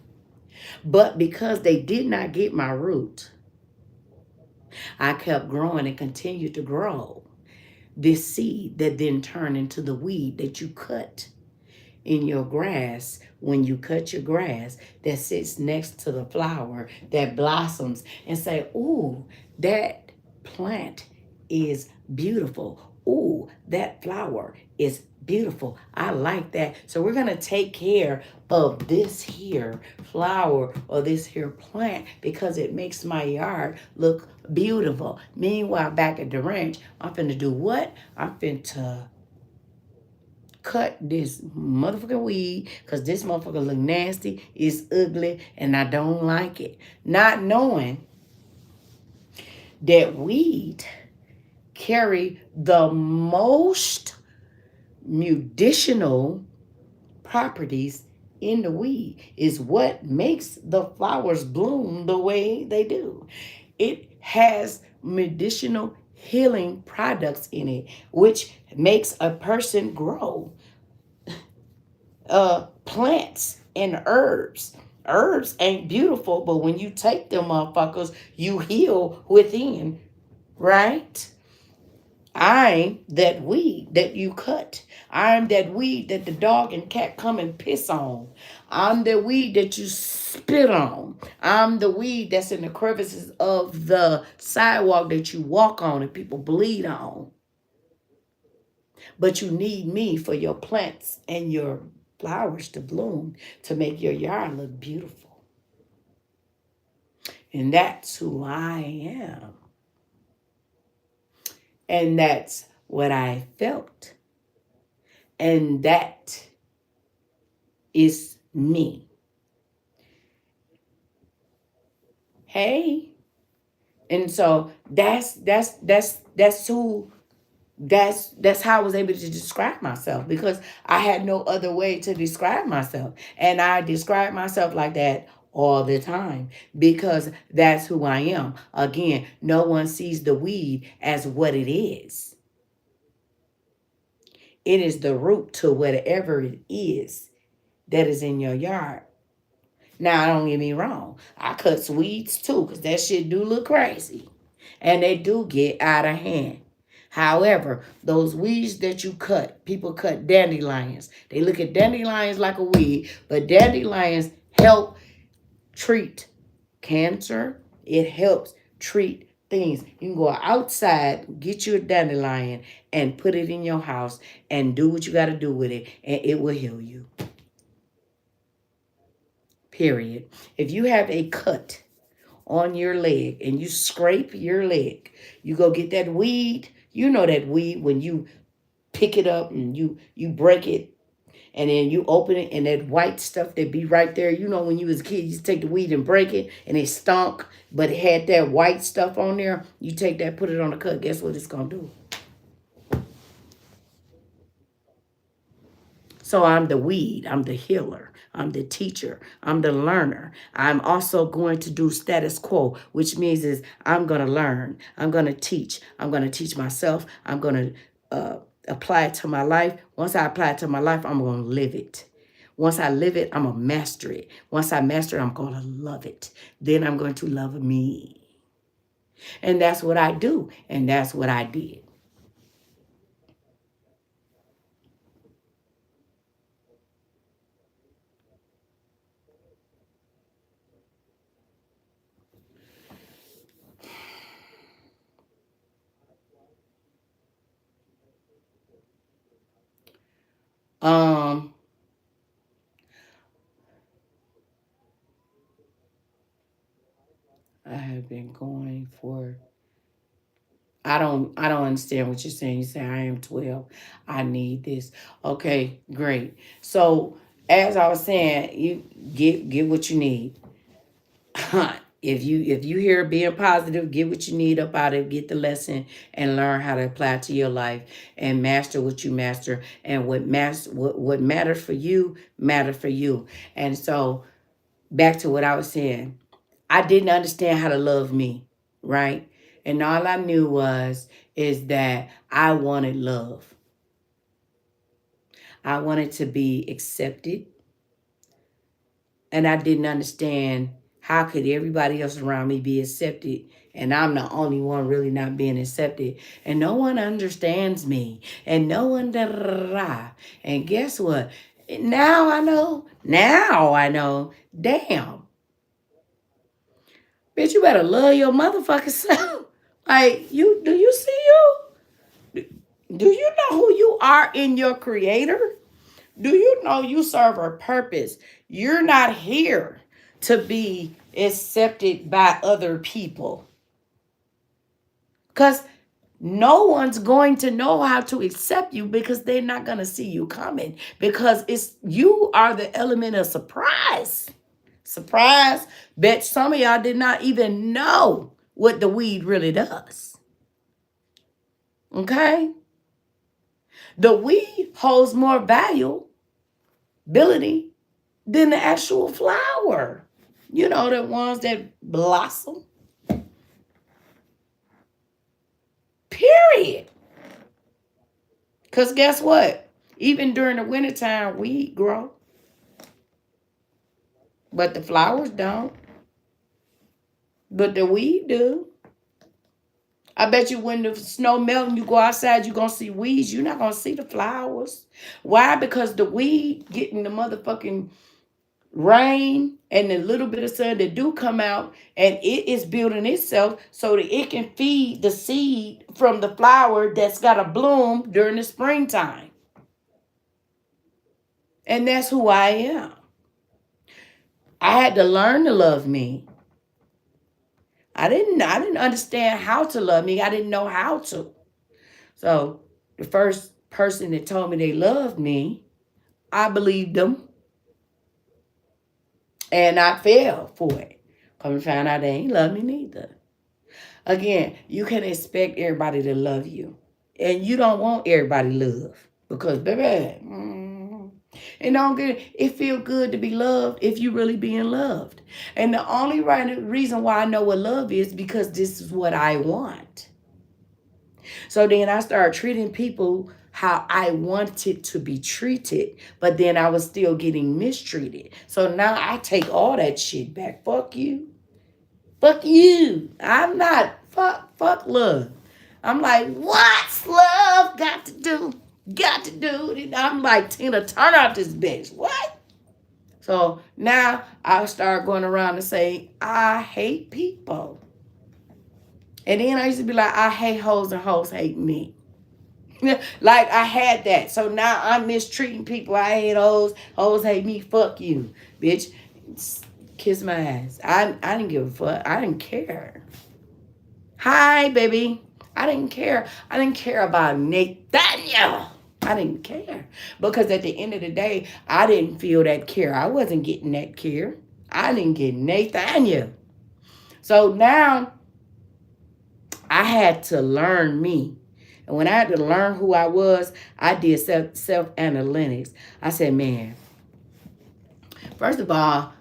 Speaker 1: But because they did not get my root, I kept growing and continued to grow this seed that then turned into the weed that you cut in your grass. When you cut your grass, that sits next to the flower that blossoms and say, ooh, that plant is beautiful. Ooh, that flower is beautiful. I like that. So we're going to take care of this here flower or this here plant because it makes my yard look beautiful. Meanwhile, back at the ranch, I'm finna do what? I'm finna cut this motherfucking weed because this motherfucker look nasty, it's ugly, and I don't like it. Not knowing that weed carry the most medicinal properties in the weed is what makes the flowers bloom the way they do. It has medicinal healing products in it, which makes a person grow. Plants and herbs. Herbs ain't beautiful, but when you take them motherfuckers, you heal within, right? I'm that weed that you cut. I'm that weed that the dog and cat come and piss on. I'm the weed that you spit on. I'm the weed that's in the crevices of the sidewalk that you walk on and people bleed on. But you need me for your plants and your flowers to bloom to make your yard look beautiful. And that's who I am. And that's what I felt. And that is me. Hey. And so that's who that's how I was able to describe myself, because I had no other way to describe myself. And I describe myself like that all the time because that's who I am. Again, no one sees the weed as what it is. It is the root to whatever it is that is in your yard. Now, don't get me wrong. I cut weeds too, because that shit do look crazy. And they do get out of hand. However, those weeds that you cut, people cut dandelions. They look at dandelions like a weed, but dandelions help treat cancer. It helps treat things. You can go outside, get you a dandelion, and put it in your house and do what you got to do with it, and it will heal you. Period. If you have a cut on your leg and you scrape your leg, you go get that weed. You know that weed when you pick it up and you break it and then you open it and that white stuff that be right there. You know when you was a kid, you just take the weed and break it and it stunk, but it had that white stuff on there. You take that, put it on the cut. Guess what it's going to do? So I'm the weed, I'm the healer, I'm the teacher, I'm the learner. I'm also going to do status quo, which means is I'm going to learn, I'm going to teach myself, I'm going to apply it to my life. Once I apply it to my life, I'm going to live it. Once I live it, I'm going to master it. Once I master it, I'm going to love it. Then I'm going to love me. And that's what I do, and that's what I did. Um, I have been going for, I don't understand what you're saying. You say I am 12. I need this. Okay, great. So as I was saying, you get what you need. If you hear being positive, get what you need up out of it, get the lesson and learn how to apply it to your life and master what you master. And what matters for you matter for you. And so back to what I was saying. I didn't understand how to love me, right? And all I knew is that I wanted love. I wanted to be accepted. And I didn't understand how could everybody else around me be accepted and I'm the only one really not being accepted. And no one understands me. And no one da da da da. And guess what? Now I know. Now I know. Damn. Bitch, you better love your motherfucking self. Like, do you see you? Do you know who you are in your creator? Do you know you serve a purpose? You're not here to be accepted by other people. Because No one's going to know how to accept you because they're not going to see you coming, because you are the element of surprise. Surprise. Bet some of y'all did not even know what the weed really does. Okay? The weed holds more valuability than the actual flower. You know, the ones that blossom. Period. Because guess what? Even during the wintertime, weed grow. But the flowers don't. But the weed do. I bet you when the snow melts and you go outside, you're going to see weeds. You're not going to see the flowers. Why? Because the weed getting the motherfucking rain and the little bit of sun that do come out, and it is building itself so that it can feed the seed from the flower that's got to bloom during the springtime. And that's who I am. I had to learn to love me. I didn't understand how to love me. I didn't know how to. So the first person that told me they loved me, I believed them. And I fell for it. Come and find out they ain't love me neither. Again, you can expect everybody to love you. And you don't want everybody love. Because, baby, and don't get it feel good to be loved if you really being loved. And the only reason why I know what love is because this is what I want. So then I started treating people how I wanted to be treated, but then I was still getting mistreated. So now I take all that shit back. Fuck you. Fuck you. I'm not. Fuck love. I'm like, what's love got to do? Got to do. I'm like, Tina, turn off this bitch. What? So now I start going around and say, I hate people. And then I used to be like, I hate hoes and hoes hate me. Like I had that. So now I'm mistreating people. I hate hoes. Hoes hate me. Fuck you, bitch. Kiss my ass. I didn't give a fuck. I didn't care. Hi, baby. I didn't care. I didn't care about Nathaniel. I didn't care. Because at the end of the day, I didn't feel that care. I wasn't getting that care. I didn't get Nathaniel. So now I had to learn me. And when I had to learn who I was, I did self-analytics. I said, man, first of all,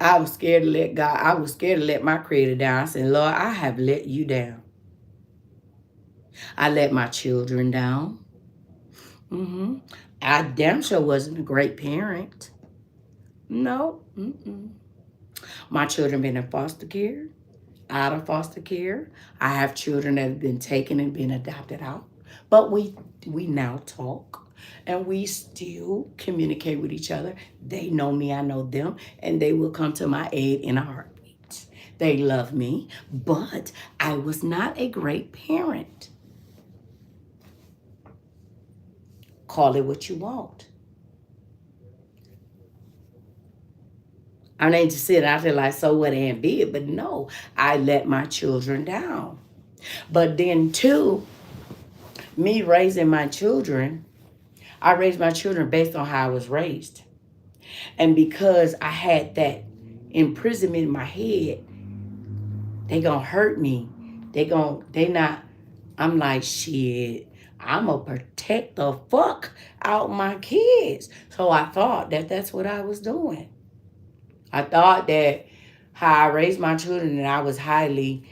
Speaker 1: I was scared to let God, I was scared to let my creator down. I said, Lord, I have let you down. I let my children down. I damn sure wasn't a great parent. No. My children been in foster care, out of foster care. I have children that have been taken and been adopted out. But we now talk and we still communicate with each other. They know me, I know them, and they will come to my aid in a heartbeat. They love me, but I was not a great parent. Call it what you want. I need to sit out there like, so what, and be it. But no, I let my children down. But then too, me raising my children, I raised my children based on how I was raised. And because I had that imprisonment in my head, they gonna hurt me. I'm like, shit, I'm gonna protect the fuck out my kids. So I thought that that's what I was doing. I thought that how I raised my children, and I was highly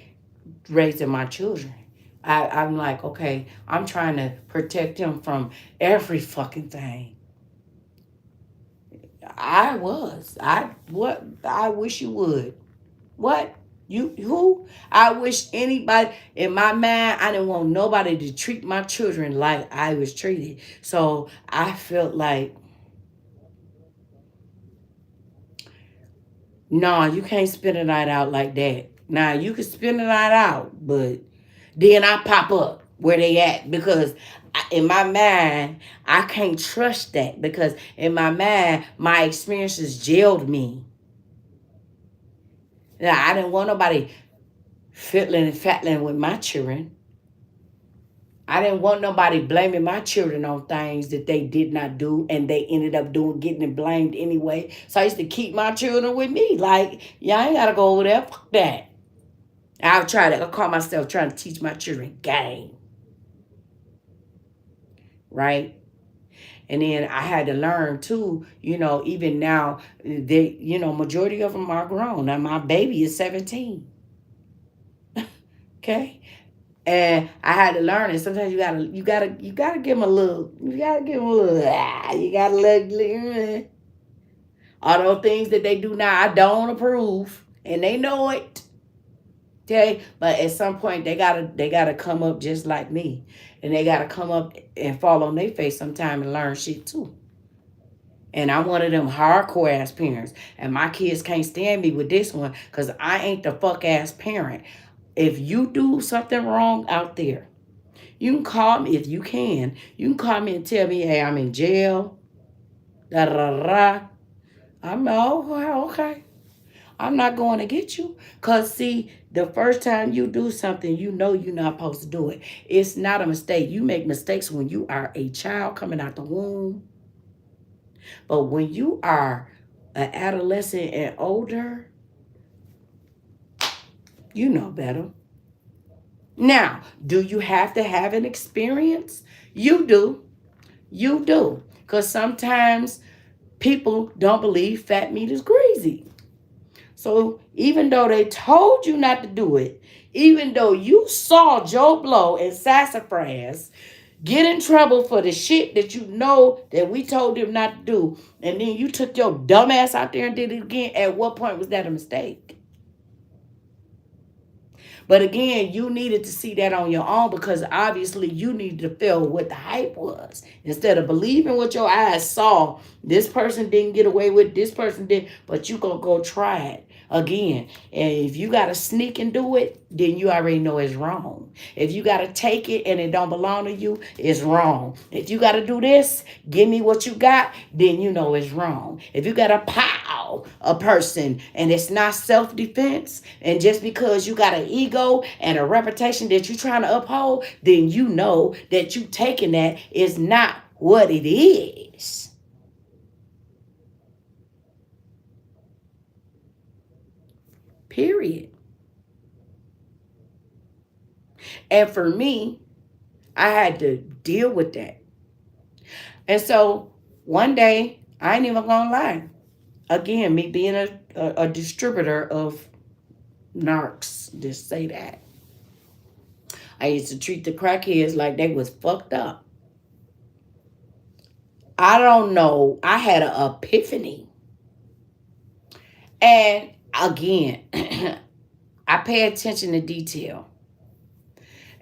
Speaker 1: raising my children. I'm like, okay, I'm trying to protect them from every fucking thing. I was. I wish you would. What? You who? I wish anybody in my mind, I didn't want nobody to treat my children like I was treated. So I felt like, no, you can't spend a night out like that. Now you can spend the night out, but then I pop up where they at because in my mind, I can't trust that because in my mind, my experiences jailed me. Now, I didn't want nobody fiddling and fattling with my children. I didn't want nobody blaming my children on things that they did not do and they ended up doing, getting it blamed anyway. So I used to keep my children with me. Like, yeah, I ain't gotta go over there. Fuck that. I call myself trying to teach my children game. Right? And then I had to learn too, even now, majority of them are grown. Now my baby is 17. Okay. And I had to learn it. Sometimes you gotta give them a little, you gotta let, all those things that they do now, I don't approve. And they know it. Okay. But at some point they gotta come up just like me. And they gotta come up and fall on their face sometime and learn shit too. And I'm one of them hardcore ass parents. And my kids can't stand me with this one because I ain't the fuck ass parent. If you do something wrong out there, you can call me if you can. You can call me and tell me, hey, I'm in jail. Da da da. Da. I'm okay. I'm not going to get you. Cause see, the first time you do something, you know you're not supposed to do it. It's not a mistake. You make mistakes when you are a child coming out the womb. But when you are an adolescent and older, you know better. Now, do you have to have an experience? You do. You do. Because sometimes people don't believe fat meat is greasy. So even though they told you not to do it, even though you saw Joe Blow and Sassafras get in trouble for the shit that you know that we told them not to do, and then you took your dumb ass out there and did it again, at what point was that a mistake? But again, you needed to see that on your own because obviously you needed to feel what the hype was. Instead of believing what your eyes saw, this person didn't get away with, this person did, but you gonna go try it again. And if you gotta sneak and do it, then you already know it's wrong. If you gotta take it and it don't belong to you, it's wrong. If you gotta do this, give me what you got, then you know it's wrong. If you gotta pow a person and it's not self-defense, and just because you got an ego and a reputation that you're trying to uphold, then you know that you taking that is not what it is. Period. And for me, I had to deal with that. And so one day, I ain't even gonna lie. Again, me being a distributor of narcs, just say that. I used to treat the crackheads like they was fucked up. I don't know. I had an epiphany. And again, I pay attention to detail.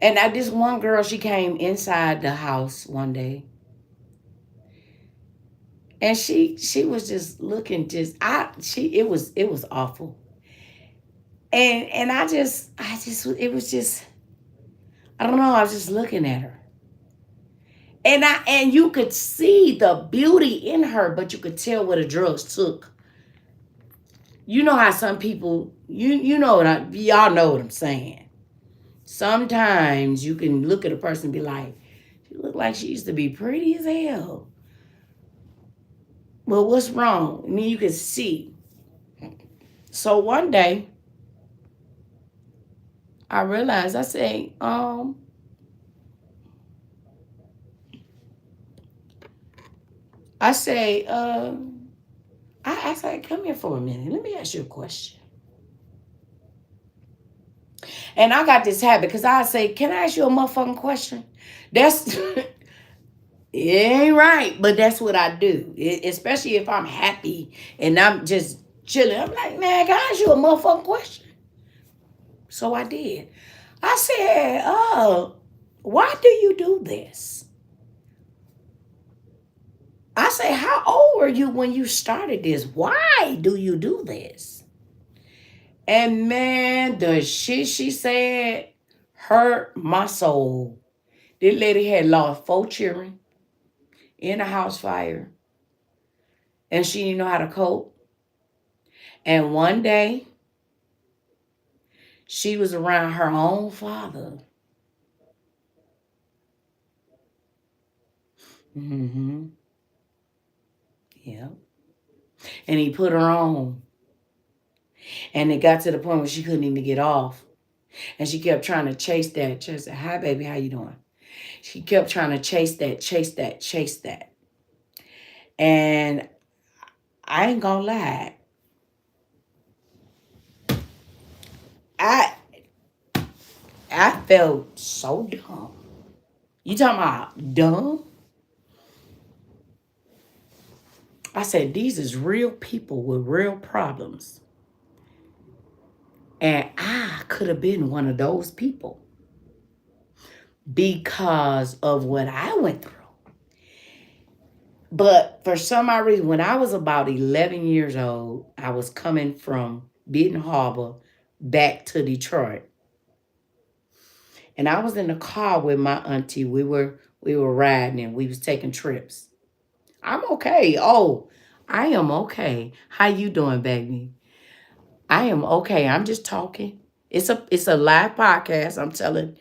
Speaker 1: And this one girl, she came inside the house one day. And she was just looking it was awful. And I just it was just I don't know, I was just looking at her. And you could see the beauty in her, but you could tell what the drugs took. You know how some people you know y'all know what I'm saying. Sometimes you can look at a person and be like, she looked like she used to be pretty as hell. Well, what's wrong? I mean, you can see. So one day, I realized, I say, I say, I said, come here for a minute. Let me ask you a question. And I got this habit because I say, can I ask you a motherfucking question? That's it ain't right, but that's what I do. Especially if I'm happy and I'm just chilling. I'm like, man, can I ask you a motherfucking question? So I did. I said, why do you do this? I say, how old were you when you started this? Why do you do this? And man, the shit she said hurt my soul. This lady had lost 4 children in a house fire, and she didn't know how to cope. And one day, she was around her own father. Mm-hmm. Yeah. And he put her on. And it got to the point where she couldn't even get off. And she kept trying to chase that. She said, hi, baby, how you doing? She kept trying to chase that, chase that, chase that. And I ain't gonna lie. I I felt so dumb. You talking about dumb? I said, these is real people with real problems. And I could have been one of those people because of what I went through. But for some odd reason, when I was about 11 years old, I was coming from Benton Harbor back to Detroit. And I was in the car with my auntie. We were riding and we was taking trips. I'm okay. Oh, I am okay. How you doing, baby? I am okay. I'm just talking. It's a live podcast. I'm telling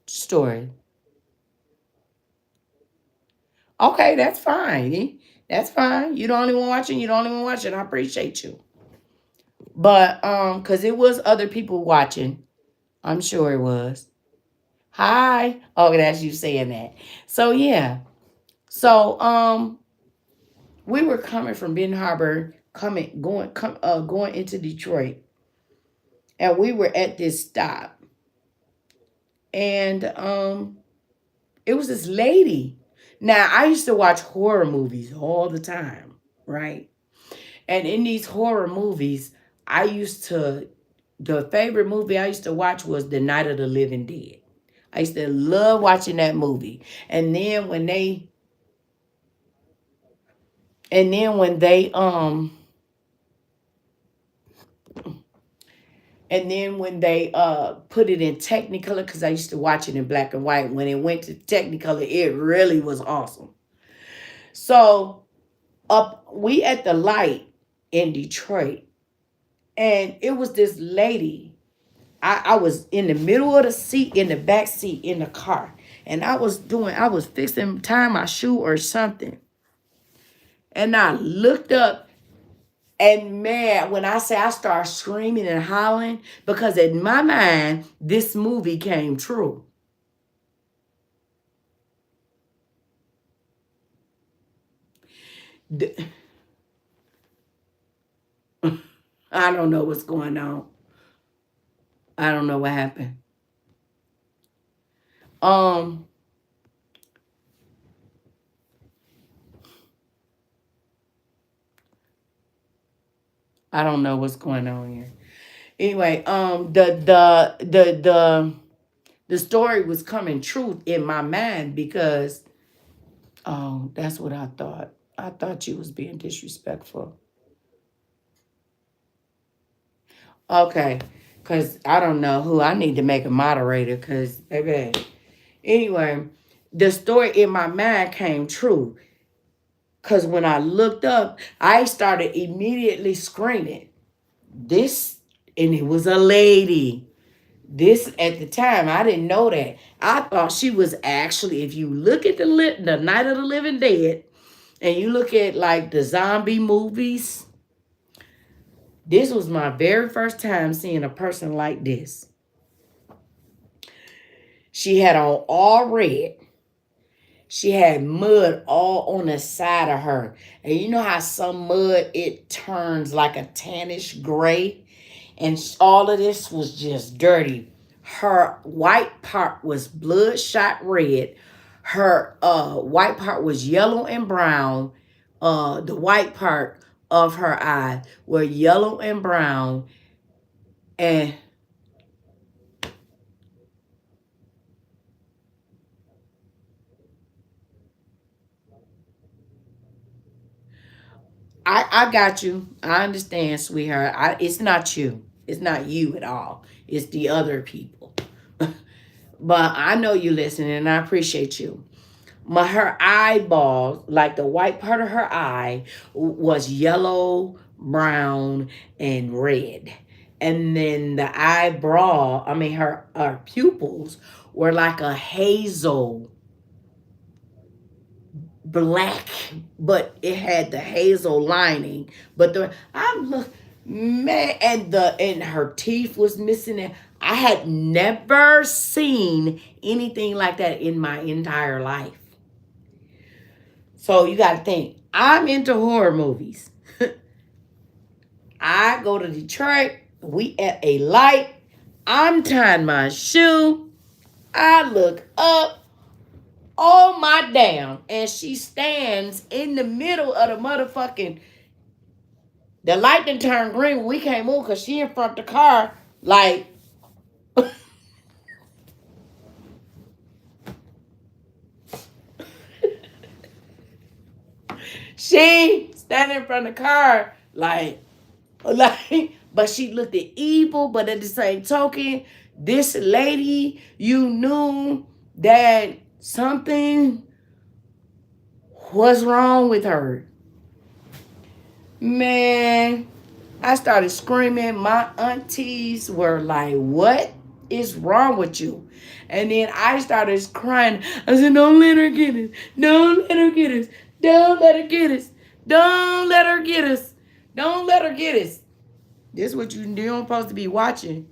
Speaker 1: story. Okay, that's fine. That's fine. You the only one watching. You the only one watching. I appreciate you. But cause it was other people watching. I'm sure it was. Hi. Oh, that's you saying that. So yeah. So we were coming from Benton Harbor, going into Detroit, and we were at this stop, and it was this lady. Now I used to watch horror movies all the time, right? And in these horror movies, I used to the favorite movie I used to watch was The Night of the Living Dead. I used to love watching that movie. And then when they put it in Technicolor, because I used to watch it in black and white. When it went to Technicolor, it really was awesome. So up we at the light in Detroit, and it was this lady. I was in the middle of the seat, in the back seat in the car, and I was fixing tying my shoe or something, and I looked up. And man, when I say I started screaming and hollering, because in my mind, this movie came true. D- I don't know what's going on. I don't know what happened. Um, I don't know what's going on here. Anyway, the story was coming true in my mind because that's what I thought. I thought you was being disrespectful. Okay, because I don't know who I need to make a moderator because, baby. Anyway, the story in my mind came true because when I looked up, I started immediately screaming. This, and it was a lady. This at the time, I didn't know that. I thought she was actually, if you look at the Night of the Living Dead, and you look at like the zombie movies, this was my very first time seeing a person like this. She had on all red. She had mud all on the side of her. And you know how some mud, it turns like a tannish gray? And all of this was just dirty. Her white part was bloodshot red. Her white part was yellow and brown. The white part of her eye were yellow and brown. And I got you. I understand, sweetheart. It's not you. It's not you at all. It's the other people. But I know you listening, and I appreciate you. Her eyeballs, like the white part of her eye, was yellow, brown, and red. And then the eyebrow, I mean, her pupils were like a hazel black, but it had the hazel lining. But I look, man, and her teeth was missing. And I had never seen anything like that in my entire life. So you got to think, I'm into horror movies. I go to Detroit. We at a light. I'm tying my shoe. I look up. Oh my damn. And she stands in the middle of the motherfucking. The light didn't turn green when we came over because she in front of the car. Like. She standing in front of the car. Like. But she looked at evil. But at the same token, this lady, you knew that something was wrong with her. Man, I started screaming. My aunties were like, what is wrong with you? And then I started crying. I said, don't let her get us. Don't let her get us. Don't let her get us. Don't let her get us. Don't let her get us. This is what you're supposed to be watching.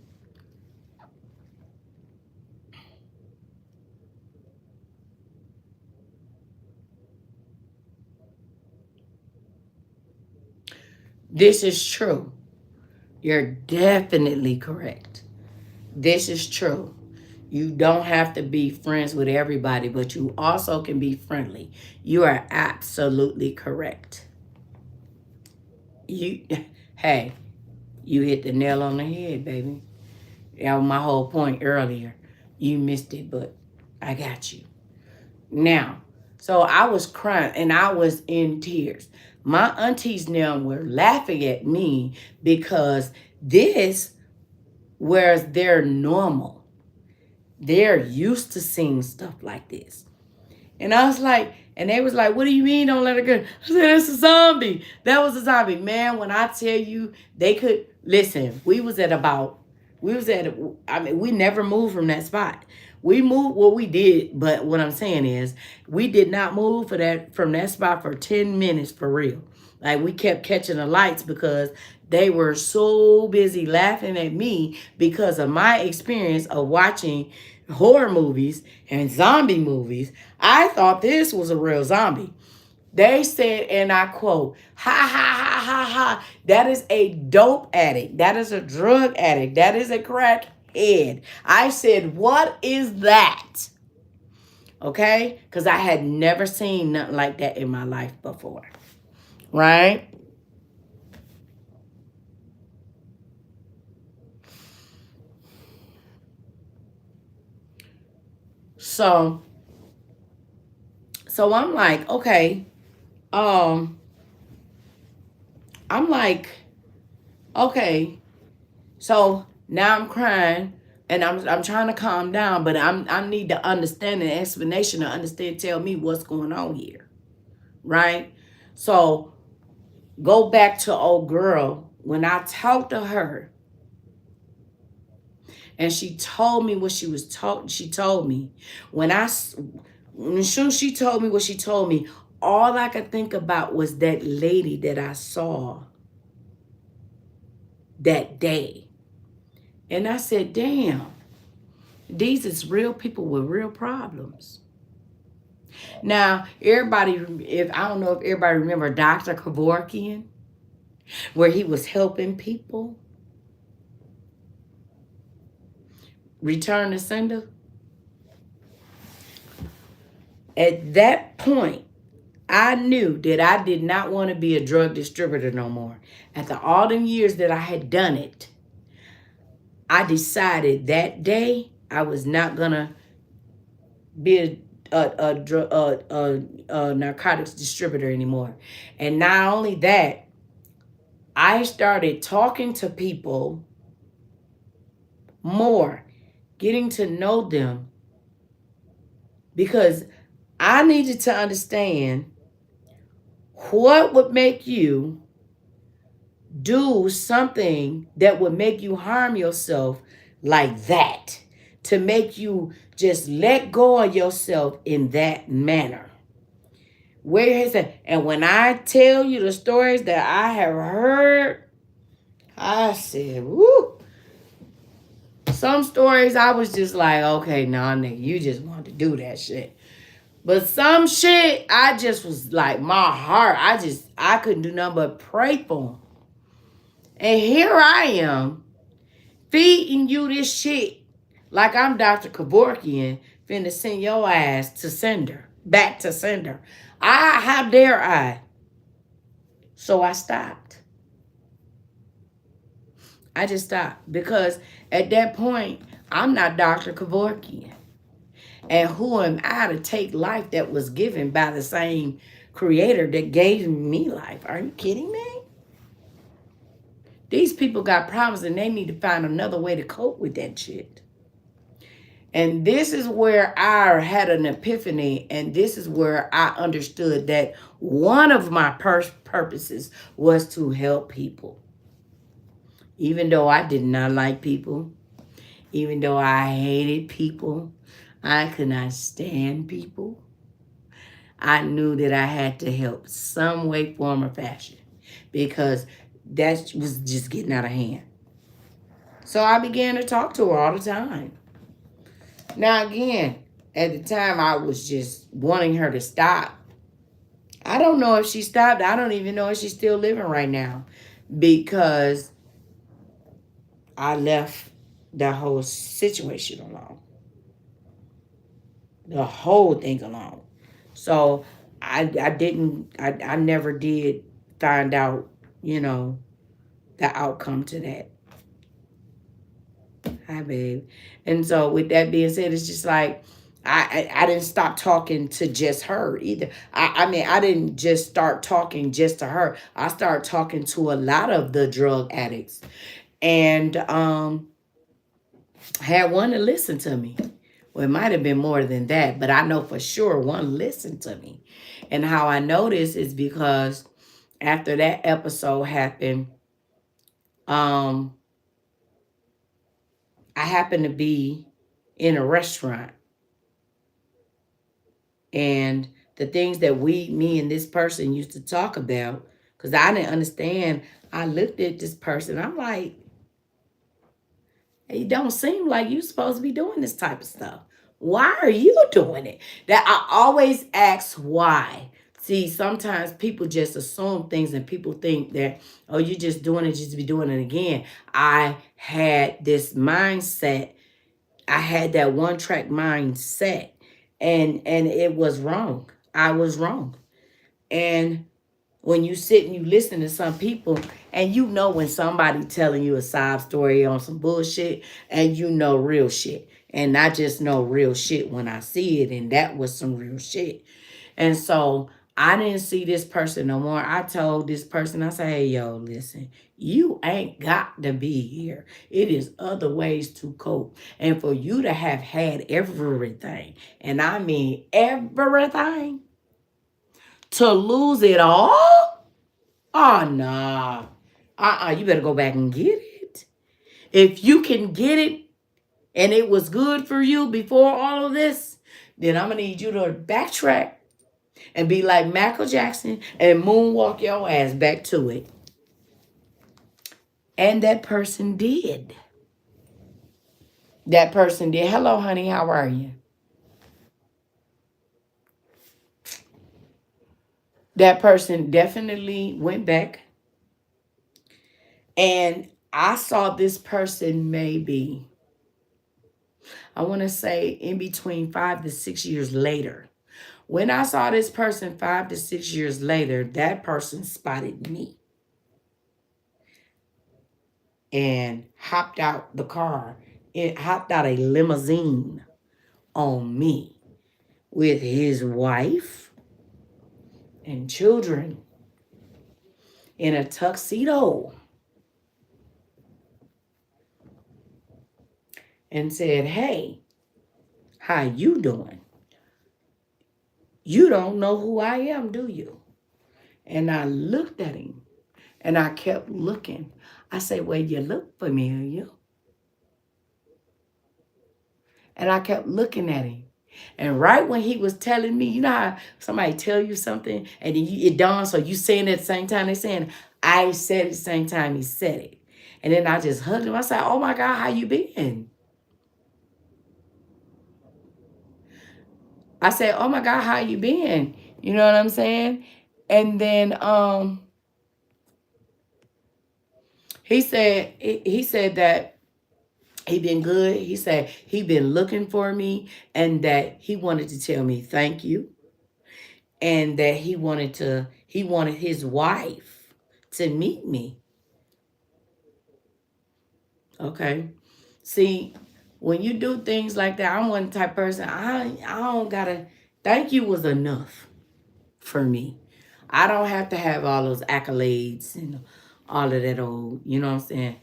Speaker 1: This is true. You're definitely correct. This is true. You don't have to be friends with everybody, but you also can be friendly. You are absolutely correct. Hey, you hit the nail on the head, baby. That was my whole point earlier. You missed it, but I got you. Now, so I was crying and I was in tears. My aunties now were laughing at me because this was their normal. They're used to seeing stuff like this. And I was like, and they was like, what do you mean don't let her go? I said, that's a zombie. That was a zombie. Man, when I tell you, they could, listen, we never moved from that spot. We moved, well, we did, but what I'm saying is, we did not move from that spot for 10 minutes for real. Like, we kept catching the lights because they were so busy laughing at me because of my experience of watching horror movies and zombie movies. I thought this was a real zombie. They said, and I quote, ha ha ha ha ha, that is a dope addict. That is a drug addict. That is a crackhead. I said, what is that? Okay? Because I had never seen nothing like that in my life before. Right? So I'm like, okay, I'm like, okay, so now I'm crying and I'm trying to calm down, but I need to understand an explanation to understand, tell me what's going on here, right? So go back to old girl. When I talked to her and she told me what she was taught, she told me when she told me what she told me, all I could think about was that lady that I saw that day. And I said, damn, these is real people with real problems. Now, everybody, I don't know if everybody remember Dr. Kevorkian, where he was helping people return to sender. At that point, I knew that I did not want to be a drug distributor no more. After all them years that I had done it, I decided that day I was not gonna be a narcotics distributor anymore. And not only that, I started talking to people more, getting to know them, because I needed to understand what would make you do something that would make you harm yourself like that, to make you just let go of yourself in that manner. Where is it? And when I tell you the stories that I have heard, I said, woo. Some stories I was just like, okay, nah, nigga, you just want to do that shit. But some shit, I just was like, my heart, I couldn't do nothing but pray for them. And here I am, feeding you this shit like I'm Dr. Kevorkian, finna send your ass to sender, back to sender. How dare I? So I stopped. I just stopped because at that point, I'm not Dr. Kevorkian. And who am I to take life that was given by the same creator that gave me life? Are you kidding me? These people got problems and they need to find another way to cope with that shit. And this is where I had an epiphany, and this is where I understood that one of my purposes was to help people. Even though I did not like people, even though I hated people, I could not stand people. I knew that I had to help some way, form, or fashion because that was just getting out of hand. So I began to talk to her all the time. Now, again, at the time, I was just wanting her to stop. I don't know if she stopped. I don't even know if she's still living right now because I left the whole situation alone. The whole thing alone. So I never did find out, the outcome to that. Hi, babe. And so with that being said, it's just like I didn't stop talking to just her either. I mean, I didn't just start talking just to her. I started talking to a lot of the drug addicts. And had one to listen to me. Well, it might have been more than that, but I know for sure one listened to me. And how I know this is because after that episode happened, um, I happened to be in a restaurant, and the things that me and this person used to talk about, because I didn't understand. I looked at this person. I'm like, it don't seem like you're supposed to be doing this type of stuff. Why are you doing it? That I always ask why. See, sometimes people just assume things and people think that, oh, you're just doing it just to be doing it again. I had this mindset. I had that one track mindset, and it was wrong. I was wrong. And when you sit and you listen to some people, and you know when somebody telling you a sob story on some bullshit, and you know real shit. And I just know real shit when I see it, and that was some real shit. And so I didn't see this person no more. I told this person, I said, hey, yo, listen, you ain't got to be here. It is other ways to cope. And for you to have had everything, and I mean everything, to lose it all? Oh, nah. You better go back and get it. If you can get it and it was good for you before all of this, then I'm going to need you to backtrack and be like Michael Jackson and moonwalk your ass back to it. And that person did. That person did. Hello, honey. How are you? That person definitely went back. And I saw this person maybe, I want to say in between 5 to 6 years later. When I saw this person 5 to 6 years later, that person spotted me and hopped out the car. It hopped out a limousine on me with his wife and children in a tuxedo and said, hey, how you doing? You don't know who I am, do you? And I looked at him and I kept looking. I said, well, you look familiar. And I kept looking at him. And right when he was telling me, you know how somebody tell you something and then it dawns, so you saying it at the same time they saying it. I said it at the same time he said it. And then I just hugged him. I said, oh my God, how you been? I said, oh my God, how you been? You know what I'm saying? And then he said that he been good. He said he been looking for me and that he wanted to tell me thank you and that he wanted his wife to meet me. Okay. See, when you do things like that, I'm one type of person. I don't gotta. Thank you was enough for me. I don't have to have all those accolades and all of that old. You know what I'm saying?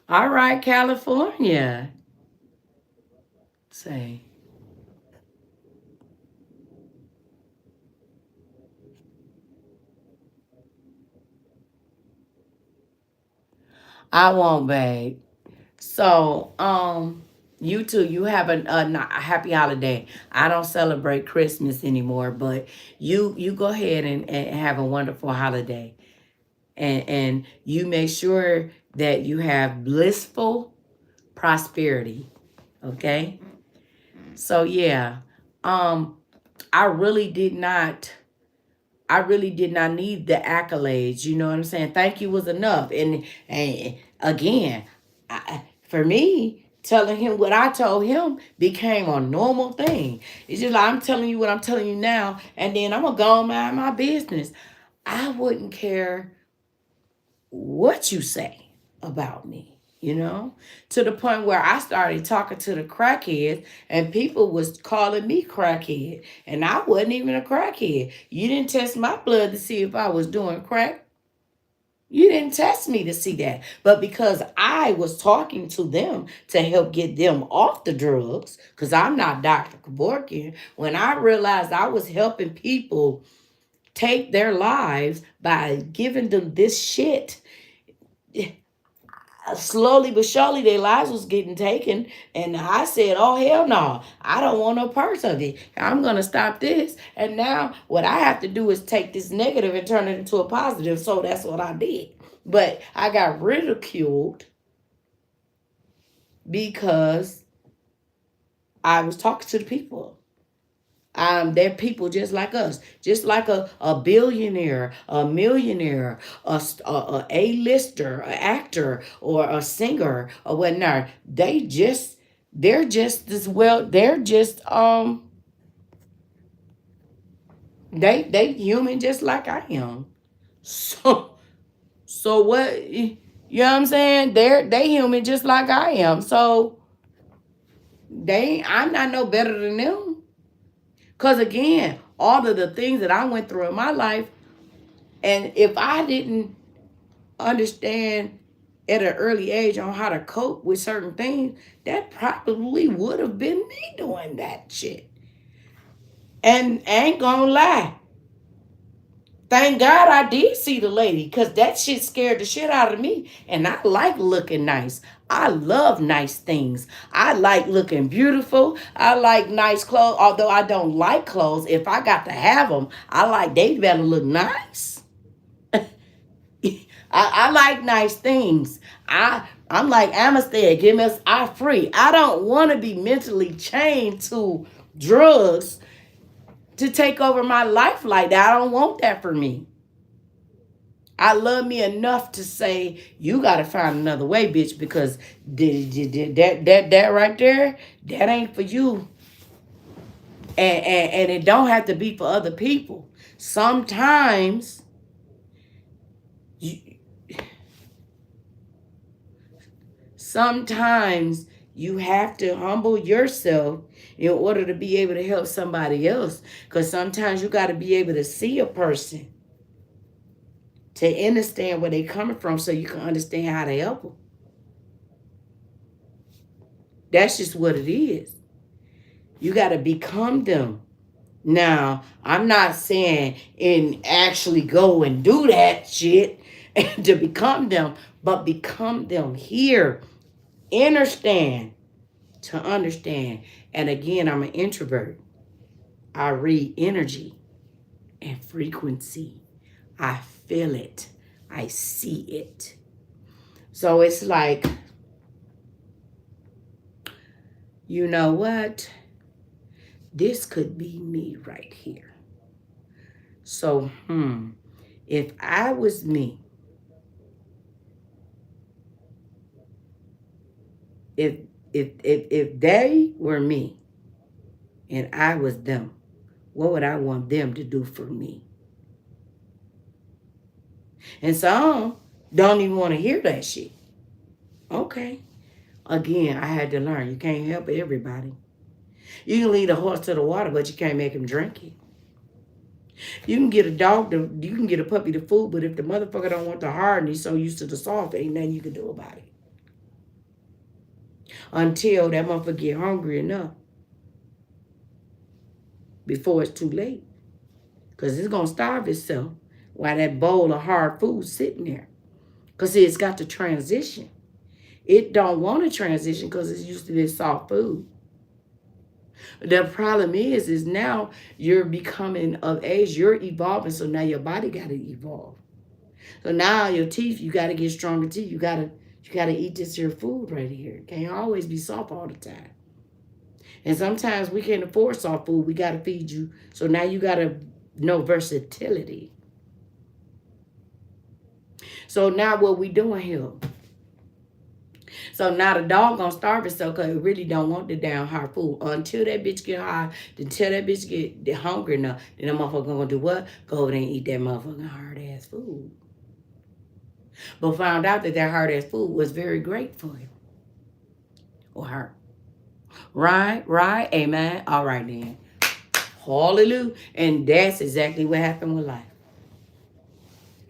Speaker 1: All right, California. Say, I won't, babe. So, you too. You have a happy holiday. I don't celebrate Christmas anymore, but you go ahead and have a wonderful holiday. And you make sure that you have blissful prosperity. Okay. So yeah, um, I really did not. I really did not need the accolades. You know what I'm saying? Thank you was enough. And again, for me, telling him what I told him became a normal thing. It's just like I'm telling you what I'm telling you now, and then I'm gonna go and mind my business. I wouldn't care what you say about me, you know, to the point where I started talking to the crackheads and people was calling me crackhead and I wasn't even a crackhead. You didn't test my blood to see if I was doing crack. You didn't test me to see that. But because I was talking to them to help get them off the drugs, because I'm not Dr. Kevorkian, when I realized I was helping people take their lives by giving them this shit, slowly but surely their lives was getting taken, and I said, oh hell no, I don't want no parts of it. I'm gonna stop this. And now what I have to do is take this negative and turn it into a positive. So that's what I did. But I got ridiculed because I was talking to the people. They're people just like us, just like a billionaire, a millionaire, A-lister, an actor, or a singer, or whatnot. They're just as well. They're just they human just like I am. So so what? You know what I'm saying? They human just like I am. So I'm not no better than them. Cause again, all of the things that I went through in my life, and if I didn't understand at an early age on how to cope with certain things, that probably would have been me doing that shit. And I ain't gonna lie. Thank God I did see the lady because that shit scared the shit out of me. And I like looking nice. I love nice things. I like looking beautiful. I like nice clothes. Although I don't like clothes, if I got to have them, I like they better look nice. I like nice things. I'm like Amistad, give us our free. I don't want to be mentally chained to drugs to take over my life like that. I don't want that for me. I love me enough to say you got to find another way, bitch, because that right there, that ain't for you, and it don't have to be for other people. Sometimes you, sometimes you have to humble yourself in order to be able to help somebody else. Because sometimes you got to be able to see a person to understand where they coming from so you can understand how to help them. That's just what it is. You got to become them. Now, I'm not saying and actually go and do that shit and to become them, but become them here. Understand to understand And again, I'm an introvert. I read energy and frequency. I feel it. I see it. So it's like, you know what? This could be me right here. So, if I was me, if if they were me and I was them, what would I want them to do for me? And some don't even want to hear that shit. Okay. Again, I had to learn. You can't help everybody. You can lead a horse to the water, but you can't make him drink it. You can get a dog you can get a puppy to food, but if the motherfucker don't want the hard and he's so used to the soft, ain't nothing you can do about it. Until that motherfucker get hungry enough before it's too late. Because it's going to starve itself while that bowl of hard food sitting there. Because it's got to transition. It don't want to transition because it's used to this soft food. The problem is now you're becoming of age, you're evolving, so now your body got to evolve. So now your teeth, you got to get stronger teeth. You gotta eat this here food right here. It can't always be soft all the time. And sometimes we can't afford soft food. We got to feed you. So now you got to know versatility. So now what we doing here? So now the dog gonna starve itself because it really don't want the damn hard food. Until that bitch get hard, until that bitch get hungry enough, then the motherfucker gonna do what? Go over there and eat that motherfucking hard ass food. But found out that hard ass food was very great for him. Or her. Right, amen. All right then. Hallelujah. And that's exactly what happened with life.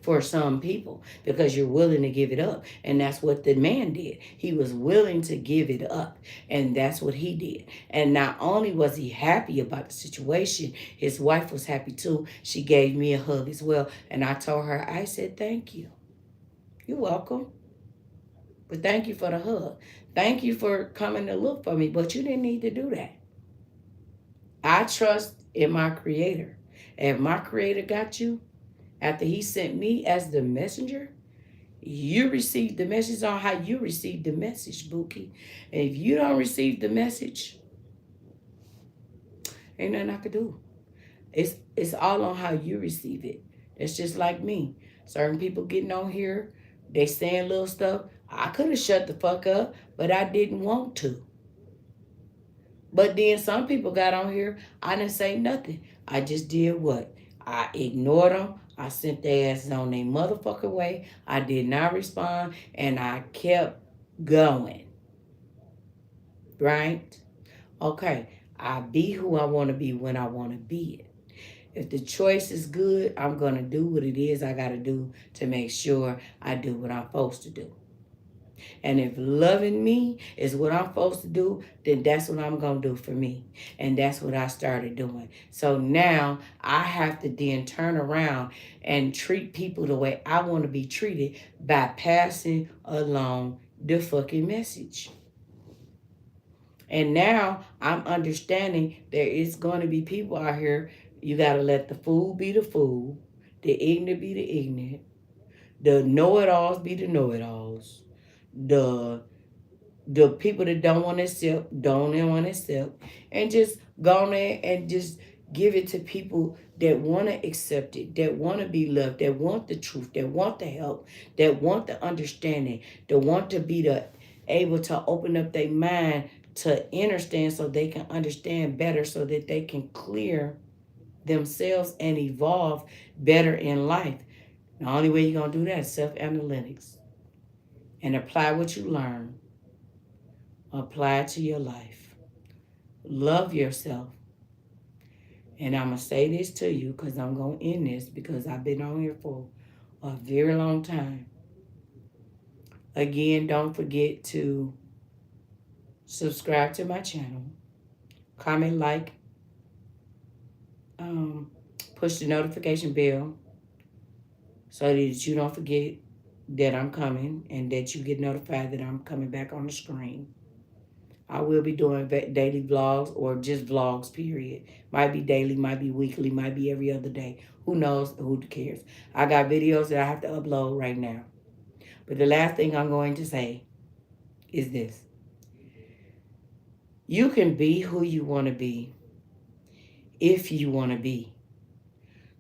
Speaker 1: For some people, because you're willing to give it up. And that's what the man did. He was willing to give it up. And that's what he did. And not only was he happy about the situation, his wife was happy too. She gave me a hug as well. And I told her, I said, thank you. You're welcome. But thank you for the hug. Thank you for coming to look for me. But you didn't need to do that. I trust in my creator. And if my creator got you, after he sent me as the messenger, you received the message on how you received the message, Bookie. And if you don't receive the message, ain't nothing I could do. It's all on how you receive it. It's just like me. Certain people getting on here, they saying little stuff. I could have shut the fuck up, but I didn't want to. But then some people got on here, I didn't say nothing. I just did what? I ignored them. I sent their asses on their motherfucking way. I did not respond, and I kept going. Right? Okay. I be who I want to be when I want to be it. If the choice is good, I'm going to do what it is I got to do to make sure I do what I'm supposed to do. And if loving me is what I'm supposed to do, then that's what I'm going to do for me. And that's what I started doing. So now I have to then turn around and treat people the way I want to be treated by passing along the fucking message. And now I'm understanding there is going to be people out here. You got to let the fool be the fool, the ignorant be the ignorant, the know-it-alls be the know-it-alls, the people that don't want to accept, and just go on there and just give it to people that want to accept it, that want to be loved, that want the truth, that want the help, that want the understanding, that want to be able to open up their mind to understand so they can understand better so that they can clear themselves and evolve better in life. The only way you're going to do that is self-analytics and apply what you learn. Apply it to your life. Love yourself. And I'm going to say this to you because I'm going to end this because I've been on here for a very long time. Again, don't forget to subscribe to my channel. Comment, like, push the notification bell so that you don't forget that I'm coming and that you get notified that I'm coming back on the screen. I will be doing daily vlogs or just vlogs, period. Might be daily, might be weekly, might be every other day. Who knows? Who cares? I got videos that I have to upload right now. But the last thing I'm going to say is this. You can be who you want to be if you want to be.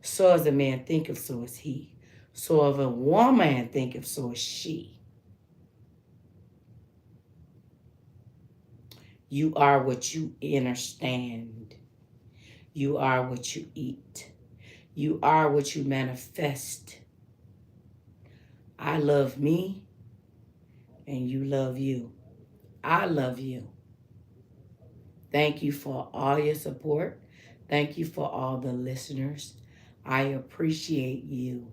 Speaker 1: So as a man thinketh, so is he. So if a woman thinketh, so is she. You are what you understand. You are what you eat. You are what you manifest. I love me and you love you. I love you. Thank you for all your support. Thank you for all the listeners. I appreciate you.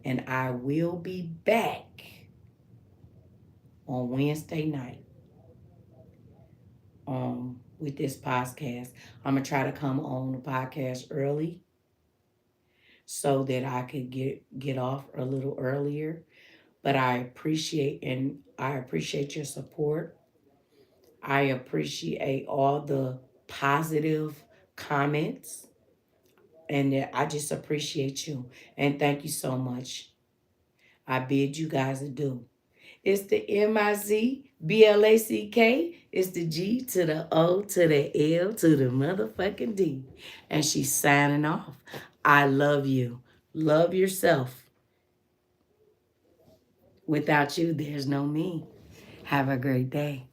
Speaker 1: And I will be back on Wednesday night with this podcast. I'm going to try to come on the podcast early so that I could get off a little earlier. But I appreciate your support. I appreciate all the positive comments, and I just appreciate you. And thank you so much. I bid you guys adieu. It's the Mizblack. It's the G to the O to the L to the motherfucking D. And she's signing off. I love you. Love yourself. Without you, there's no me. Have a great day.